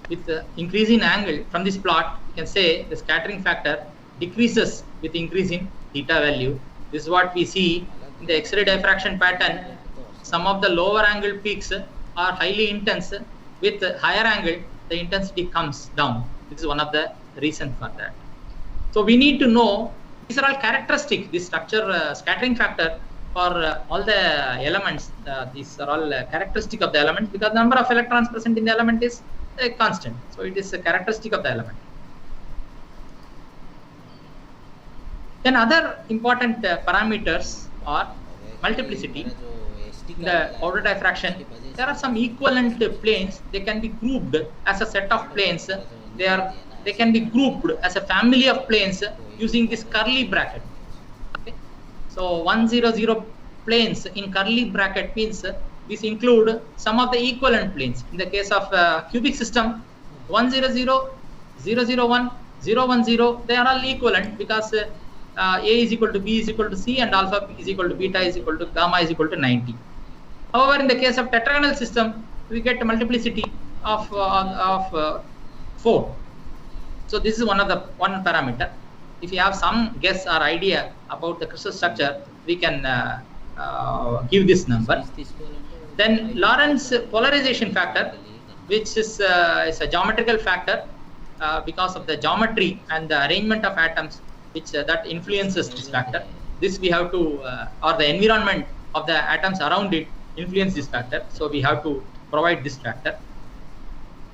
with the increasing angle from this plot, you can say the scattering factor decreases with increasing theta value. This is what we see in the X-ray diffraction pattern. Some of the lower angle peaks are highly intense. With higher angle, the intensity comes down. This is one of the reasons for that. So we need to know, these are all characteristic, this structure scattering factor for all the elements. These are all characteristic of the element, because the number of electrons present in the element is constant. So it is a characteristic of the element. Then other important parameters are multiplicity. In the powder diffraction, there are some equivalent planes. They can be grouped as a set of planes. They can be grouped as a family of planes using this curly bracket. Okay? So 100 planes in curly bracket means these include some of the equivalent planes. In the case of cubic system, 100, 001, 010, they are all equivalent, because A is equal to B is equal to C, and alpha B is equal to beta is equal to gamma is equal to 90. However, in the case of tetragonal system, we get a multiplicity of 4. So this is one parameter. If you have some guess or idea about the crystal structure, we can give this number. Then Lorentz polarization factor, which is a geometrical factor because of the geometry and the arrangement of atoms, which that influences this factor. This we have to, or the environment of the atoms around it influence this factor. So we have to provide this factor.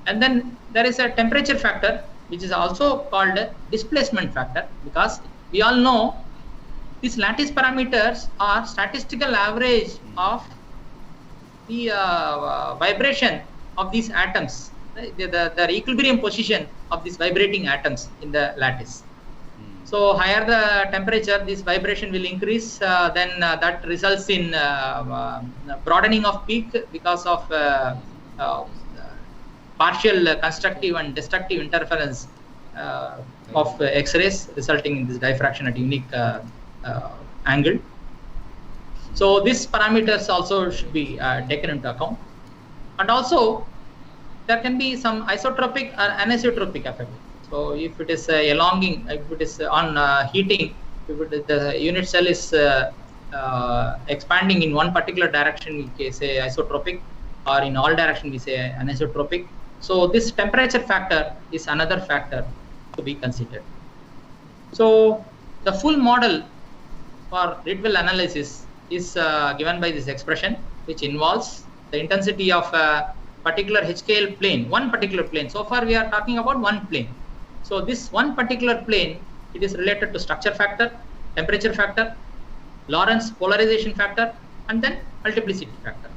And then there is a temperature factor, which is also called a displacement factor, because we all know these lattice parameters are statistical average of the vibration of these atoms, the equilibrium position of these vibrating atoms in the lattice. So higher the temperature, this vibration will increase, then that results in broadening of peak because of partial constructive and destructive interference of X-rays, resulting in this diffraction at unique angle. So these parameters also should be taken into account. And also there can be some isotropic or anisotropic effect. So if it is elongating, if it is on heating, if the unit cell is expanding in one particular direction, we can say isotropic. or in all direction we say anisotropic. So this temperature factor is another factor to be considered. So the full model for Rietveld analysis is given by this expression, which involves the intensity of a particular HKL plane, one particular plane. So far we are talking about one plane. So this one particular plane, it is related to structure factor, temperature factor, Lorentz polarization factor, and then multiplicity factor.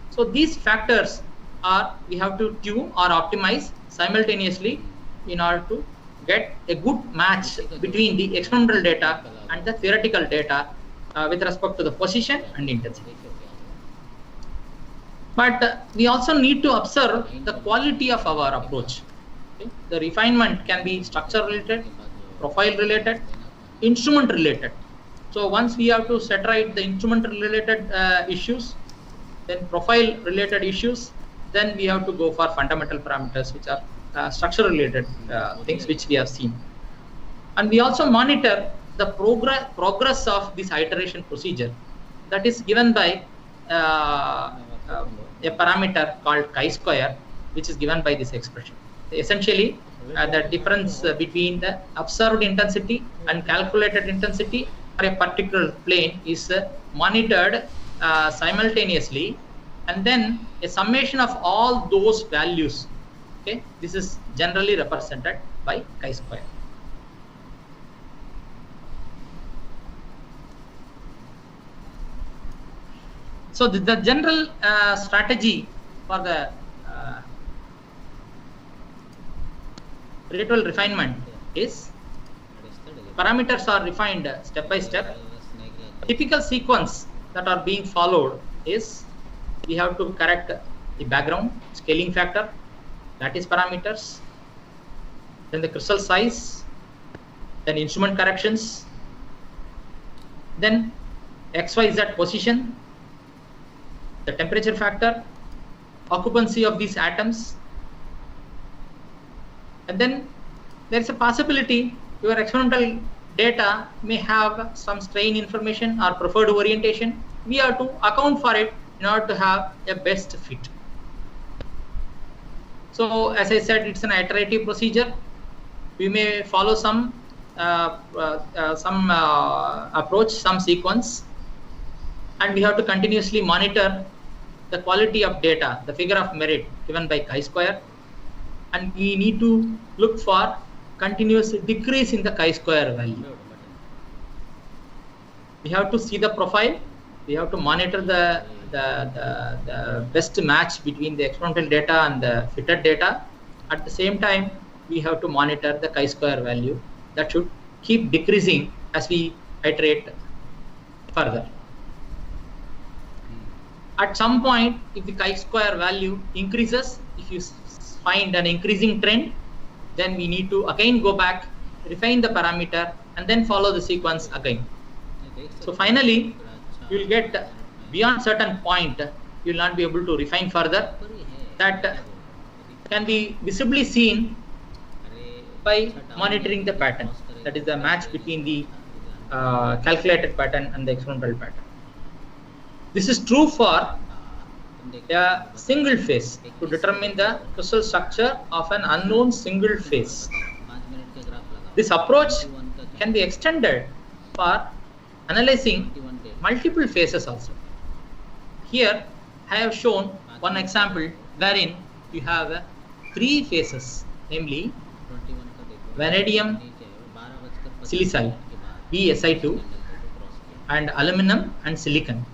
So these factors are we have to tune or optimize simultaneously in order to get a good match between the experimental data and the theoretical data with respect to the position and intensity. But we also need to observe the quality of our approach. Okay? The refinement can be structure related, profile related, instrument related. So once we have to set right the instrument related issues, then profile related issues, then we have to go for fundamental parameters, which are structure related things which we have seen. And we also monitor the progress of this iteration procedure, that is given by a parameter called chi-square, which is given by this expression. Essentially, the difference between the observed intensity and calculated intensity for a particular plane is monitored simultaneously, and then a summation of all those values. Okay, this is generally represented by chi-square. So the general strategy for the Rietveld refinement is parameters are refined step by step. Typical sequence that are being followed is we have to correct the background scaling factor, that is parameters, then the crystal size, then instrument corrections, then XYZ position, the temperature factor, occupancy of these atoms, and then there is a possibility your experimental data may have some strain information or preferred orientation. We have to account for it in order to have a best fit. So as I said, it's an iterative procedure. We may follow some approach, some sequence, and we have to continuously monitor the quality of data, the figure of merit given by chi-square, and we need to look for continuous decrease in the chi-square value. We have to see the profile, we have to monitor the best match between the experimental data and the fitted data. At the same time, we have to monitor the chi-square value that should keep decreasing as we iterate further. At some point, if the chi-square value increases, if you find an increasing trend, then we need to again go back, refine the parameter, and then follow the sequence again. So finally, you will get beyond certain point, you will not be able to refine further. That can be visibly seen by monitoring the pattern, that is the match between the calculated pattern and the experimental pattern. This is true for a single phase to determine the crystal structure of an unknown single phase. This approach can be extended for analyzing multiple phases also. Here I have shown one example wherein you have 3 phases, namely vanadium silicide VSI2 and aluminum and silicon.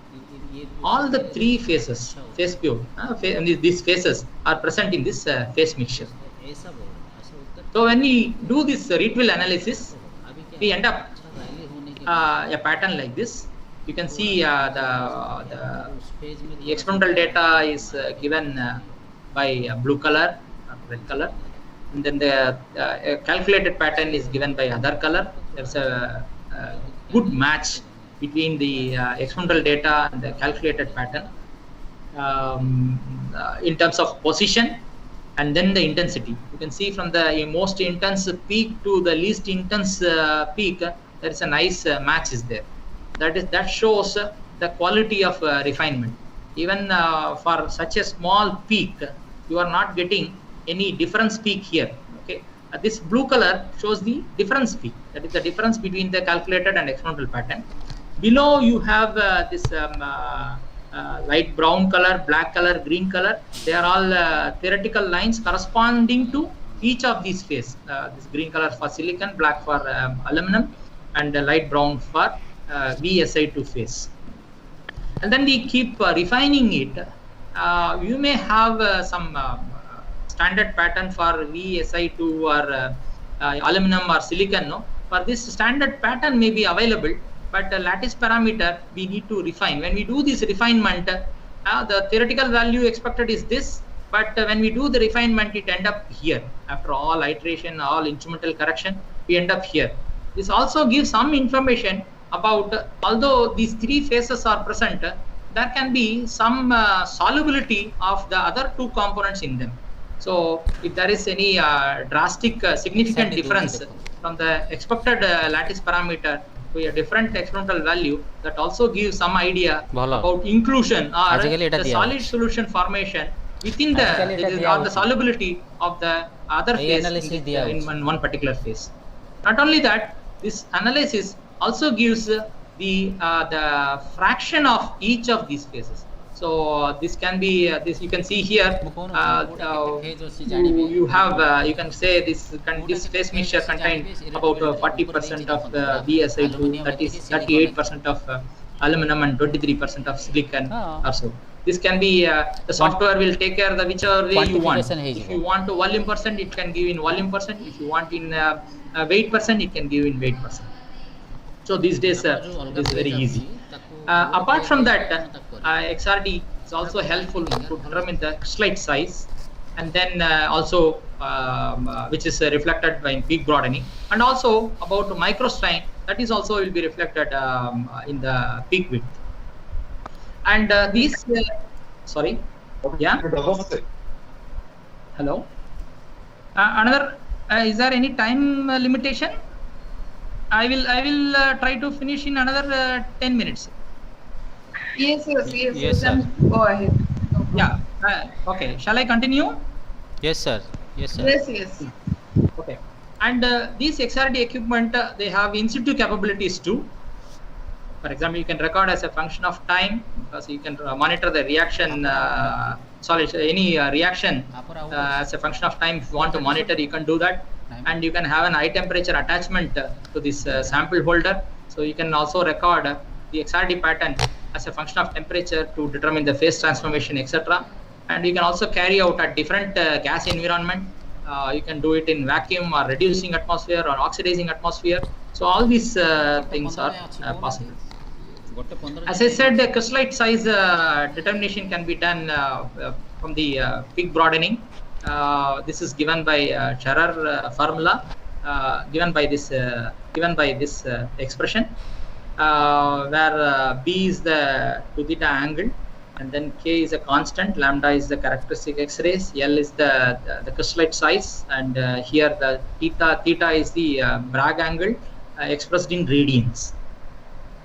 All the 3 phases, phase pure, these phases are present in this phase mixture. So when we do this Rietveld analysis, we end up a pattern like this. You can see the experimental data is given by blue color or red color, and then the calculated pattern is given by other color. There's a good match between the experimental data and the calculated pattern in terms of position and then the intensity. You can see from the most intense peak to the least intense peak, there is a nice match is there. That shows the quality of refinement. even for such a small peak, you are not getting any difference peak here. Okay, this blue color shows the difference peak, that is the difference between the calculated and experimental pattern. Below you have this light brown color, black color, green color. They are all theoretical lines corresponding to each of these phases. This green color for silicon, black for aluminum, and light brown for VSI2 phase. And then we keep refining it. You may have some standard pattern for VSI2 or aluminum or silicon. No, for this standard pattern may be available, but lattice parameter we need to refine. When we do this refinement, the theoretical value expected is this, but when we do the refinement, it end up here. After all iteration, all instrumental correction, we end up here. This also gives some information about, although these three phases are present, there can be some solubility of the other two components in them. So if there is any drastic significant difference from the expected lattice parameter to a different experimental value, that also gives some idea about inclusion or the solid solution formation within the solubility of the other phase in one particular phase. Not only that, this analysis also gives the fraction of each of these phases. So this can be this you can see here. You have you can say this phase mixture contain about 40% of VSI2, that is 38% of aluminum and 23% of silicon or so. This can be the software will take care of the whichever way you want. If you want to volume percent, it can give in volume percent. If you want in weight percent, it can give in weight percent. So these days it is very easy. Apart from that, XRD is also helpful to determine the crystallite size, and then also which is reflected by peak broadening, and also about microstrain, that is also will be reflected in the peak width. And these sorry, yeah, hello, another is there any time limitation? I will try to finish in another 10 minutes. Yes, sir. Go ahead. Yeah. Okay. Shall I continue? Yes, sir. Yes. Okay. And these XRD equipment, they have in situ capabilities too. For example, you can record as a function of time, because you can monitor the reaction, any reaction as a function of time. If you want to monitor, you can do that. And you can have an high temperature attachment to this sample holder. So you can also record the XRD pattern as a function of temperature to determine the phase transformation, etc. And you can also carry out at different gas environment. You can do it in vacuum or reducing atmosphere or oxidizing atmosphere. So all these things are possible. As I said, the crystallite size determination can be done from the peak broadening. This is given by Scherrer formula, given by this expression, where B is the 2 theta angle, and then K is a constant, lambda is the characteristic X-rays, L is the crystallite size, and here the theta is the Bragg angle expressed in radians.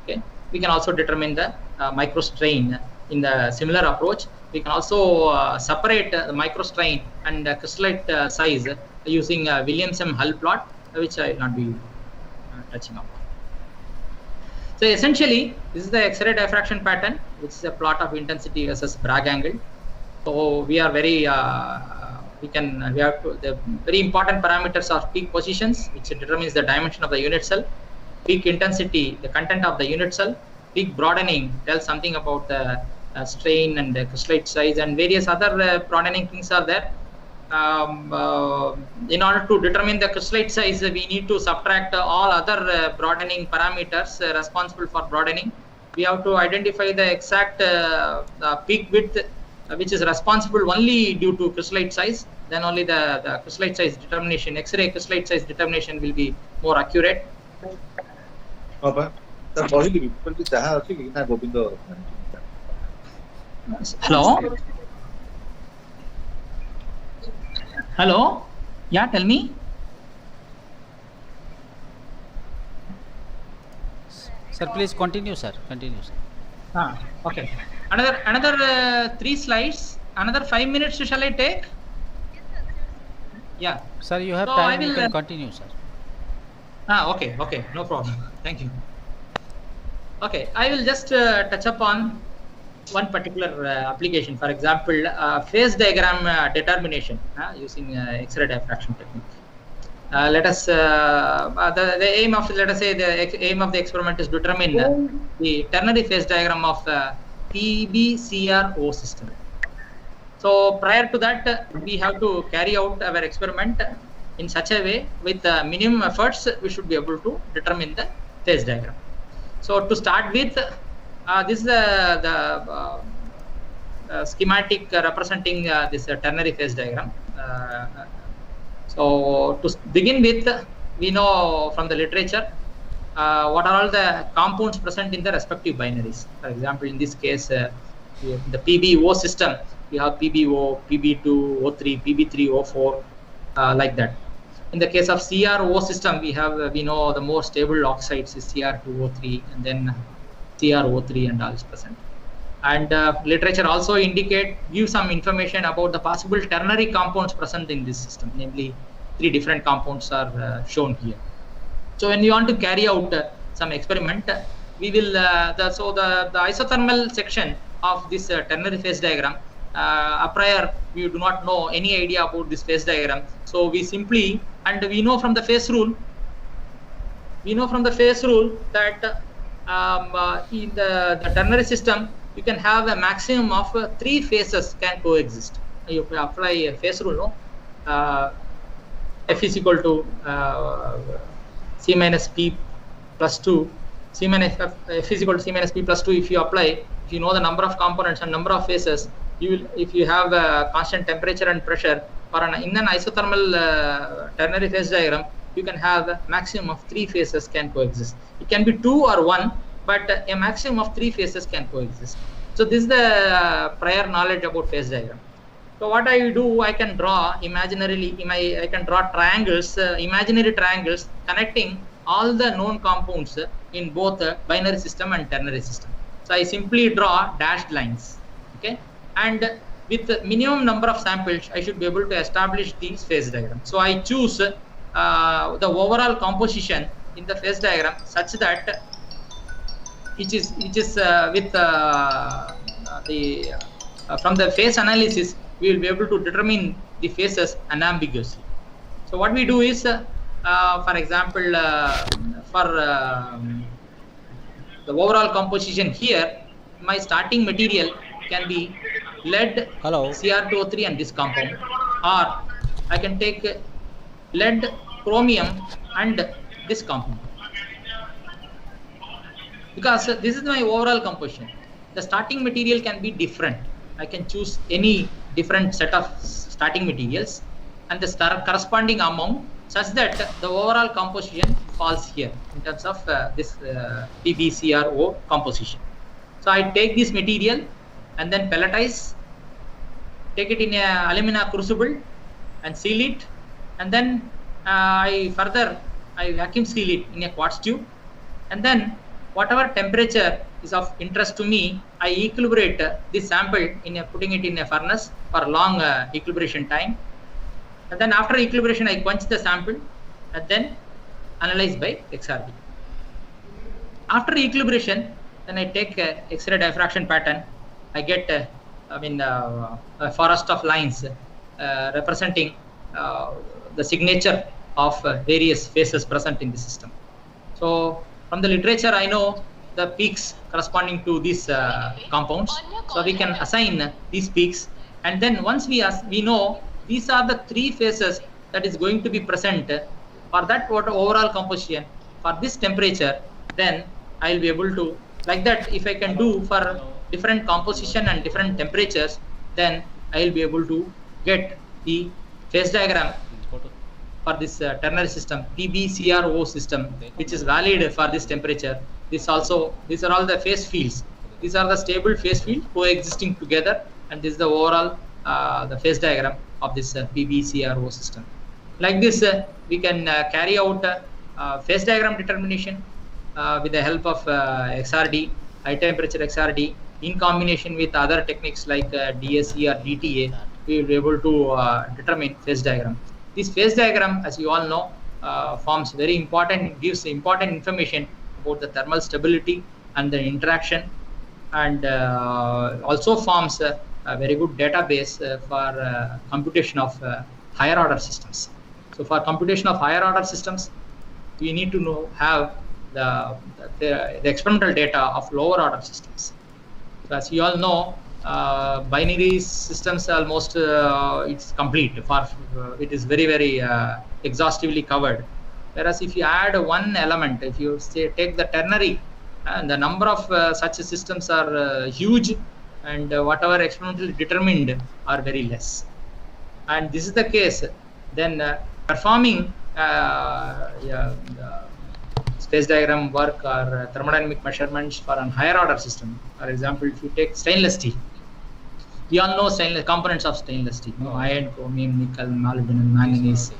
Okay, we can also determine the microstrain in the similar approach. We can also separate the microstrain and crystallite size using Williamson Hull plot, which I will not be touching upon. So essentially, this is the X-ray diffraction pattern, which is a plot of intensity versus Bragg angle. So we are very the very important parameters are peak positions, which determines the dimension of the unit cell, peak intensity, the content of the unit cell, peak broadening tells something about the strain and the crystallite size, and various other broadening things are there. In order to determine the crystallite size, we need to subtract all other broadening parameters responsible for broadening. We have to identify the exact peak width, which is responsible only due to crystallite size. Then only the crystallite size determination, X-ray crystallite size determination will be more accurate. Hello? Hello? Yeah, tell me. Sir, please continue, sir. Continue, sir. Okay. Another 3 slides. Another 5 minutes shall I take? Yeah. Sir, you have So time. I will, You can continue, sir. Okay. No problem. Thank you. Okay, I will just touch upon one particular application. For example, phase diagram determination using X-ray diffraction technique. Let us the aim of, let us say, the aim of the experiment is to determine the ternary phase diagram of PBCRO system. So prior to that, we have to carry out our experiment in such a way with minimum efforts we should be able to determine the phase diagram. So to start with, this is the schematic representing this ternary phase diagram. So to begin with, we know from the literature what are all the compounds present in the respective binaries. For example, in this case, the PBO system, we have PBO, PB2, O3, PB3, O4, like that. In the case of CRO system, we know the more stable oxides is Cr2O3 and then CrO3 and all is present. And literature also give some information about the possible ternary compounds present in this system. Namely, 3 different compounds are shown here. So when we want to carry out some experiment, we will the isothermal section of this ternary phase diagram. Prior, we do not know any idea about this phase diagram. So we simply, and we know from the phase rule, that in the ternary system, you can have a maximum of 3 phases can coexist. You apply a phase rule, no? F is equal to C minus P plus 2. F is equal to C minus P plus 2. If you apply, if you know the number of components and number of phases, if you have a constant temperature and pressure, or in an isothermal ternary phase diagram, you can have a maximum of 3 phases can coexist. It can be 2 or 1, but a maximum of 3 phases can coexist. So this is the prior knowledge about phase diagram. So what I do, I can draw imaginarily, I can draw triangles, imaginary triangles connecting all the known compounds in both binary system and ternary system. So I simply draw dashed lines, okay? And with the minimum number of samples, I should be able to establish these phase diagrams. So I choose the overall composition in the phase diagram such that which is with from the phase analysis, we will be able to determine the phases unambiguously. So what we do is, for example, for the overall composition here, my starting material can be lead, Cr2O3 and this compound, or I can take lead, chromium and this compound. Because this is my overall composition. The starting material can be different. I can choose any different set of starting materials and the corresponding amount such that the overall composition falls here in terms of this PBCRO composition. So I take this material and then pelletize, take it in a alumina crucible and seal it, and then I vacuum seal it in a quartz tube, and then whatever temperature is of interest to me, I equilibrate this sample putting it in a furnace for long equilibration time, and then after equilibration I quench the sample and then analyze by XRD. After equilibration, then I take X-ray diffraction pattern. I get a forest of lines representing the signature of various phases present in the system. So from the literature, I know the peaks corresponding to these compounds. So we can assign these peaks, and then once we know these are the 3 phases that is going to be present for that overall composition for this temperature, then I will be able to, like that, if I can do for different composition and different temperatures, then I will be able to get the phase diagram for this ternary system, PBCRO system, which is valid for this temperature. These are all the phase fields. These are the stable phase fields coexisting together, and this is the overall the phase diagram of this PBCRO system. Like this, we can carry out phase diagram determination with the help of XRD, high temperature XRD in combination with other techniques like DSE or DTA, we will be able to determine phase diagram. This phase diagram, as you all know, forms very important, gives important information about the thermal stability and the interaction, and also forms a very good database for computation of higher order systems. So for computation of higher order systems, we need to have the experimental data of lower order systems. So as you all know, binary systems almost it's complete. It is very exhaustively covered. Whereas if you add one element, if you say take the ternary, and the number of such systems are huge, and whatever experimentally determined are very less. And this is the case, then performing the space diagram work or thermodynamic measurements for a higher order system. For example, if you take stainless steel, we all know stainless components of stainless steel, iron, chromium, nickel, molybdenum, manganese,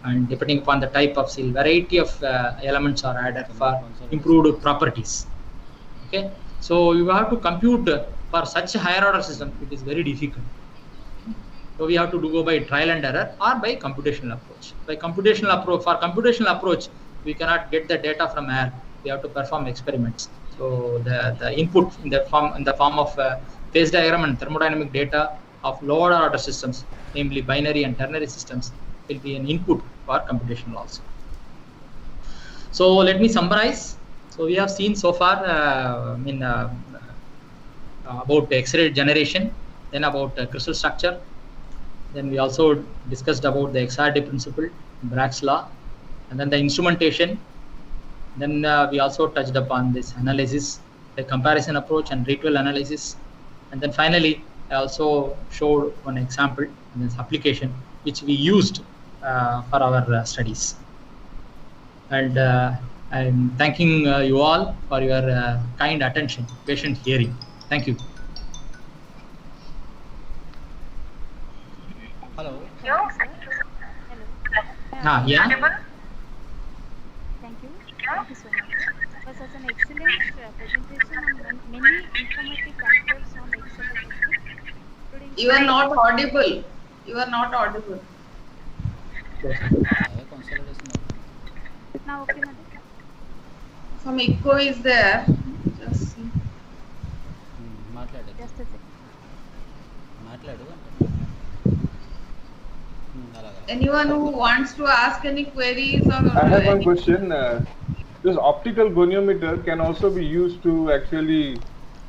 and depending upon the type of steel, variety of elements are added for improved properties. Okay, so you have to compute for such a higher order system. It is very difficult. So we have to go by trial and error or by computational approach. By computational approach, for computational approach, we cannot get the data from air. We have to perform experiments. So the input in the form of phase diagram and thermodynamic data of lower order systems, namely binary and ternary systems, will be an input for computational also. So let me summarize. So we have seen so far about X-ray generation, then about crystal structure. Then we also discussed about the XRD principle, Bragg's law, and then the instrumentation. Then we also touched upon this analysis, the comparison approach and ritual analysis. And then finally, I also showed one example in this application, which we used for our studies. And I'm thanking you all for your kind attention, patient hearing. Thank you. Hello. Hello. Yeah. Thank you. Thank you so much. It was such an excellent presentation on many informative concepts on X-ray technique. You are not audible. You are not audible. Now, okay, madam. Some echo is there. Just see. Just a second. Anyone who wants to ask any queries or I have one question. This optical goniometer can also be used to actually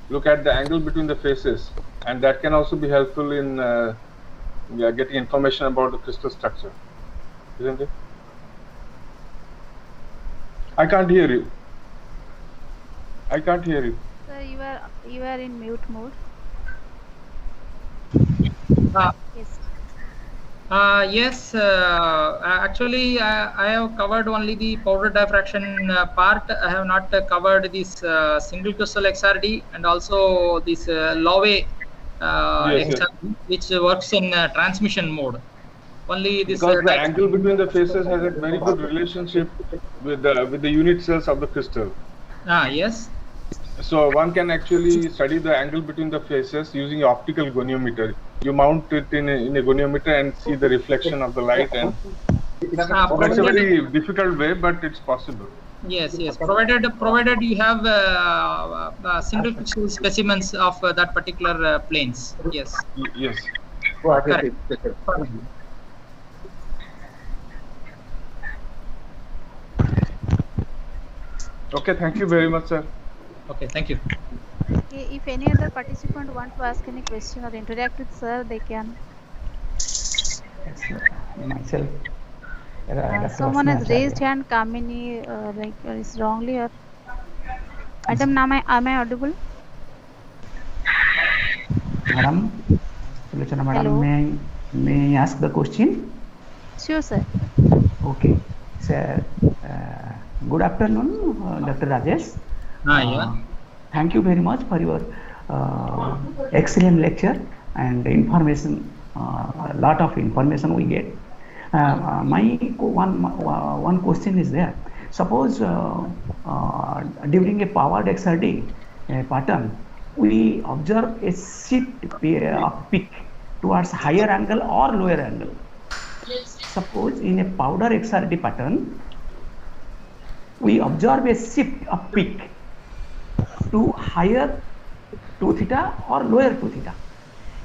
look at the angle between the faces, and that can also be helpful in getting information about the crystal structure, isn't it? I can't hear you. I can't hear you. Sir, you are in mute mode. Yes. Yes, actually I have covered only the powder diffraction part. I have not covered this single crystal XRD and also this Lowe XRD, which works in transmission mode. Only this because the angle between the faces has a very good relationship with the unit cells of the crystal. Yes. So one can actually study the angle between the faces using an optical goniometer. You mount it in a goniometer and see the reflection of the light, and that's a very difficult way, but it's possible. Yes, provided you have single pixel specimens of that particular planes. Yes. Yes. Correct. Okay, thank you very much, sir. Okay, thank you. Okay, if any other participant want to ask any question or interact with sir, they can. Myself. Someone has raised hand. Kamini, is wrongly or? Madam, am I audible? Madam, Sulochana madam, may I ask the question? Sure, sir. Okay, sir. Good afternoon, Dr. Rajesh. Yeah. Thank you very much for your excellent lecture and information. A lot of information we get. My one question is there. Suppose during a powered XRD, pattern, we observe a shift of peak towards higher angle or lower angle. Suppose in a powder XRD pattern, we observe a shift of peak to higher 2 theta or lower 2 theta.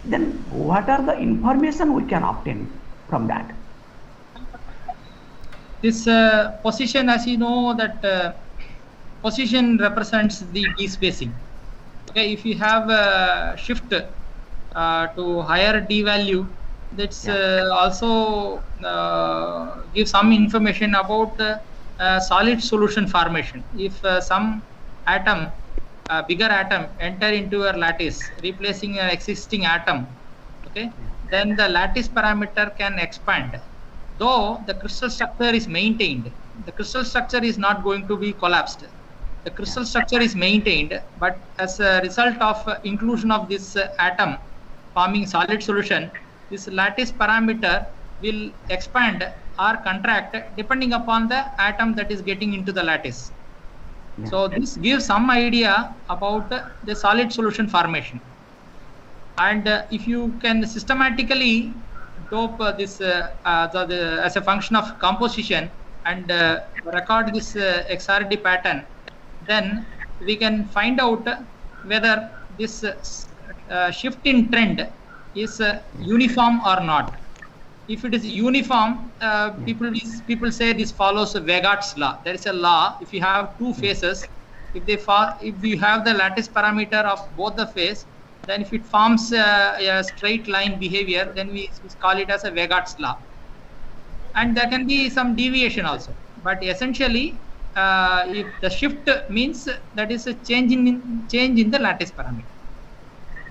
Then what are the information we can obtain from that? This position, as you know, that position represents the d-spacing. Okay, if you have a shift to higher d value, that's also gives some information about solid solution formation. If some atom, bigger atom, enter into a lattice, replacing an existing atom, okay, then the lattice parameter can expand. Though the crystal structure is maintained, the crystal structure is not going to be collapsed. The crystal structure is maintained, but as a result of inclusion of this atom forming solid solution, this lattice parameter will expand or contract depending upon the atom that is getting into the lattice. So this gives some idea about the solid solution formation. And if you can systematically dope this as a function of composition and record this XRD pattern, then we can find out whether this shift in trend is uniform or not. If it is uniform, people say this follows Wegart's law. There is a law. If you have two phases, if you have the lattice parameter of both the phase, then if it forms a straight line behavior, then we call it as a Wegart's law. And there can be some deviation also. But essentially, if the shift means that is a change in the lattice parameter.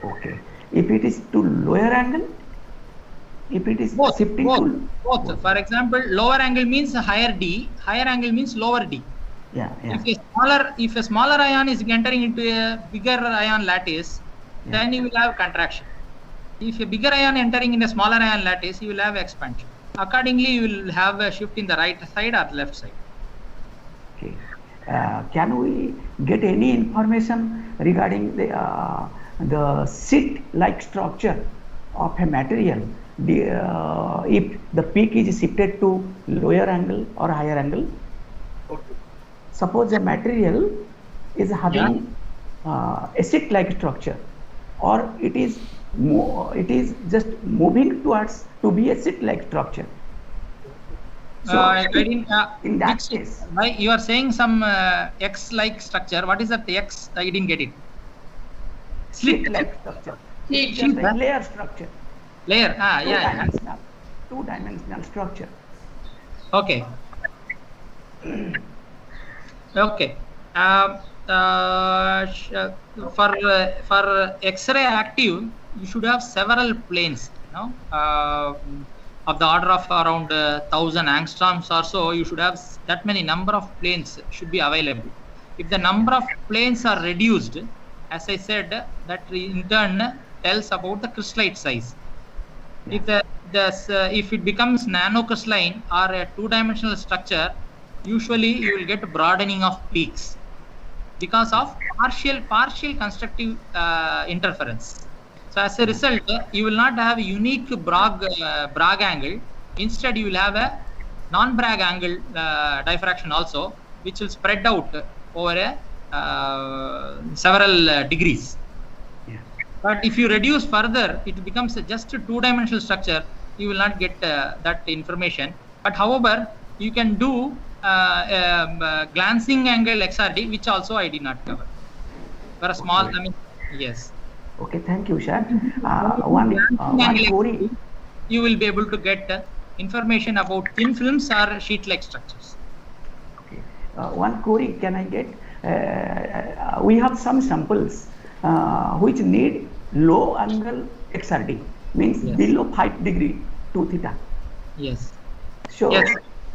Okay. If it is to lower angle, if it is shifting to both. For example, lower angle means higher D, higher angle means lower D. Yeah. If a smaller ion is entering into a bigger ion lattice, then you will have contraction. If a bigger ion entering in a smaller ion lattice, you will have expansion. Accordingly, you will have a shift in the right side or left side. Okay. Can we get any information regarding the sheet-like structure of a material if the peak is shifted to lower angle or higher angle? Suppose a material is having a sheet-like structure, or it is just moving towards to be a sheet-like structure. So in that case, you are saying some X-like structure. What is that X? I didn't get it. Slit-like structure. Layer structure. Layer. Two-dimensional structure. Okay. Okay. For X-ray active, you should have several planes. Of the order of around 1000 angstroms or so, you should have that many number of planes should be available. If the number of planes are reduced, as I said, that in turn tells about the crystallite size. If it becomes nanocrystalline or a two-dimensional structure, usually you will get broadening of peaks because of partial constructive interference. So as a result, you will not have a unique Bragg angle. Instead, you will have a non-Bragg angle diffraction also, which will spread out over several degrees. But if you reduce further, it becomes just a two-dimensional structure. You will not get that information. But however, you can do glancing angle XRD, which also I did not cover. For a small, yes. Okay, thank you, sir. One query. You will be able to get information about thin films or sheet-like structures. Okay. One query can I get? We have some samples which need low angle XRD, means below 5 degree 2 theta. Yes. So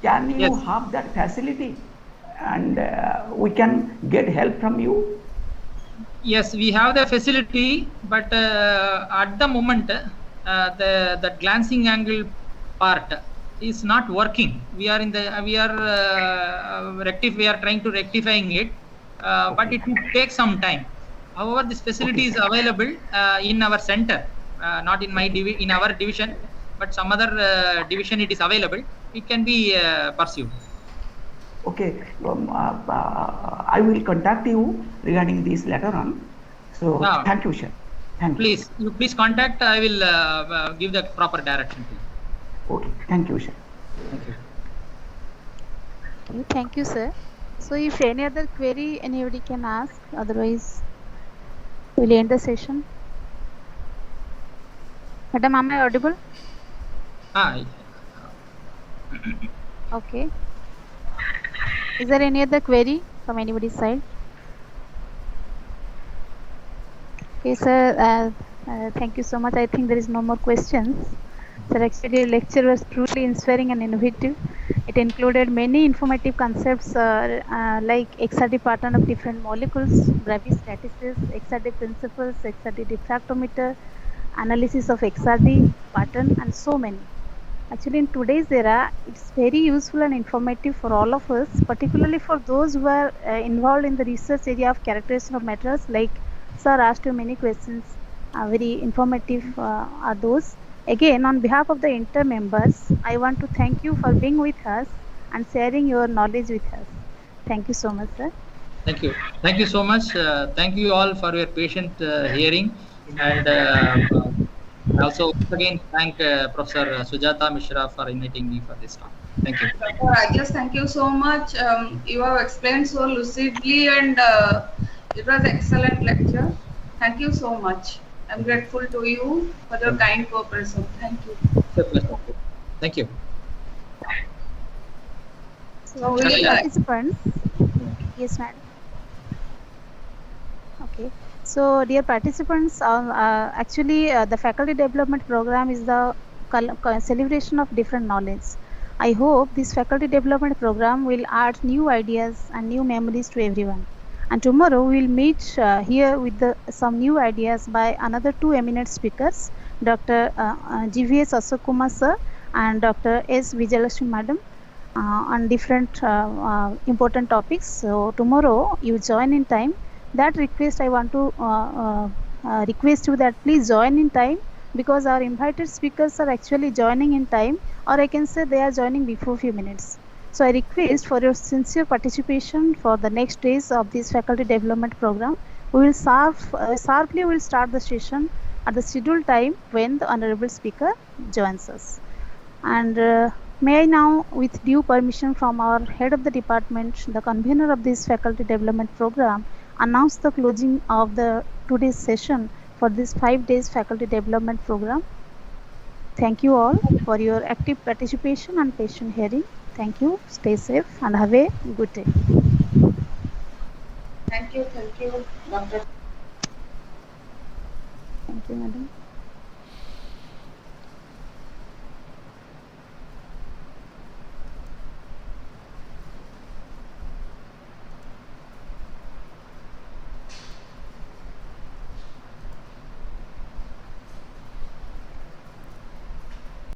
can you have that facility, and we can get help from you? Yes, we have the facility, but at the moment the glancing angle part is not working. We are trying to rectifying it, but it will take some time. However, this facility is available in our center, not in my in our division, but some other division it is available. It can be pursued. Okay, I will contact you regarding this later on. So thank you, sir. Thank you. Please contact. I will give the proper direction to you. Okay, thank you, sir. Thank you. Okay, thank you, sir. So if any other query anybody can ask, otherwise we'll end the session. Madam, am I audible? Okay. Is there any other query from anybody's side? Okay, sir. Thank you so much. I think there is no more questions. Sir, actually, the lecture was truly inspiring and innovative. It included many informative concepts like XRD pattern of different molecules, gravistatistics, XRD principles, XRD diffractometer, analysis of XRD pattern, and so many. Actually, in today's era, it's very useful and informative for all of us, particularly for those who are involved in the research area of characterization of materials. Like sir asked you many questions, very informative are those. Again, on behalf of the inter members, I want to thank you for being with us and sharing your knowledge with us. Thank you so much, sir. Thank you. Thank you so much. Thank you all for your patient hearing. And also, again, thank Professor Sujata Mishra for inviting me for this talk. Thank you. Dr. Rajesh, thank you so much. You have explained so lucidly and it was excellent lecture. Thank you so much. I'm grateful to you for your kind cooperation. Thank you. Thank you. So, participants, yes, madam. Okay. So, dear participants, actually, the faculty development program is the celebration of different knowledge. I hope this faculty development program will add new ideas and new memories to everyone. And tomorrow we will meet here with some new ideas by another two eminent speakers, Dr. GVS Ashok Kumar sir and Dr. S. Vijayalakshmi madam, on different important topics. So tomorrow you join in time. That request I want to request you that please join in time, because our invited speakers are actually joining in time, or I can say they are joining before few minutes. So I request for your sincere participation for the next days of this faculty development program. We will sharply will start the session at the scheduled time when the honorable speaker joins us. And may I now, with due permission from our head of the department, the convener of this faculty development program, announce the closing of the today's session for this 5 days faculty development program. Thank you all for your active participation and patient hearing. Thank you. Stay safe and have a good day. Thank you, Doctor. Thank you, madam.